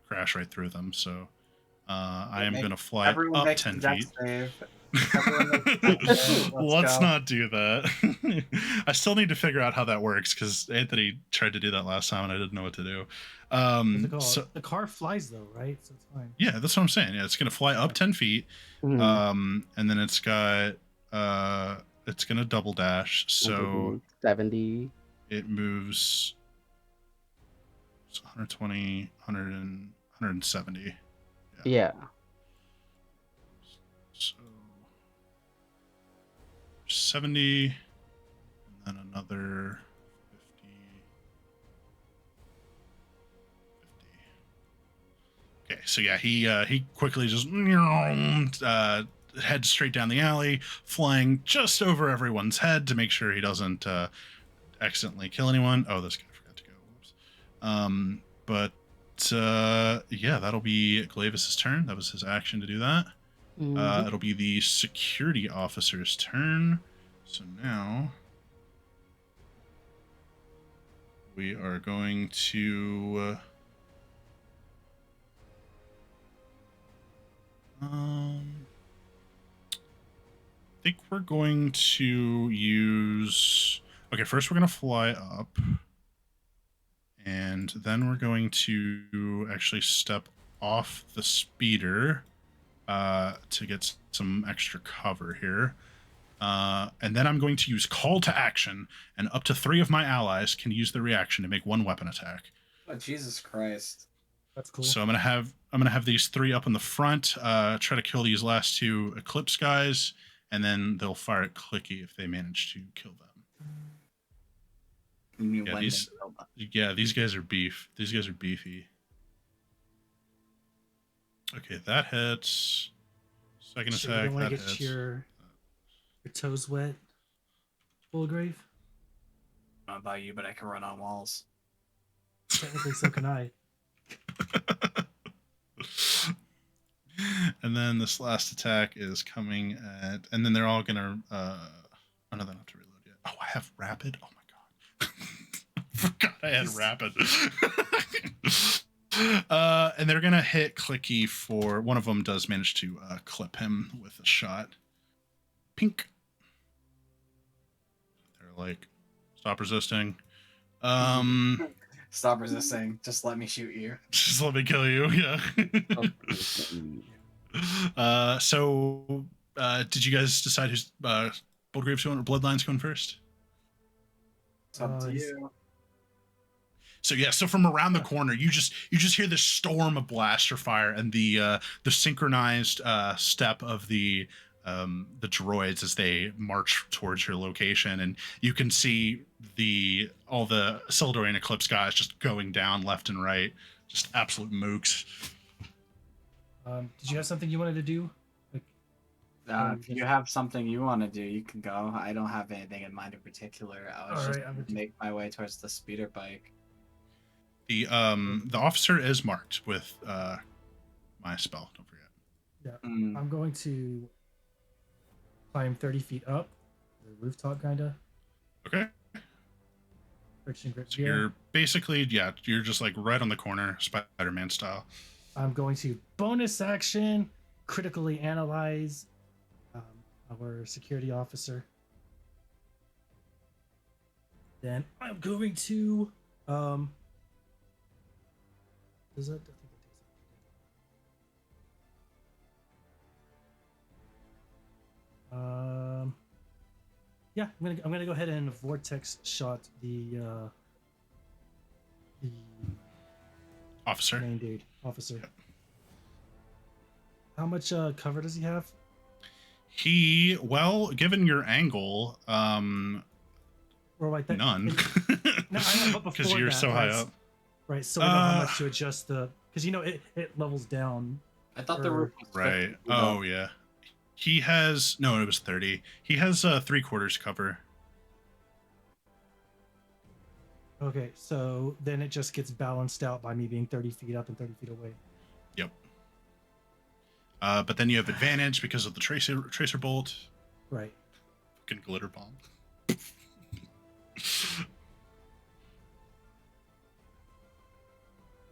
crash right through them. So I am gonna fly Everyone up makes 10 the deck feet. save. Everyone makes the deck save. Let's Let's go. not do that. I still need to figure out how that works because Anthony tried to do that last time and I didn't know what to do. So the car flies though, right? So it's fine. yeah, that's what I'm saying. Yeah, it's gonna fly up 10 feet, and then it's gonna double dash. So 70. it moves 120, 100, 170. Yeah. So 70, and then another 50, 50. Okay, so yeah, he quickly just heads straight down the alley, flying just over everyone's head to make sure he doesn't accidentally kill anyone. Oh, this guy forgot to go. Whoops. But yeah, that'll be Glavis's turn. That was his action to do that. It'll be the security officer's turn. So now we are going to I think we're going to use. Okay, first we're going to fly up, and then we're going to actually step off the speeder to get some extra cover here. And then I'm going to use call to action, and up to 3 of my allies can use the reaction to make 1 weapon attack. Oh, Jesus Christ. That's cool. So I'm gonna have these 3 up in the front, try to kill these last 2 Eclipse guys, and then they'll fire at Clicky if they manage to kill them. These guys are beef. These guys are beefy. Okay, that hits. Second attack. You don't want That to get hits. your toes wet, Bullgrave? I don't know about you, but I can run on walls. Technically, so can I. And then this last attack is coming at, and then they're all gonna. Oh no, they don't have to reload yet. Oh, I have rapid. Oh my god, forgot I had rapid. And they're gonna hit Clicky for one of them. Does manage to clip him with a shot. Pink. They're like, stop resisting. Stop resisting. Just let me shoot you. Just let me kill you. Yeah. So, did you guys decide who's Bloodgrave's going or Bloodline's going first? It's up to you. So yeah, so from around the corner, you just hear this storm of blaster fire and the synchronized step of the droids as they march towards your location, and you can see all the Sildorian Eclipse guys just going down left and right, just absolute mooks. Did you have something you wanted to do? If you have something you want to do, you can go. I don't have anything in mind in particular. I was just gonna make my way towards the speeder bike. The officer is marked with my spell. Don't forget. Yeah, I'm going to climb 30 feet up, the rooftop, kinda. Okay. Friction grip. So you're basically, you're just like right on the corner, Spider-Man style. I'm going to bonus action, critically analyze our security officer. Then I'm going to does that? I think it does. Yeah, I'm gonna go ahead and vortex shot the Officer. main dude officer. Yep. How much cover does he have? Well, given your angle, or like that, none. No, I know, but because you're so high up. Right, so I don't know how much to adjust the, because it levels down. I thought the roof was 50, right. Oh yeah. He has no. It was 30. He has 3/4 cover. Okay, so then it just gets balanced out by me being 30 feet up and 30 feet away. Yep. But then you have advantage because of the tracer bolt. Right. fucking glitter bomb.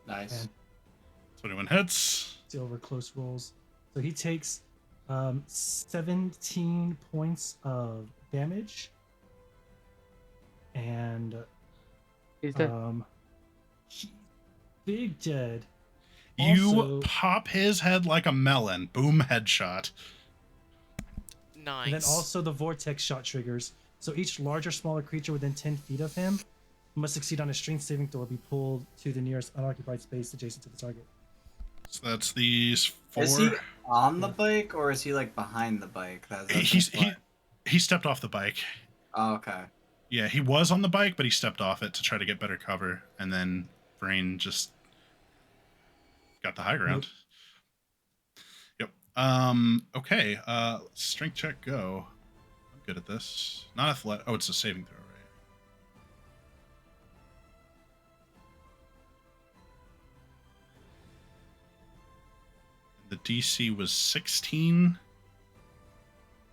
Nice. And 21 hits. over close rolls. So he takes 17 points of damage. And He's dead. big dead. You Also, pop his head like a melon. Boom, headshot. Nice. and then also the vortex shot triggers. So each large or smaller creature within 10 feet of him must succeed on a strength saving throw or be pulled to the nearest unoccupied space adjacent to the target. So that's these 4. Is he on the bike or is he like behind the bike? He stepped off the bike. Oh, okay. Yeah, he was on the bike, but he stepped off it to try to get better cover, and then Brain just got the high ground. Yep. Okay. Strength check, go. I'm good at this. Not athletic. Oh, it's a saving throw, right? The DC was 16.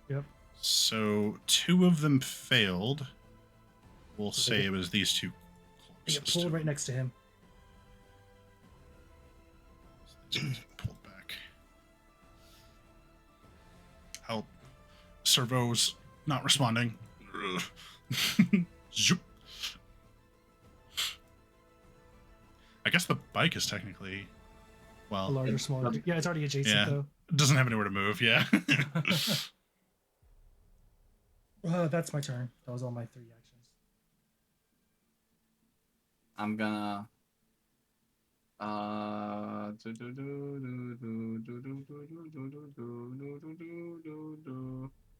Yep. So 2 of them failed. We'll So say it was these 2 They get closest. pulled right next to him. Pulled back. Help. Servo's not responding. Zoop. I guess the bike is technically, A well, larger, smaller. Yeah, it's already adjacent Yeah. though. it doesn't have anywhere to move. Yeah. That's my turn. That was all my 3 actions. I'm gonna.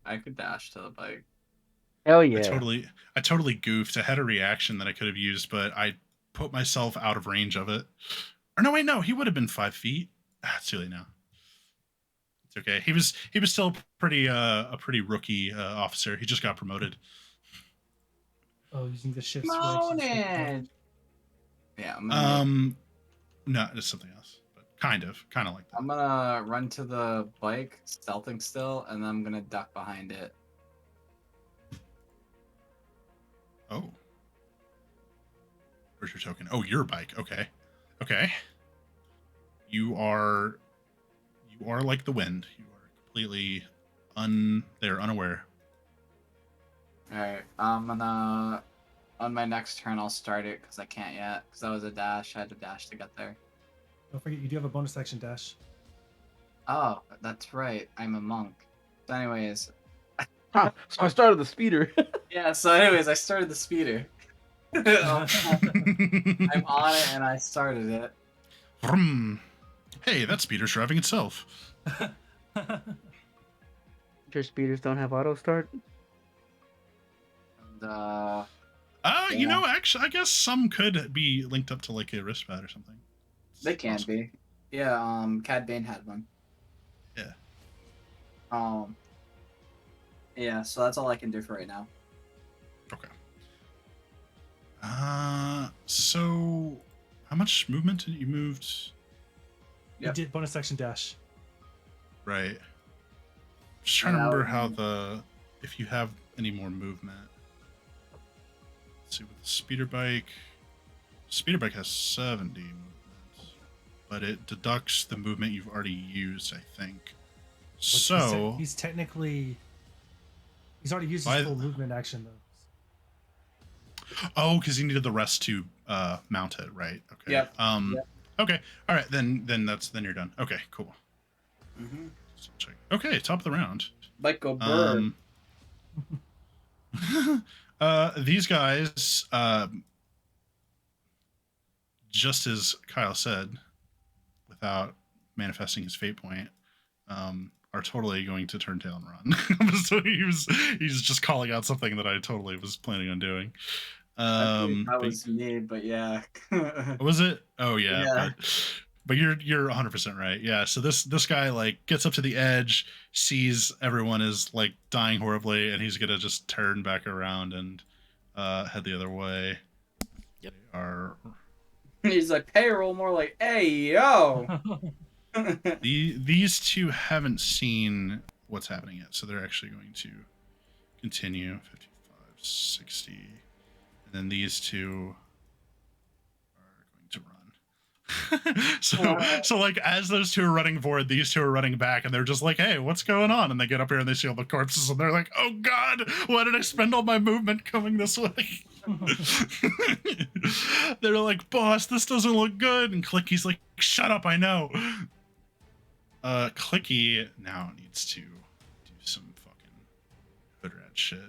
I could dash to the bike. Hell I yeah. totally goofed. I had a reaction that I could have used, but I put myself out of range of it. Or no, wait, no, he would have been 5 feet. It's too late now. It's okay. He was still pretty a pretty rookie officer. He just got promoted. Oh, using the shift Moaning! Yeah, I'm gonna, No, it's something else, but kind of like that. I'm gonna run to the bike, stealthing still, and then I'm gonna duck behind it. Oh, where's your token? Oh, your bike. Okay. You are like the wind. You are completely they're unaware. Alright, I'm gonna. On my next turn, I'll start it because I can't yet. Because that was a dash. I had to dash to get there. Don't forget, you do have a bonus action dash. Oh, that's right. I'm a monk. So, anyways. Huh, so I started the speeder. Yeah, so, anyways, I started the speeder. I'm on it and I started it. Vroom. Hey, that speeder's driving itself. Your speeders don't have auto start. And, You know, actually, I guess some could be linked up to like a wristpad or something. they can Possible. be. Yeah, Cad Bane had one. Yeah. Yeah, so that's all I can do for right now. Okay. So how much movement did you moved? You Yep. did bonus action dash. Right. Just trying to remember how if you have any more movement. Let's see, with the speeder bike has 70 movement, but it deducts the movement you've already used, I think. So he's technically he's already used By his the- full movement action though. oh, because he needed the rest to mount it, right? Okay. Yep. Okay. All right, then you're done. Okay, cool. Mm-hmm. So check. Okay, top of the round. Like go bird. These guys, just as Kyle said, without manifesting his fate point, are totally going to turn tail and run. So he's just calling out something that I totally was planning on doing. That was me, but yeah. Was it? Oh yeah. Yeah. But you're 100% right. Yeah. So this guy like gets up to the edge, sees everyone is like dying horribly, and he's gonna just turn back around and head the other way. Yep. They are He's like payroll, more like, hey yo. these two haven't seen what's happening yet, so they're actually going to continue 55, 60, and then these two are going to run. so like as those two are running forward, these two are running back, and they're just like, "Hey, what's going on?" And they get up here and they see all the corpses, and they're like, "Oh God, why did I spend all my movement coming this way?" They're like, "Boss, this doesn't look good." And Clicky's like, "Shut up, I know." Clicky now needs to do some fucking hood rat shit.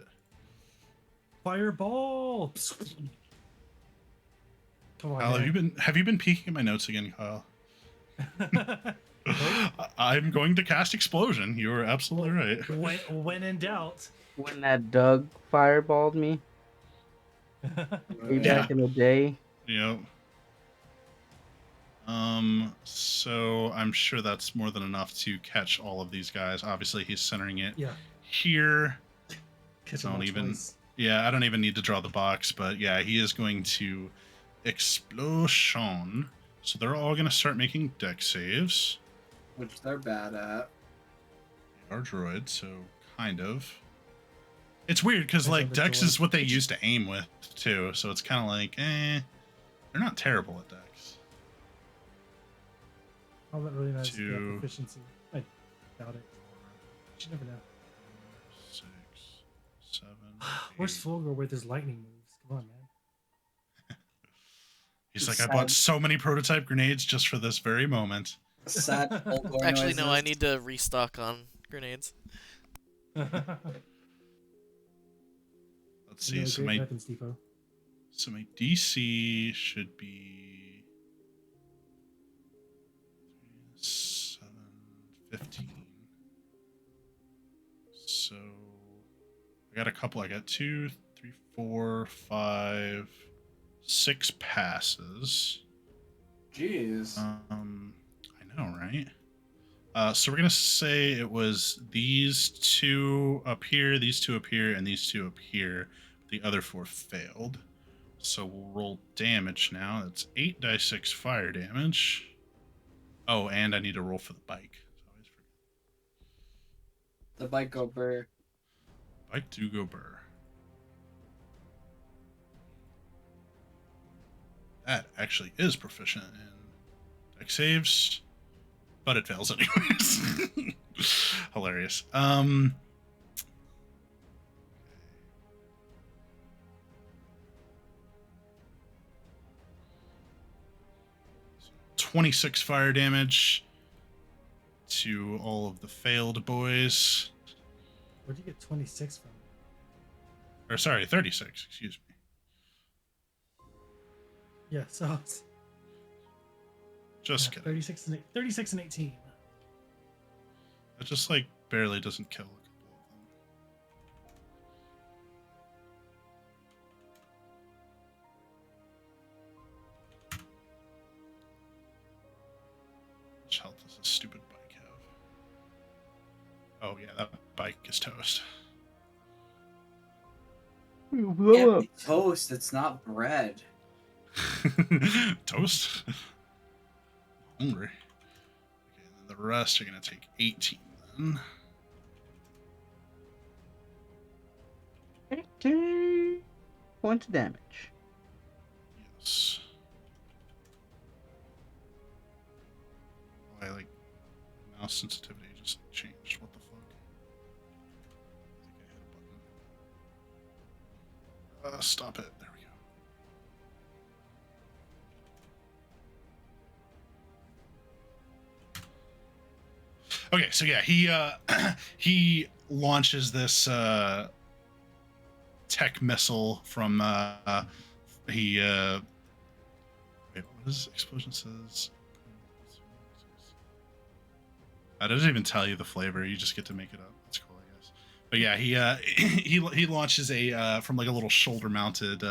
Fireball. Come on, Kyle, man. have you been peeking at my notes again, Kyle? I'm going to cast explosion. You were absolutely right. When in doubt. When that Doug fireballed me way back in the day. Yep. So I'm sure that's more than enough to catch all of these guys. Obviously, he's centering it here. Yeah, I don't even need to draw the box, but yeah, he is going to explosion. So they're all going to start making dex saves. Which they're bad at. They are droids, so kind of. It's weird because like dex is what they use to aim with too, so it's kind of like, they're not terrible at dex. All that really matters is efficiency. I doubt it. You never know. 6, 7. Where's Fulgor with his lightning moves? Come on, man. He's like, I bought so many prototype grenades just for this very moment. Sad Fulgor Actually, no, I need to restock on grenades. Let's see. So my DC should be 7, 15. So I got a couple. I got 2, 3, 4, 5, 6 passes. Jeez. I know, right? So we're gonna say it was these two up here, these two up here, and these two up here. The other 4 failed. So we'll roll damage now. That's 8d6 fire damage. Oh, and I need to roll for the bike. So I always forget. The bike go burr. Bike do go burr. That actually is proficient in dex saves, but it fails anyways. Hilarious. 26 fire damage to all of the failed boys. Where'd you get 26 from? Or sorry, 36, excuse me. Yeah, so it's just kidding. 36 and 18. That just like barely doesn't kill a couple of them. How much health does this stupid bike have? Oh yeah, that bike is toast. Yeah, toast, it's not bread. Toast? I'm hungry. Okay, and then the rest are going to take 18 then. 18 points of damage. Yes. Oh, I like mouse sensitivity just changed. What the fuck? I think I hit a button. Stop it. There we go. Okay, so yeah, he launches this tech missile from wait, what does explosion says? It doesn't even tell you the flavor. You just get to make it up. That's cool, I guess. But yeah, he launches a from like a little shoulder mounted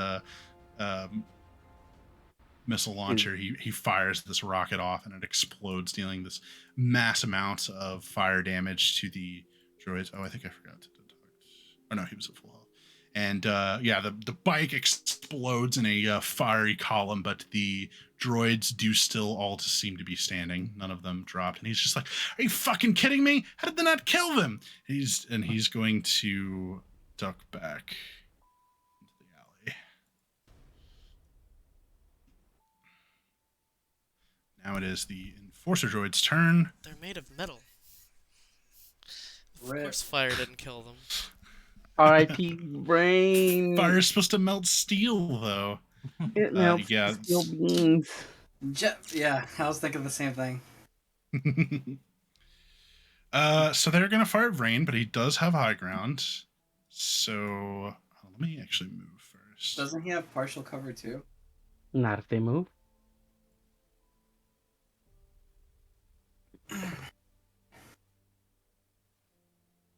missile launcher. He fires this rocket off and it explodes, dealing this mass amount of fire damage to the droids. Oh, I think I forgot to deduct. Oh no, he was at full health. And yeah, the bike explodes in a fiery column, but the droids do still all seem to be standing. None of them dropped. And he's just like, "Are you fucking kidding me? How did they not kill them?" He's going to duck back into the alley. Now it is the Enforcer Droid's turn. They're made of metal. Of Rip. course fire didn't kill them. R.I.P. brain. Fire's supposed to melt steel, though. It melts yeah. steel beams. Yeah, I was thinking the same thing. So they're gonna fire Rain, but he does have high ground. So let me actually move first. Doesn't he have partial cover too? Not if they move.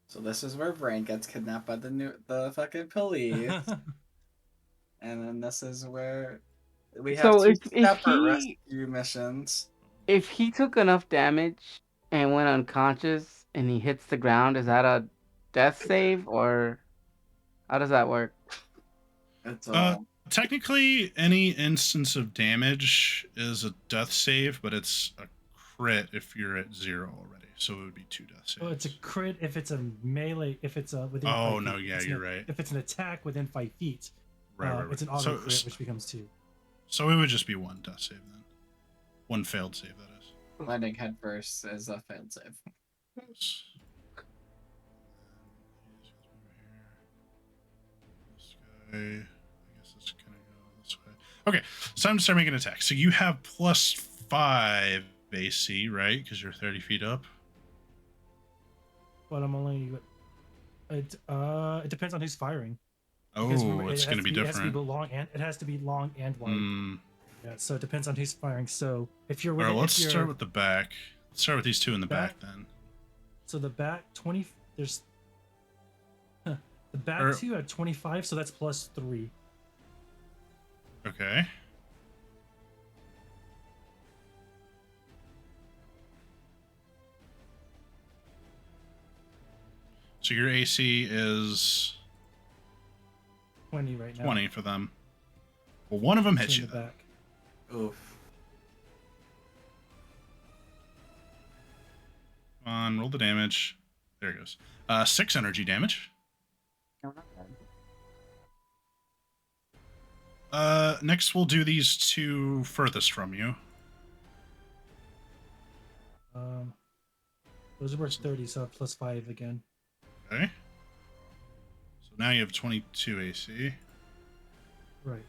So this is where Brain gets kidnapped by the fucking police. And then this is where we have So two if separate he rescue missions. if he took enough damage and went unconscious and he hits the ground, is that a death save or how does that work? It's Technically, any instance of damage is a death save, but it's a crit if you're at 0 already. So it would be 2 death saves. Oh, it's a crit if it's a melee. If it's a within. Oh 5 no, feet. yeah, It's you're right. If it's an attack within 5 feet, Right. it's an auto crit, which becomes 2. So it would just be 1 death save then. 1 failed save, that is. landing head first is a failed save. This guy, I guess it's gonna go this way. Okay, so I'm to start making attacks. So you have +5 AC, right? Because you're 30 feet up. But I'm only. It depends on who's firing. Oh, Because remember, it's going to be It has to be different. long and it has to be long and wide. Yeah, so it depends on who's firing. So if you're All with, right, let's start with the back. Let's start with these two in the back then. So the back 20. There's the back Or- 2 at 25, so that's +3. Okay. So your AC is 20 right now. 20 for them. Well, one of them Two hits in you the then. back. Oof. Come on, roll the damage. There it goes. 6 energy damage. Next we'll do these two furthest from you. Those are worth 30, so +5 again. Okay. So now you have 22 AC. Right.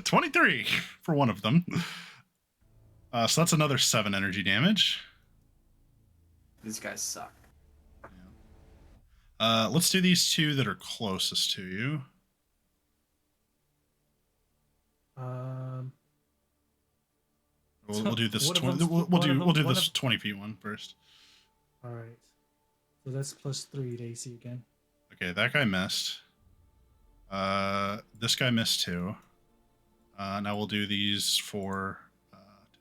23 for one of them. So that's another 7 energy damage. These guys suck. Let's do these two that are closest to you. We'll do this One of 20. them's- We'll one do of we'll do them- this 20 feet one first. All right. So that's +3 to AC again. Okay, that guy missed. This guy missed too. Now we'll do these for.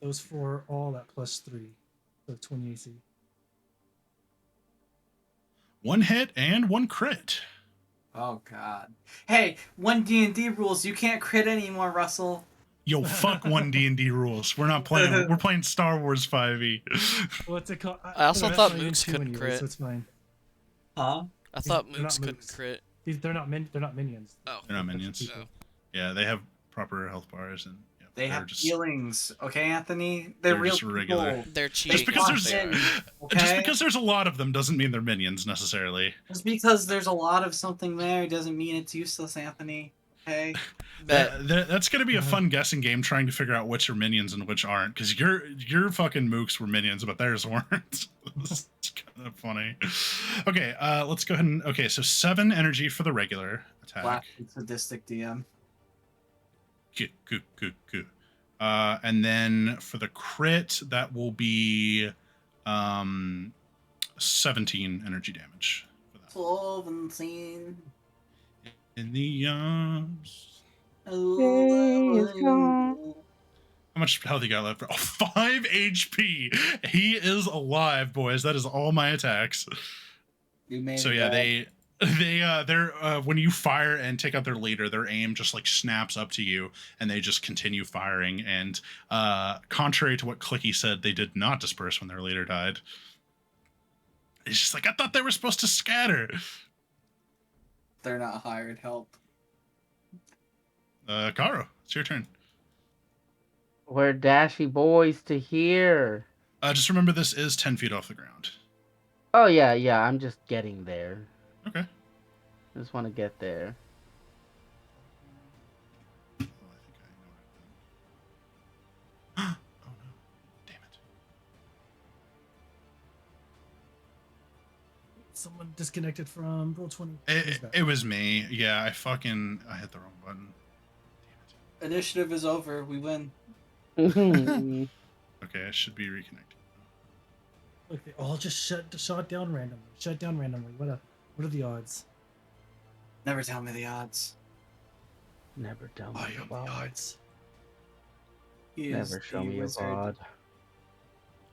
Those 4 all at +3, so 20 AC. 1 hit and 1 crit. Oh god. Hey, 1 D&D rules. You can't crit anymore, Russell. Yo, fuck 1 D&D rules. We're not playing. We're playing Star Wars 5e. What's it called? I also that's thought not even mooks 2 couldn't anyway, crit. so it's fine. Huh? I thought They're not mooks couldn't mooks. crit. They're not minions. Oh. They're not minions. People. Oh. Yeah, they have proper health bars and. Yeah, They they're have just, feelings, okay, Anthony? They're they're real just regular. people. They're cheating. Just because is what there's- they are. Okay? Just because there's a lot of them doesn't mean they're minions necessarily. Just because there's a lot of something there doesn't mean it's useless, Anthony. Okay? Bet. That's gonna be a fun guessing game trying to figure out which are minions and which aren't, because your fucking mooks were minions, but theirs weren't. It's kind of funny. Okay, let's go ahead and okay. So 7 energy for the regular attack. Black sadistic DM. Good. And then for the crit, that will be 17 energy damage. For that. 12 and scene. In the arms. Oh, How much health you got left? Oh, 5 HP. He is alive, boys. That is all my attacks. you made So it yeah, back. they're when you fire and take out their leader, their aim just like snaps up to you, and they just continue firing. And contrary to what Clicky said, they did not disperse when their leader died. He's just like, I thought they were supposed to scatter. They're not hired help. Karo, it's your turn. We're dashy boys to here. Just remember this is 10 feet off the ground. Oh yeah, yeah. I'm just getting there. Okay. I just want to get there. Oh, I think I know what I've done. Oh no. Damn it. Someone disconnected from Roll20. It was me. Yeah, I hit the wrong button. Damn Initiative is over. We win. it. Okay, I should be reconnected. Look, they all just shot down randomly. Shut down randomly. What are the odds? Never tell me the odds. Never tell me I am the about. Odds. He Never is show the me a wizard. VOD.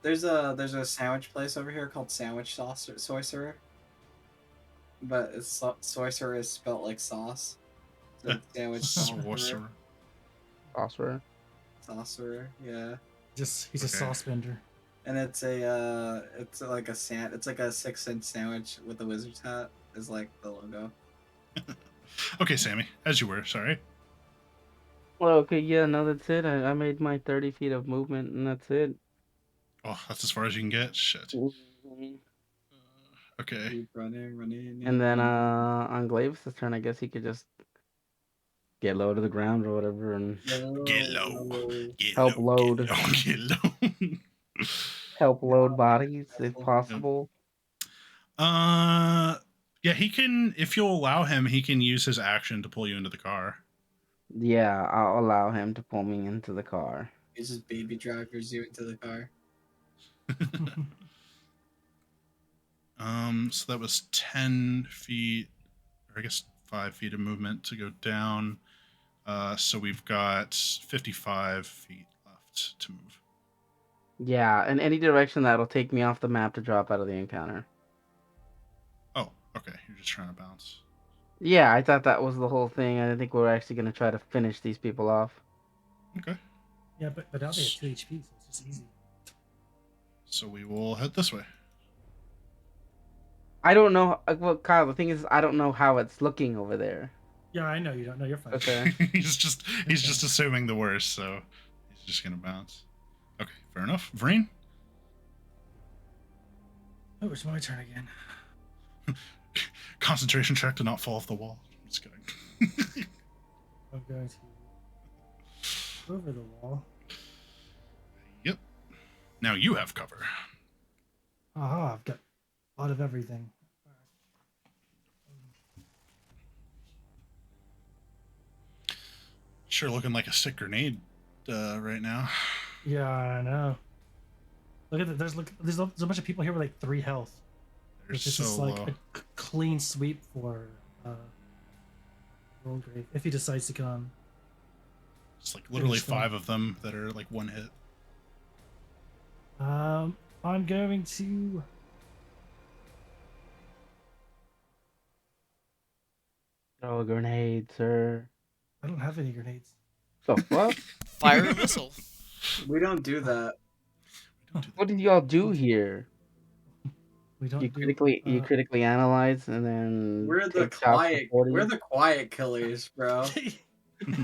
There's a sandwich place over here called Sandwich Sorcerer, but it's sorcerer is spelt like sauce. So it's Sandwich Sorcerer. Sorcerer. Yeah. He's a Okay. sauce vendor. And it's like a 6-inch sandwich with a wizard's hat is like the logo. Okay, Sammy, as you were. Sorry. Well, okay, yeah, no, that's it. I made my 30 feet of movement, and that's it. Oh, that's as far as you can get. Shit. Okay. Keep running. And then on Glavis' turn, I guess he could just get low to the ground or whatever and Get low. Get Help low. load. Get low. Get low. help load bodies if possible. Yeah, he can. If you'll allow him, he can use his action to pull you into the car. Yeah, I'll allow him to pull me into the car. He just baby drivers you into the car. So that was 10 feet, or I guess 5 feet of movement to go down. So we've got 55 feet left to move. Yeah, in any direction that'll take me off the map to drop out of the encounter. Oh, okay. You're just trying to bounce. Yeah, I thought that was the whole thing. I think we're actually going to try to finish these people off. Okay. Yeah, but now they have 2 HP, so it's just easy. So we will head this way. I don't know. Well, Kyle, the thing is, I don't know how it's looking over there. Yeah, I know you don't know. You're fine. Okay. he's just assuming the worst, so he's just gonna bounce. Okay, fair enough. Vreen? Oh, it's my turn again. Concentration check to not fall off the wall. I'm just kidding. I'm going to over the wall. Yep. Now you have cover. Aha, I've got a lot of everything. Sure looking like a sick grenade right now. Yeah, I know. Look at that. There's a bunch of people here with like 3 health. They're This so is like low. a clean sweep for Rollgrave if he decides to come. It's like literally Finish them. 5 of them that are like one hit. I'm going to. Throw a grenade, sir. I don't have any grenades. The fuck? Fire a missile. We don't do that. What did y'all do here? We don't You do. critically analyze and then We're the take shots for 40? We're the quiet killers, bro. You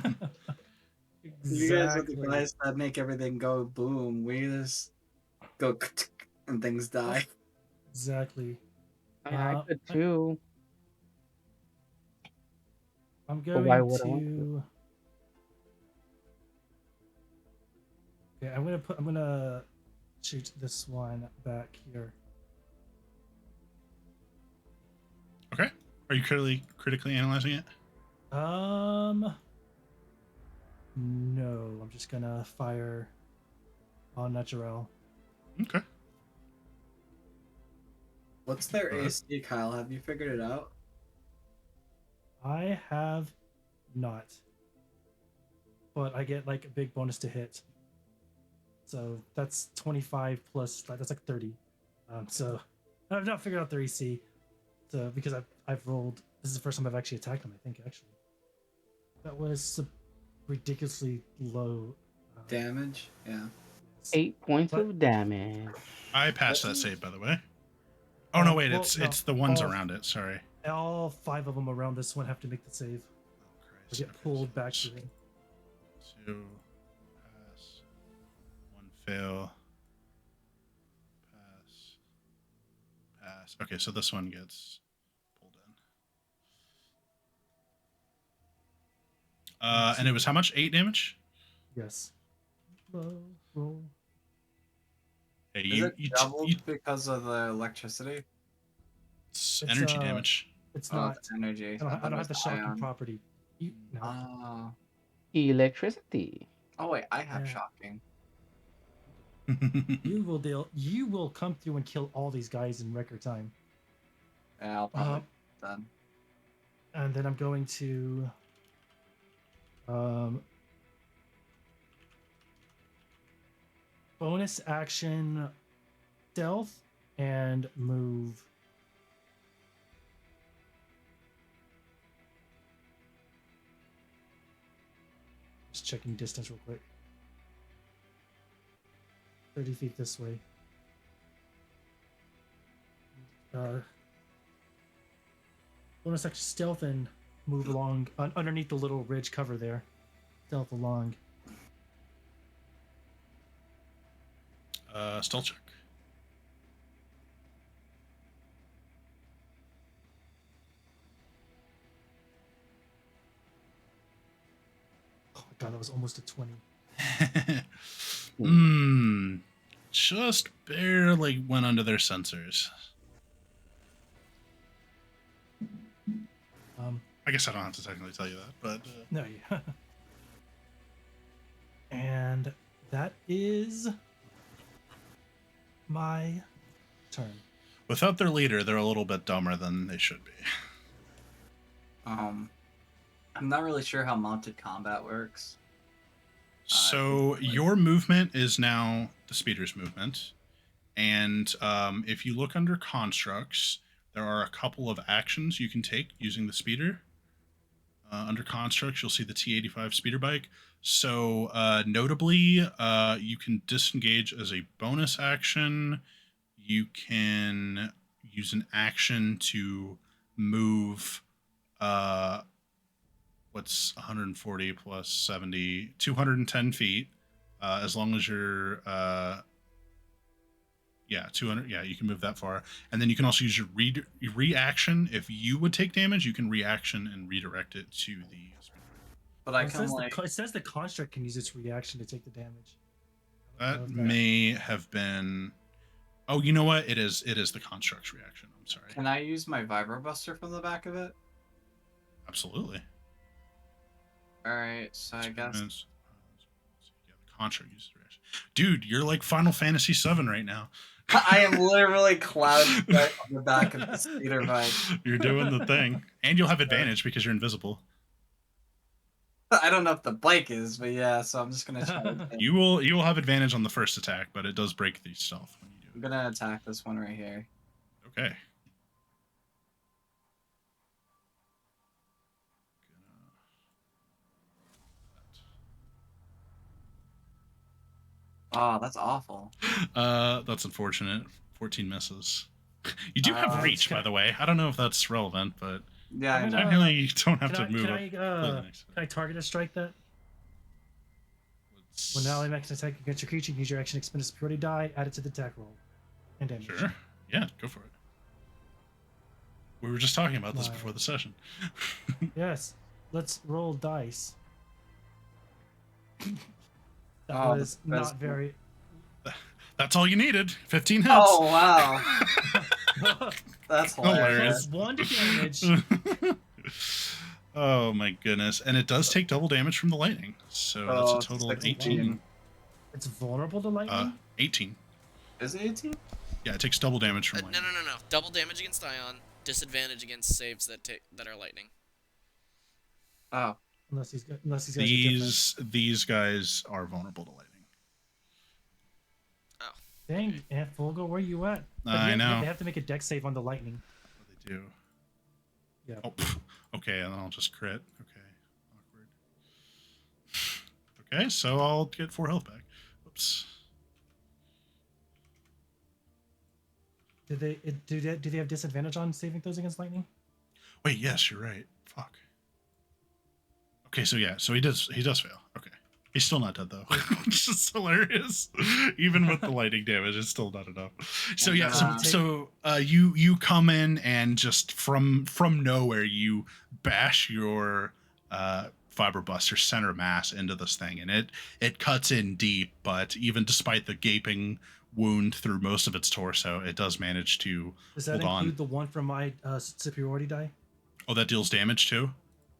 guys are the Exactly. guys that make everything go boom. We just go and things die. Exactly. I mean, I Uh, could too. I'm But going why would I to. want to? Okay, I'm gonna shoot this one back here. Okay. Are you critically analyzing it? No, I'm just gonna fire on natural. Okay. What's their Go ahead. AC, Kyle? Have you figured it out? I have not, but I get like a big bonus to hit. So that's 25 plus that's like 30. So I've not figured out their AC. So because I've rolled, this is the first time I've actually attacked them. I think actually that was ridiculously low Damage? Yeah. 8 points But- of damage. I passed that save, by the way. Oh, no, wait, Well, it's the ones all, around it. Sorry. all 5 of them around this one have to make the save. Oh, Or Christ. get Okay, pulled so back it's to it. 2 pass, 1 fail, pass. Okay, so this one gets pulled in. And it was how much? 8 damage? Yes. Low roll. Hey, Is it doubled because of the electricity? it's It's, energy damage. It's Oh, not. it's energy. I don't thought it have the was shocking ion. property. No. Oh. Electricity. Oh wait, I have Yeah. shocking. You will come through and kill all these guys in record time. Yeah, I'll probably done. And then I'm going to bonus action stealth and move. Just checking distance real quick. 30 feet this way. Bonus action stealth and move along underneath the little ridge cover there. Stealth along. Stealth check. Oh my god, that was almost a 20. Just barely went under their sensors. I guess I don't have to technically tell you that, but no, yeah. And that is my turn. without their leader, they're a little bit dumber than they should be. I'm not really sure how mounted combat works. So your movement is now the speeder's movement, and if you look under constructs, there are a couple of actions you can take using the speeder. Under constructs, you'll see the T85 speeder bike. So notably, you can disengage as a bonus action. You can use an action to move what's 140 plus 70, 210 feet, as long as you're 200. Yeah, you can move that far, and then you can also use your reaction. If you would take damage, you can reaction and redirect it to the. But I can it says the construct can use its reaction to take the damage. That may have been. Oh, you know what? It is the construct's reaction. I'm sorry. Can I use my vibrobuster from the back of it? Absolutely. All right, so I guess. Yeah, the construct uses reaction. Dude, you're like Final Fantasy VII right now. I am literally cloud right on the back of the speeder bike. You're doing the thing, and you'll have advantage because you're invisible. I don't know if the bike is, but yeah. So I'm just gonna try. You will have advantage on the first attack, but it does break the stealth when you do it. I'm gonna attack this one right here. Okay. Oh, that's awful. That's unfortunate. 14 misses. You do have reach, by the way. I don't know if that's relevant, but yeah, I know. technically you don't have to move up. Can I target a strike that? When now I'm making an attack against your creature, use your action, expend a superiority die, add it to the attack roll, and damage. Sure. Yeah, go for it. We were just talking about this before the session. Yes. Let's roll dice. That was not very. That's all you needed. 15 hits. Oh wow. That's hilarious. One damage. Oh my goodness. And it does take double damage from the lightning. So that's a total of 18. It's vulnerable to lightning? 18. Is it 18? Yeah, it takes double damage from lightning. No. Double damage against ion, disadvantage against saves that are lightning. Oh. Unless these these guys are vulnerable to lightning. Oh. Dang, Aunt Fulgo, where you at? I know. They have to make a dex save on the lightning. They do. Yeah. Oh, okay, and then I'll just crit. Okay. Awkward. Okay, so I'll get 4 health back. Oops. do they have disadvantage on saving throws against lightning? Wait, yes, you're right. Fuck. Okay, so yeah, so he does fail. Okay. He's still not dead though. It's just hilarious. Even with the lightning damage, it's still not enough. So yeah, you come in and just from nowhere you bash your fiber buster center mass into this thing, and it cuts in deep, but even despite the gaping wound through most of its torso, it does manage to Does that include the one from my superiority die? Oh, that deals damage too?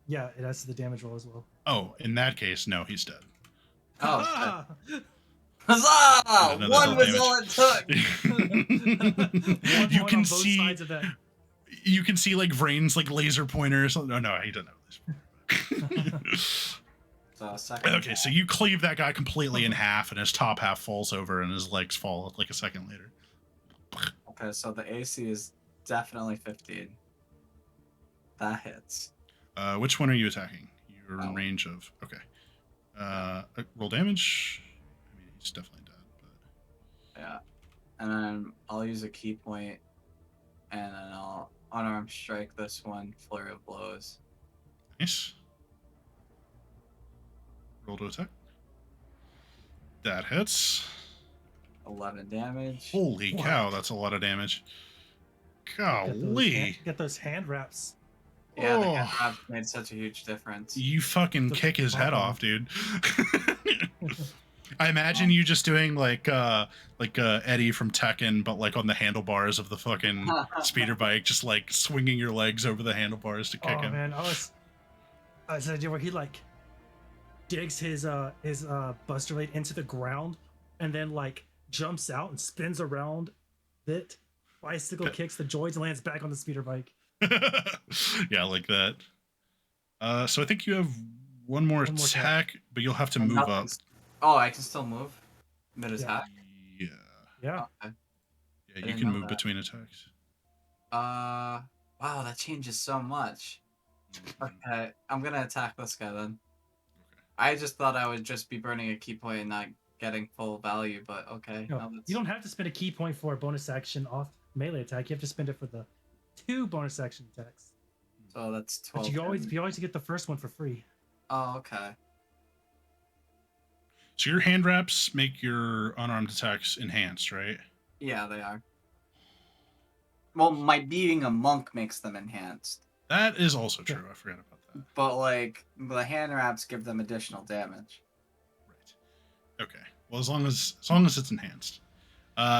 Yeah, it adds to the damage roll as well. Oh, in that case, no, he's dead. Oh, huzzah! One was all it took. You can see you can see like Vrain's like laser pointer or something. Oh no, he doesn't have laser pointer. Okay, so you cleave that guy completely in half, and his top half falls over, and his legs fall like a second later. Okay, so the AC is definitely 15. That hits. Which one are you attacking? You're in range of. Okay. Roll damage. I mean, he's definitely dead. But... Yeah, and then I'll use a key point, and then I'll unarmed strike this one. Flurry of blows. Nice. Roll to attack. That hits. 11 damage. Holy cow, that's a lot of damage. Golly. Get those hand wraps. Yeah, the hand wraps made such a huge difference. You fucking kick his head off, dude. I imagine you just doing like Eddie from Tekken, but like on the handlebars of the fucking speeder bike, just like swinging your legs over the handlebars to kick him. Oh man, I was an idea where he like digs his buster blade into the ground and then like jumps out and spins around it, bicycle kicks the joints and lands back on the speeder bike. Yeah, like that. So I think you have one more attack, but you'll have to move up. Oh, I can still move mid attack. Yeah. Okay. Yeah, you can move between attacks. Wow, that changes so much. Okay, I'm gonna attack this guy then. Okay. I just thought I would just be burning a key point and not getting full value, but okay. No, you don't have to spend a key point for a bonus action off melee attack. You have to spend it for the 2 bonus action attacks. So that's 12. But you always get the first one for free. Oh, okay. So your hand wraps make your unarmed attacks enhanced, right? Yeah, they are. Well, my beating a monk makes them enhanced. That is also true. I forgot about that. But like the hand wraps give them additional damage. Right. Okay. Well, as long as it's enhanced.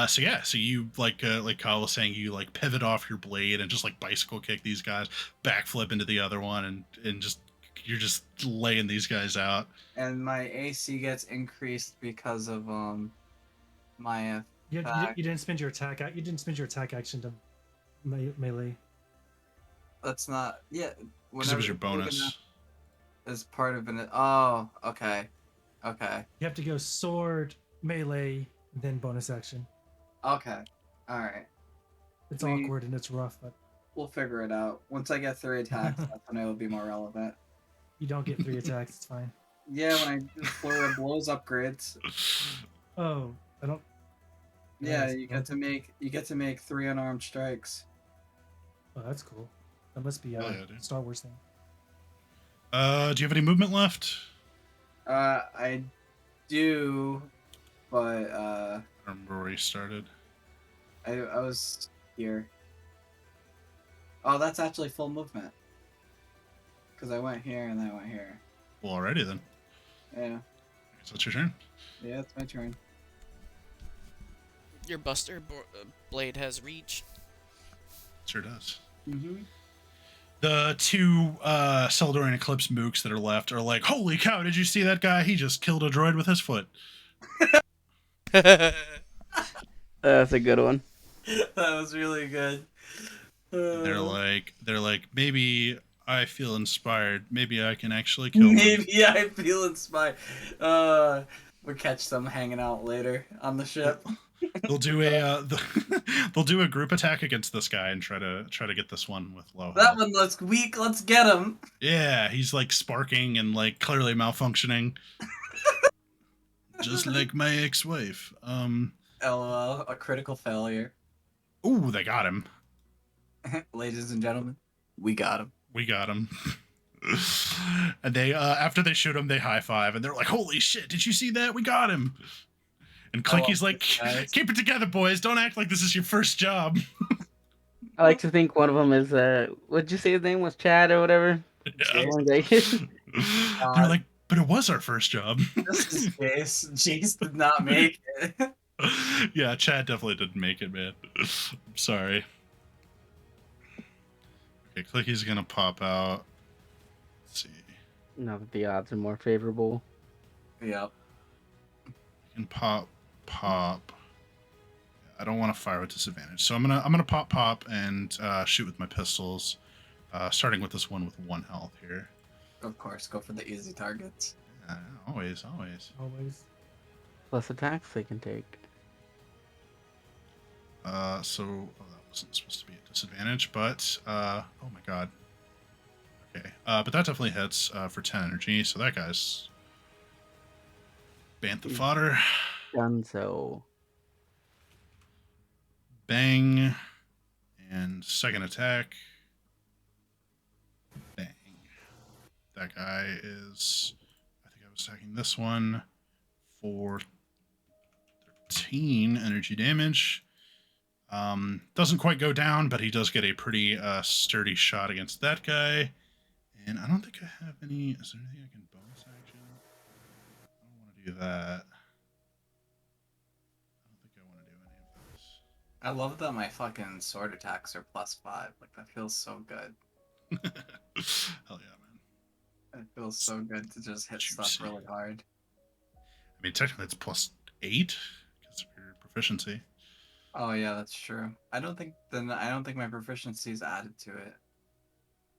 So yeah, so you like Kyle was saying, you like pivot off your blade and just like bicycle kick these guys, backflip into the other one, and just you're just laying these guys out. And my AC gets increased because of my you didn't spend your attack. You didn't spend your attack action to melee. That's not because it was your bonus. As part of an oh okay. You have to go sword, melee, then bonus action. Okay. All right. It's awkward and it's rough, but we'll figure it out. Once I get 3 attacks, that's when it will be more relevant. You don't get 3 attacks. It's fine. Yeah, when I do Flurry of Blows upgrades. Oh, I don't. Yeah, you get to make 3 unarmed strikes. Oh, that's cool. That must be a Star Wars thing. Do you have any movement left? I do, but I remember where you started. I was here. Oh, that's actually full movement. Because I went here and I went here. Well, alrighty then. Yeah. So it's your turn. Yeah, it's my turn. Your buster blade has reach. Sure does. Mm-hmm. The 2 Celdorian Eclipse mooks that are left are like, holy cow, did you see that guy? He just killed a droid with his foot. That's a good one. That was really good. They're like, maybe I feel inspired. Maybe I can actually kill him. Maybe I feel inspired. We'll catch them hanging out later on the ship. They'll do a they'll do a group attack against this guy and try to get this one with low health. That one looks weak. Let's get him. Yeah, he's like sparking and like clearly malfunctioning. Just like my ex-wife. LOL, a critical failure. Ooh, they got him. Ladies and gentlemen, we got him. We got him. And they after they shoot him, they high five and they're like, "Holy shit! Did you see that? We got him!" And Clicky's like, "Keep it together, boys. Don't act like this is your first job." I like to think one of them is what'd you say his name was, Chad or whatever? Yeah. They're like, "But it was our first job." This is Jace. Jace did not make it. Yeah, Chad definitely didn't make it, man. I'm sorry. Okay, Clicky's gonna pop out. Let's see. Now that the odds are more favorable. Yep. You can pop. I don't want to fire with disadvantage, so I'm gonna pop and shoot with my pistols, starting with this one with 1 health here. Of course, go for the easy targets. Always. Plus attacks they can take. So that wasn't supposed to be a disadvantage, but oh my god. Okay, but that definitely hits for 10 energy, so that guy's bantha fodder. Dunzo. Bang, and second attack. Bang. That guy is. I think I was attacking this one for 13 energy damage. Doesn't quite go down, but he does get a pretty sturdy shot against that guy. And I don't think I have any. Is there anything I can bonus action? I don't want to do that. I don't think I want to do any of this. I love that my fucking sword attacks are +5. Like, that feels so good. Hell yeah, man. It feels so good to just hit stuff really hard. I mean, technically it's +8 because of your proficiency. Oh yeah, that's true. I don't think my proficiency is added to it.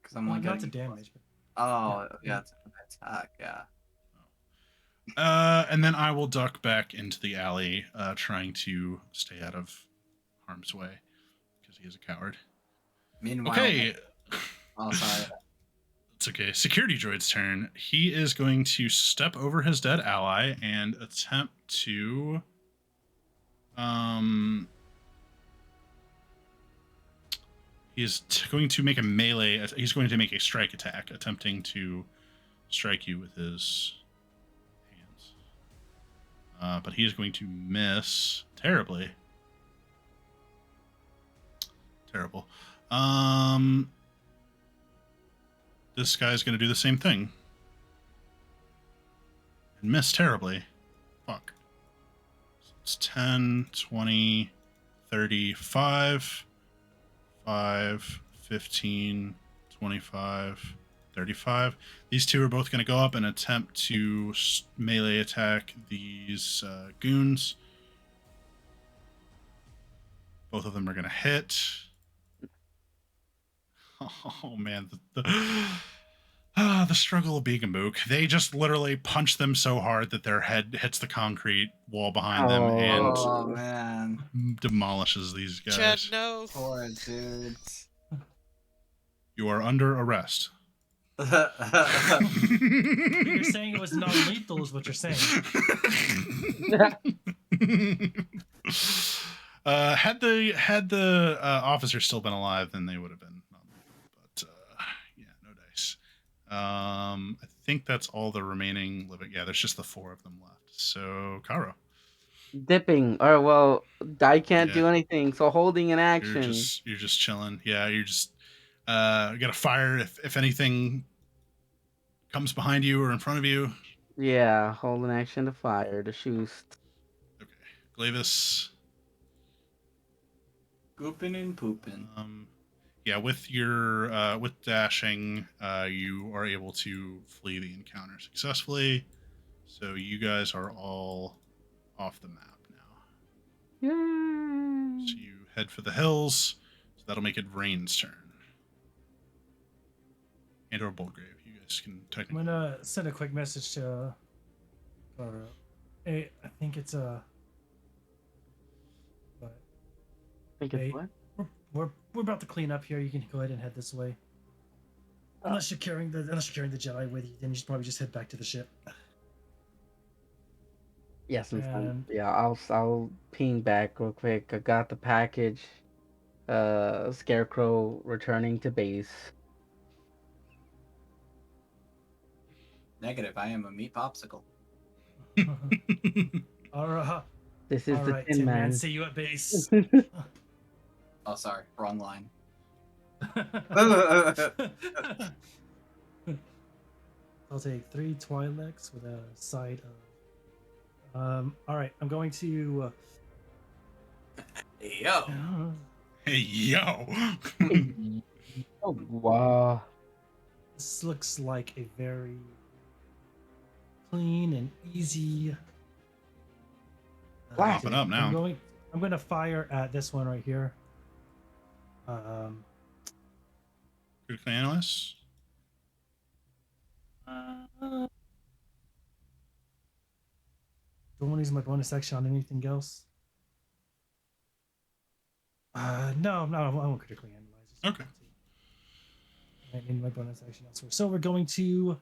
Because I'm only not to getting damage. Oh yeah, it's an attack. Yeah. And then I will duck back into the alley, trying to stay out of harm's way because he is a coward. Meanwhile. Okay. Oh, sorry. It's okay. Security droid's turn. He is going to step over his dead ally and attempt to he's going to make a melee. He's going to make a strike attack, attempting to strike you with his hands. But he is going to miss terribly. Terrible. This guy's going to do the same thing. And miss terribly. Fuck. So it's 10, 20, 35, 5, 15, 25, 35. These two are both going to go up and attempt to melee attack these goons. Both of them are going to hit. Oh man, the struggle of being a mook. They just literally punch them so hard that their head hits the concrete wall behind them and man, demolishes these guys. Chad, no. Poor dudes. You are under arrest. You're saying it was non-lethal, is what you're saying. Had the officer still been alive, then they would have been non-lethal. But yeah, no dice. I think that's all the remaining living. Yeah, there's just the 4 of them left. So Karo, Dipping, or well, I can't do anything. So holding an action. You're just chilling. Yeah, you're just gotta fire if anything comes behind you or in front of you. Yeah, hold an action to fire to shoot. Okay, Glavis. Gooping and pooping. Yeah, with your with dashing, you are able to flee the encounter successfully. So you guys are all off the map now. Yay. So you head for the hills. So that'll make it Rain's turn. And or Bullgrave. You guys can technically. I'm gonna send a quick message to. Hey, I think it's But Think it's what? We're about to clean up here. You can go ahead and head this way. Unless you're carrying the Jedi with you, then you should probably just head back to the ship. Yes, yeah, I'll ping back real quick. I got the package. Scarecrow returning to base. Negative. I am a meat popsicle. All right, This is all the right, Tin Tin Man. Man. See you at base. Oh, sorry, wrong line. I'll take 3 Twi'leks with a side of. All right, I'm going to. Yo. Hey, yo. Oh, wow. This looks like a very clean and easy. Wow. Popping up now. I'm going to fire at this one right here. Critical analyst. Don't want to use my bonus action on anything else. No, I won't critically analyze it. Okay. I need my bonus action elsewhere. So we're going to.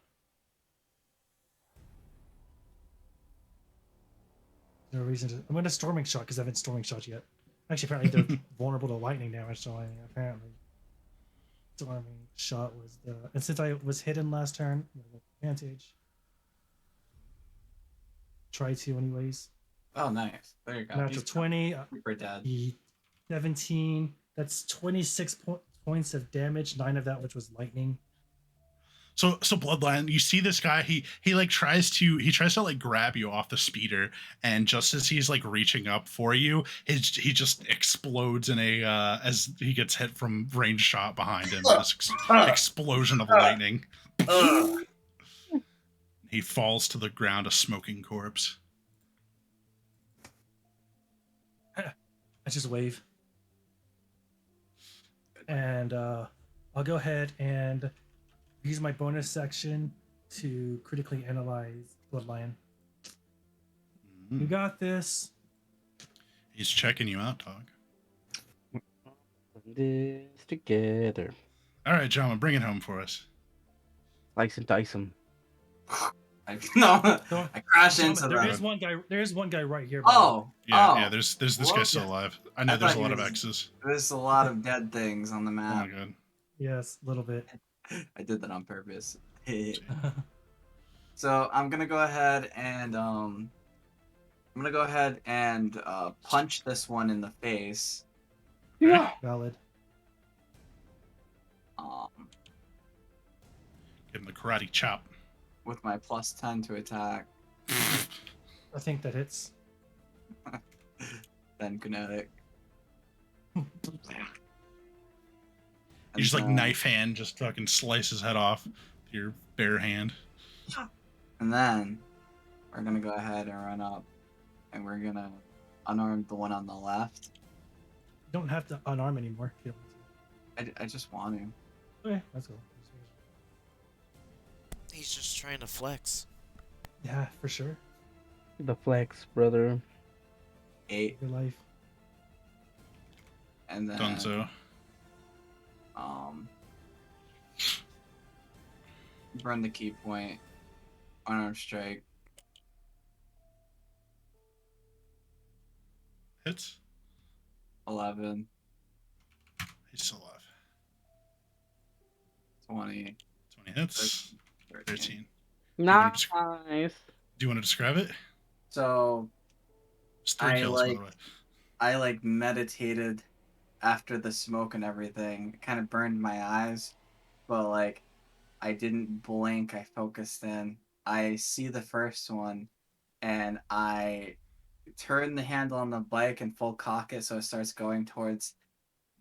No reason to. I'm going to storming shot because I haven't storming shot yet. Actually, apparently they're vulnerable to lightning damage, so apparently storming shot was the. And since I was hidden last turn, I'm gonna go advantage. Try to, anyways. Oh, nice. There you go. Natural 20. Super dead. 17. That's 26 points of damage. 9 of that, which was lightning. So Bloodline, you see this guy, he like tries to like grab you off the speeder, and just as he's like reaching up for you, he just explodes in a as he gets hit from range shot behind him. This explosion of lightning. He falls to the ground, a smoking corpse. I just wave. And I'll go ahead and use my bonus section to critically analyze Bloodlion. You got this. He's checking you out, Tog. This together. All right, Jama, bring it home for us. Slice and dice him. I crash into there them. is one guy. There is one guy right here. Yeah. There's this guy still Yeah. alive. I know there's a lot of X's. There's a lot of dead things on the Oh map. my god. Yes, a little bit. I did that on purpose. So I'm gonna go ahead and punch this one in the face. Yeah. Valid. Give him the karate chop. With my +10 to attack. I think that hits. Then kinetic. You just like knife hand, just fucking slice his head off with your bare hand. And then we're gonna go ahead and run up, and we're gonna unarm the one on the left. You don't have to unarm anymore. If you don't want I just want to. to. Okay, let's go. He's just trying to flex. Yeah, for sure. The flex, brother. 8, Your life. and then Dunzo. burn the key point. Unarmed strike. Hits. 11, He's still alive. 20, 20 hits. 13. 13. Nice. Do you want to describe it? So It's 3 kills, by the way. I like meditated after the smoke and everything. It kind of burned my eyes, but like I didn't blink. I focused in. I see the first one, and I turn the handle on the bike and full cock it so it starts going towards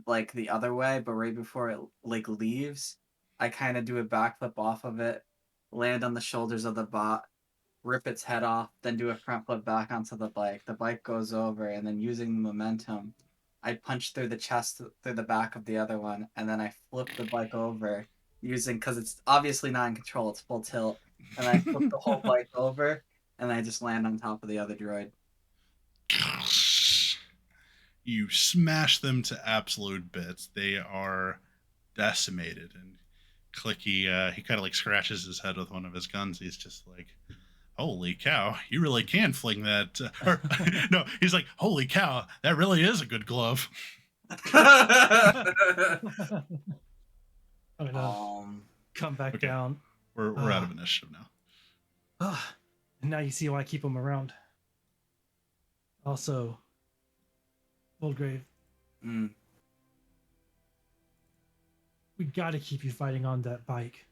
like the other way. But right before it like leaves, I kind of do a backflip off of it, land on the shoulders of the bot, rip its head off, then do a front flip back onto the bike. The bike goes over, and then using the momentum, I punch through the chest, through the back of the other one, and then I flip the bike over because it's obviously not in control, it's full tilt, and I flip the whole bike over, and I just land on top of the other droid. You smash them to absolute bits. They are decimated, and Clicky, he kind of like scratches his head with one of his guns. He's just like, holy cow, you really can fling that. Or, no, he's like, holy cow, that really is a good glove. I'm gonna come back Okay. down. We're out of initiative now. And now you see why I keep them around. Also, Oldgrave, we gotta keep you fighting on that bike.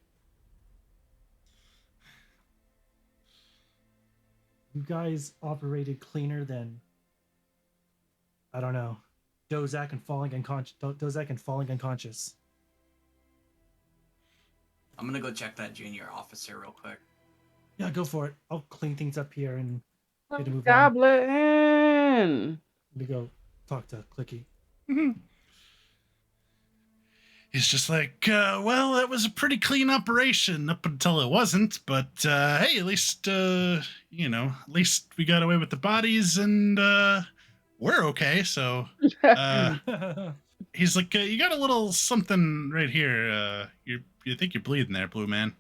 You guys operated cleaner than, I don't know, Dozak and falling unconscious. I'm gonna go check that junior officer real quick. Yeah, go for it. I'll clean things up here and get a move on. Goblin! Let me go talk to Clicky. He's just like, well, that was a pretty clean operation up until it wasn't. But hey, at least at least we got away with the bodies, and we're okay. So he's like, you got a little something right here. You think you're bleeding there, Blue Man?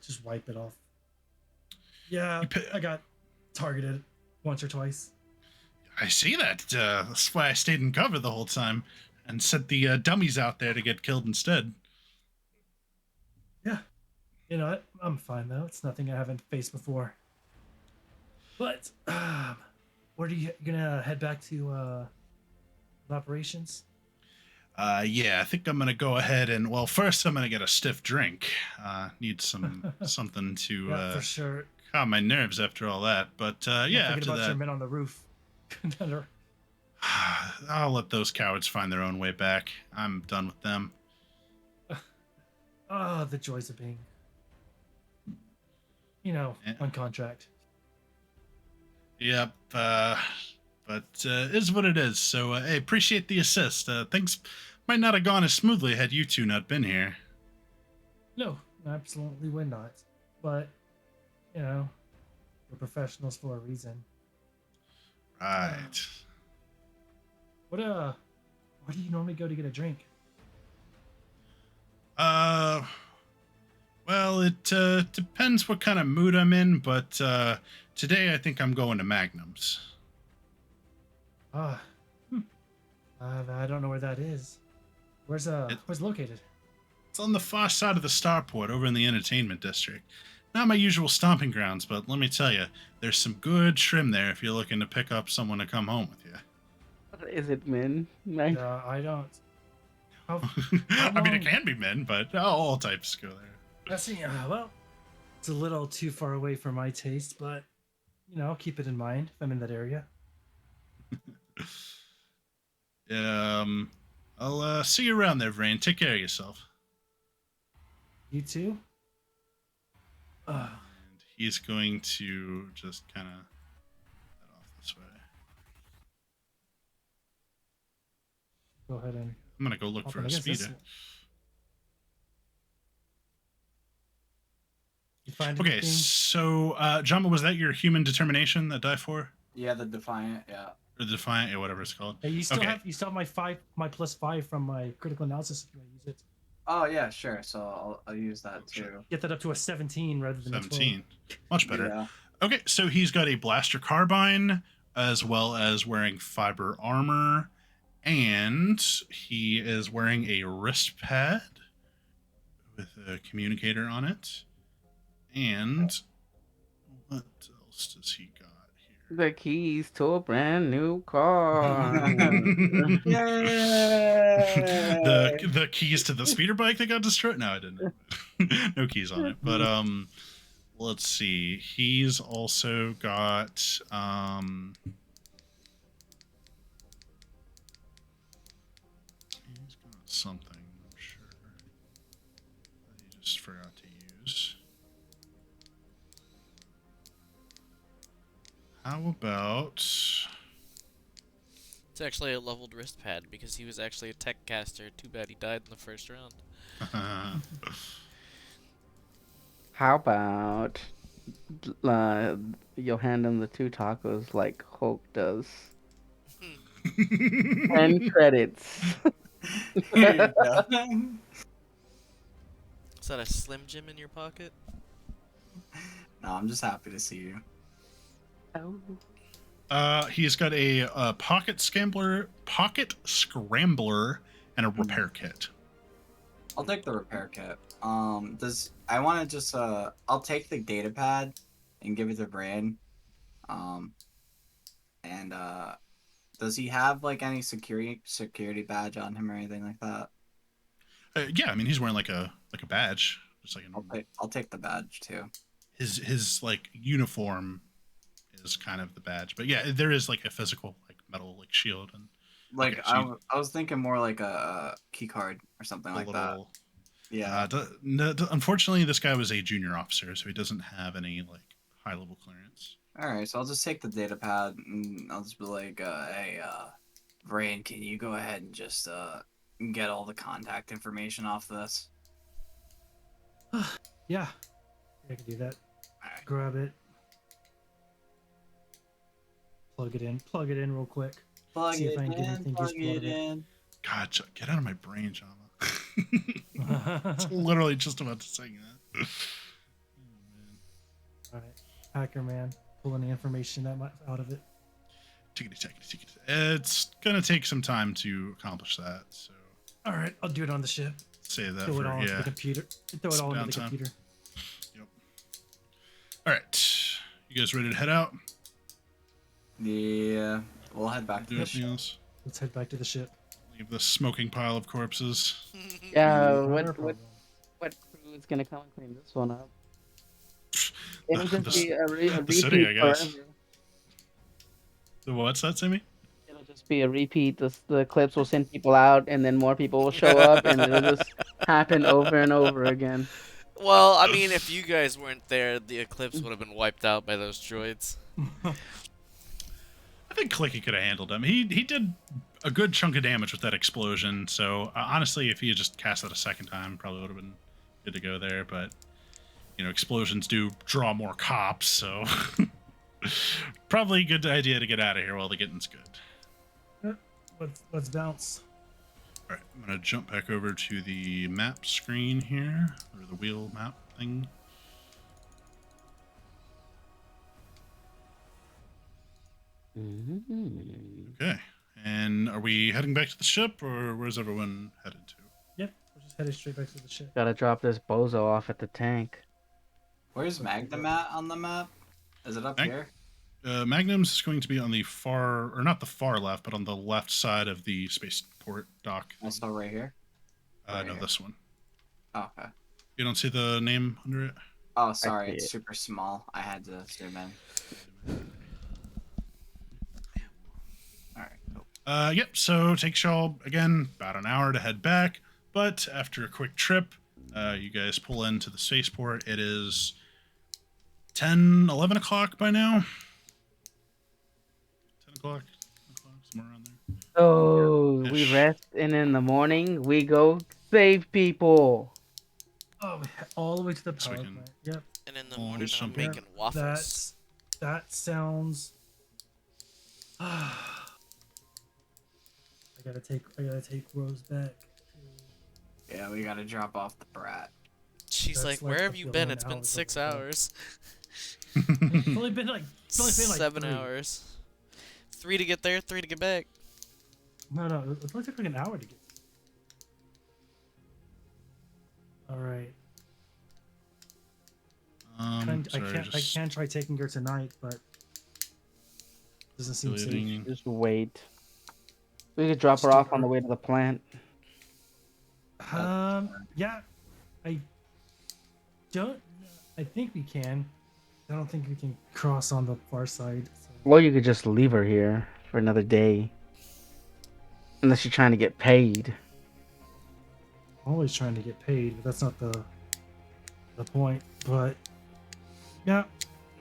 Just wipe it off. Yeah, I got targeted once or twice. I see that. That's why I stayed in cover the whole time and sent the dummies out there to get killed instead. Yeah. You know what? I'm fine, though. It's nothing I haven't faced before. But, where are you gonna head back to operations? Yeah, I think I'm gonna go ahead and, well, first I'm gonna get a stiff drink. Need something to for sure. calm my nerves after all that. But yeah, after about that, your men on the roof. I'll let those cowards find their own way back. I'm done with them. The joys of being, on contract. Yep. But is what it is. So, hey, appreciate the assist. Things might not have gone as smoothly had you two not been here. No, absolutely would not. But, we're professionals for a reason. Right. Where do you normally go to get a drink? Well, it depends what kind of mood I'm in, but today I think I'm going to Magnum's. I don't know where that is. Where's it located? It's on the far side of the starport, over in the entertainment district. Not my usual stomping grounds, but let me tell you, there's some good trim there if you're looking to pick up someone to come home with you. What is it, men? I don't. I mean, it can be men, but all types go there. I see. Well, it's a little too far away for my taste, but I'll keep it in mind if I'm in that area. I'll see you around there, Vrain. Take care of yourself. You too? And he's going to just kind of head off this way. Go ahead and... I'm going to go look for a speeder. You find okay, anything? So, Jamba, was that your human determination that die for? Yeah, the Defiant, yeah. Or the Defiant, yeah, whatever it's called. Hey, you still have my +5 from my critical analysis if you want to use it. Oh yeah, sure. So I'll use that too. Sure. Get that up to a 17 rather than 17. Much better. Yeah. Okay, so he's got a blaster carbine as well as wearing fiber armor, and he is wearing a wrist pad with a communicator on it. And what else does he got here? The keys to a brand new car. the keys to the speeder bike that got destroyed? No, I didn't. No keys on it. But let's see. He's also got he's got something, I'm sure, that he just forgot to use. How about... It's actually a leveled wrist pad because he was actually a tech caster. Too bad he died in the first round. How about you'll hand him the 2 tacos like Hulk does? 10 credits. Here you go. Is that a Slim Jim in your pocket? No, I'm just happy to see you. Oh. He's got a pocket scrambler, and a repair kit. I'll take the repair kit. I want to just I'll take the data pad and give it to Brain. And does he have like any security badge on him or anything like that? Yeah, I mean he's wearing like a badge, just like I'll take the badge too. His like uniform is kind of the badge, but yeah, there is like a physical like metal like shield and like okay, so I was thinking more like a key card or something like that. Yeah. Unfortunately, this guy was a junior officer, so he doesn't have any like high level clearance. All right, so I'll just take the data pad and I'll just be like, hey, Brain, can you go ahead and just get all the contact information off this? Yeah, I can do that. Alright. Grab it. Plug it in real quick. Plug See it if I can get in, anything plug useful out it of it. in. God, get out of my brain, Jama. It's literally just about to sing that. Oh, man. Alright, hacker man, pulling the information out of it. Tickety. It's gonna take some time to accomplish that, so Alright, I'll do it on the ship. save that Throw for it all into the computer. Throw it all into the downtime. computer. Yep. All right, you guys ready to head out? Yeah, we'll head back to Do the anything ship. else? Let's head back to the ship. Leave the smoking pile of corpses. Yeah, Not our what problem. crew is gonna come and clean this one up? It'll just The- be a the repeat city, I guess. forever. What's that, Sammy? It'll just be a repeat. The clips will send people out, and then more people will show up, and it'll just happen over and over again. Well, I mean, if you guys weren't there, the Eclipse would have been wiped out by those droids. I think Clicky could have handled him. He did a good chunk of damage with that explosion. So honestly, if he had just cast that a second time, probably would have been good to go there. But you know, explosions do draw more cops, so probably a good idea to get out of here while the getting's good. Let's bounce. All right, I'm gonna jump back over to the map screen here, or the wheel map thing. Okay, and are we heading back to the ship, or where's everyone headed to? Yep, we're just headed straight back to the ship. Gotta drop this bozo off at the tank. Where's Magnum at on the map? Is it up here? Magnum's is going to be on the far, or not the far left, but on the left side of the spaceport dock. Also right here? Right No, here. this one. Oh, okay. You don't see the name under it? Oh, sorry, see it's it. super small. I had to zoom in. Alright, cool. Yep, so takes y'all, again, about an hour to head back, but after a quick trip, you guys pull into the spaceport. It is 11 o'clock by now. 10 o'clock, somewhere around there. So Ish. we rest, and in the morning we go save people. Oh, all the way to the So we power can- plant. Yep. And in the Oh, morning, just I'm jump in. making waffles. That sounds. I gotta take Rose back. Yeah, we gotta drop off the brat. She's That's like, like where a have you been? billion It's been hours 6 of work. hours. It's only been like 7 3. hours. 3 to get there, 3 to get back. No, it only took like an hour to get. All right. I can try taking her tonight, but doesn't seem safe. deleting. Just wait. We could drop her off on the way to the plant. Yeah, I don't. I think we can. I don't think we can cross on the far side. So. Or you could just leave her here for another day. Unless you're trying to get paid. I'm always trying to get paid, but that's not the point. But yeah,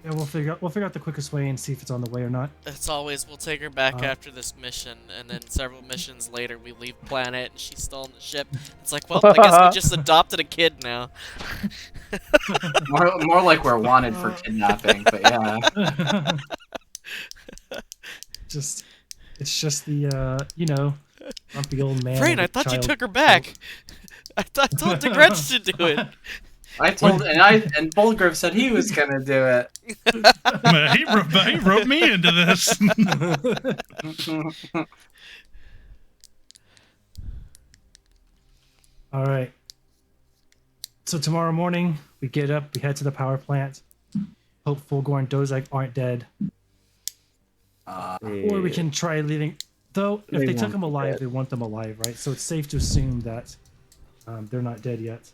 we'll figure out the quickest way and see if it's on the way or not. It's always, we'll take her back Uh, after this mission, and then several missions later, we leave planet, and she's still on the ship. It's like, well, I guess we just adopted a kid now. More like we're wanted for kidnapping, but yeah. It's just the grumpy old man. Brain, with I thought you child took her back. I told DeGretch to do it. I told and Bulgrove said he was gonna do it. But he wrote me into this. All right. So tomorrow morning, we get up, we head to the power plant. Hope Fulgor and Dozak aren't dead. Or we can try leaving. Though, if they took won't them be alive, dead. they want them alive, right? So it's safe to assume that they're not dead yet.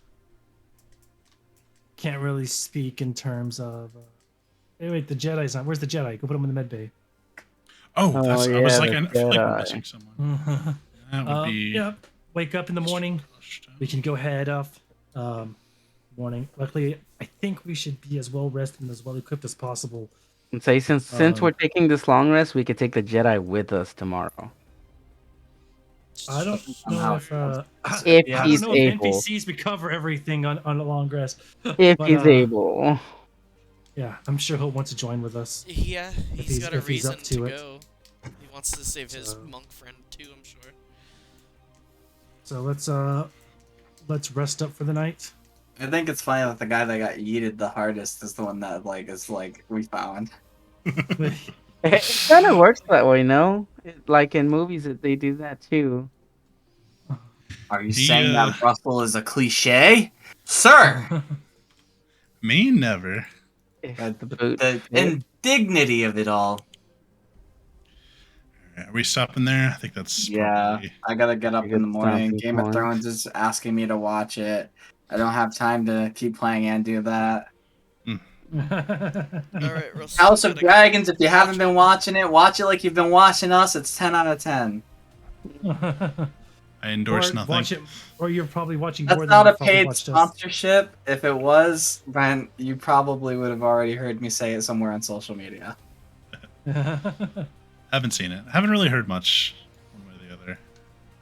Can't really speak in terms of. Hey, wait, the Jedi's not. Where's the Jedi? Go put him in the med bay. Oh, that's, I was yeah, like, the I feel like we're Jedi. missing someone. That would be. Yeah. Wake up in the morning. We can go head off. Morning. Luckily, I think we should be as well rested and as well equipped as possible. And say since we're taking this long rest, we could take the Jedi with us tomorrow. I don't know if If Yeah. I he's don't know if able. NPCs would cover everything on a long rest. If But, he's able. Yeah, I'm sure he'll want to join with us. Yeah, he's got a if he's reason up to to it. go. He wants to save his So- monk friend too, I'm sure. So let's rest up for the night. I think it's funny that the guy that got yeeted the hardest is the one that we found. It kind of works that way, no? Like in movies, they do that too. Are you He, saying that Russell is a cliche, sir? Me never. But The the indignity of it all. Are we stopping there? I think that's Yeah, probably. I gotta get up A in the good morning. stopping Game of point. Thrones is asking me to watch it. I don't have time to keep playing and do that. Alright, Russell. House of gotta go Dragons, if you haven't watch been it. watching it, watch it like you've been watching us. It's 10 out of 10. I endorse or nothing. watch it, or you're probably watching That's more not than a you've probably paid watched us. sponsorship. If it was, then you probably would have already heard me say it somewhere on social media. Haven't seen it. Haven't really heard much one way or the other.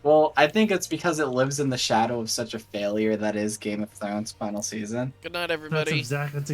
Well, I think it's because it lives in the shadow of such a failure that is Game of Thrones final season. Good night, That's everybody. exactly.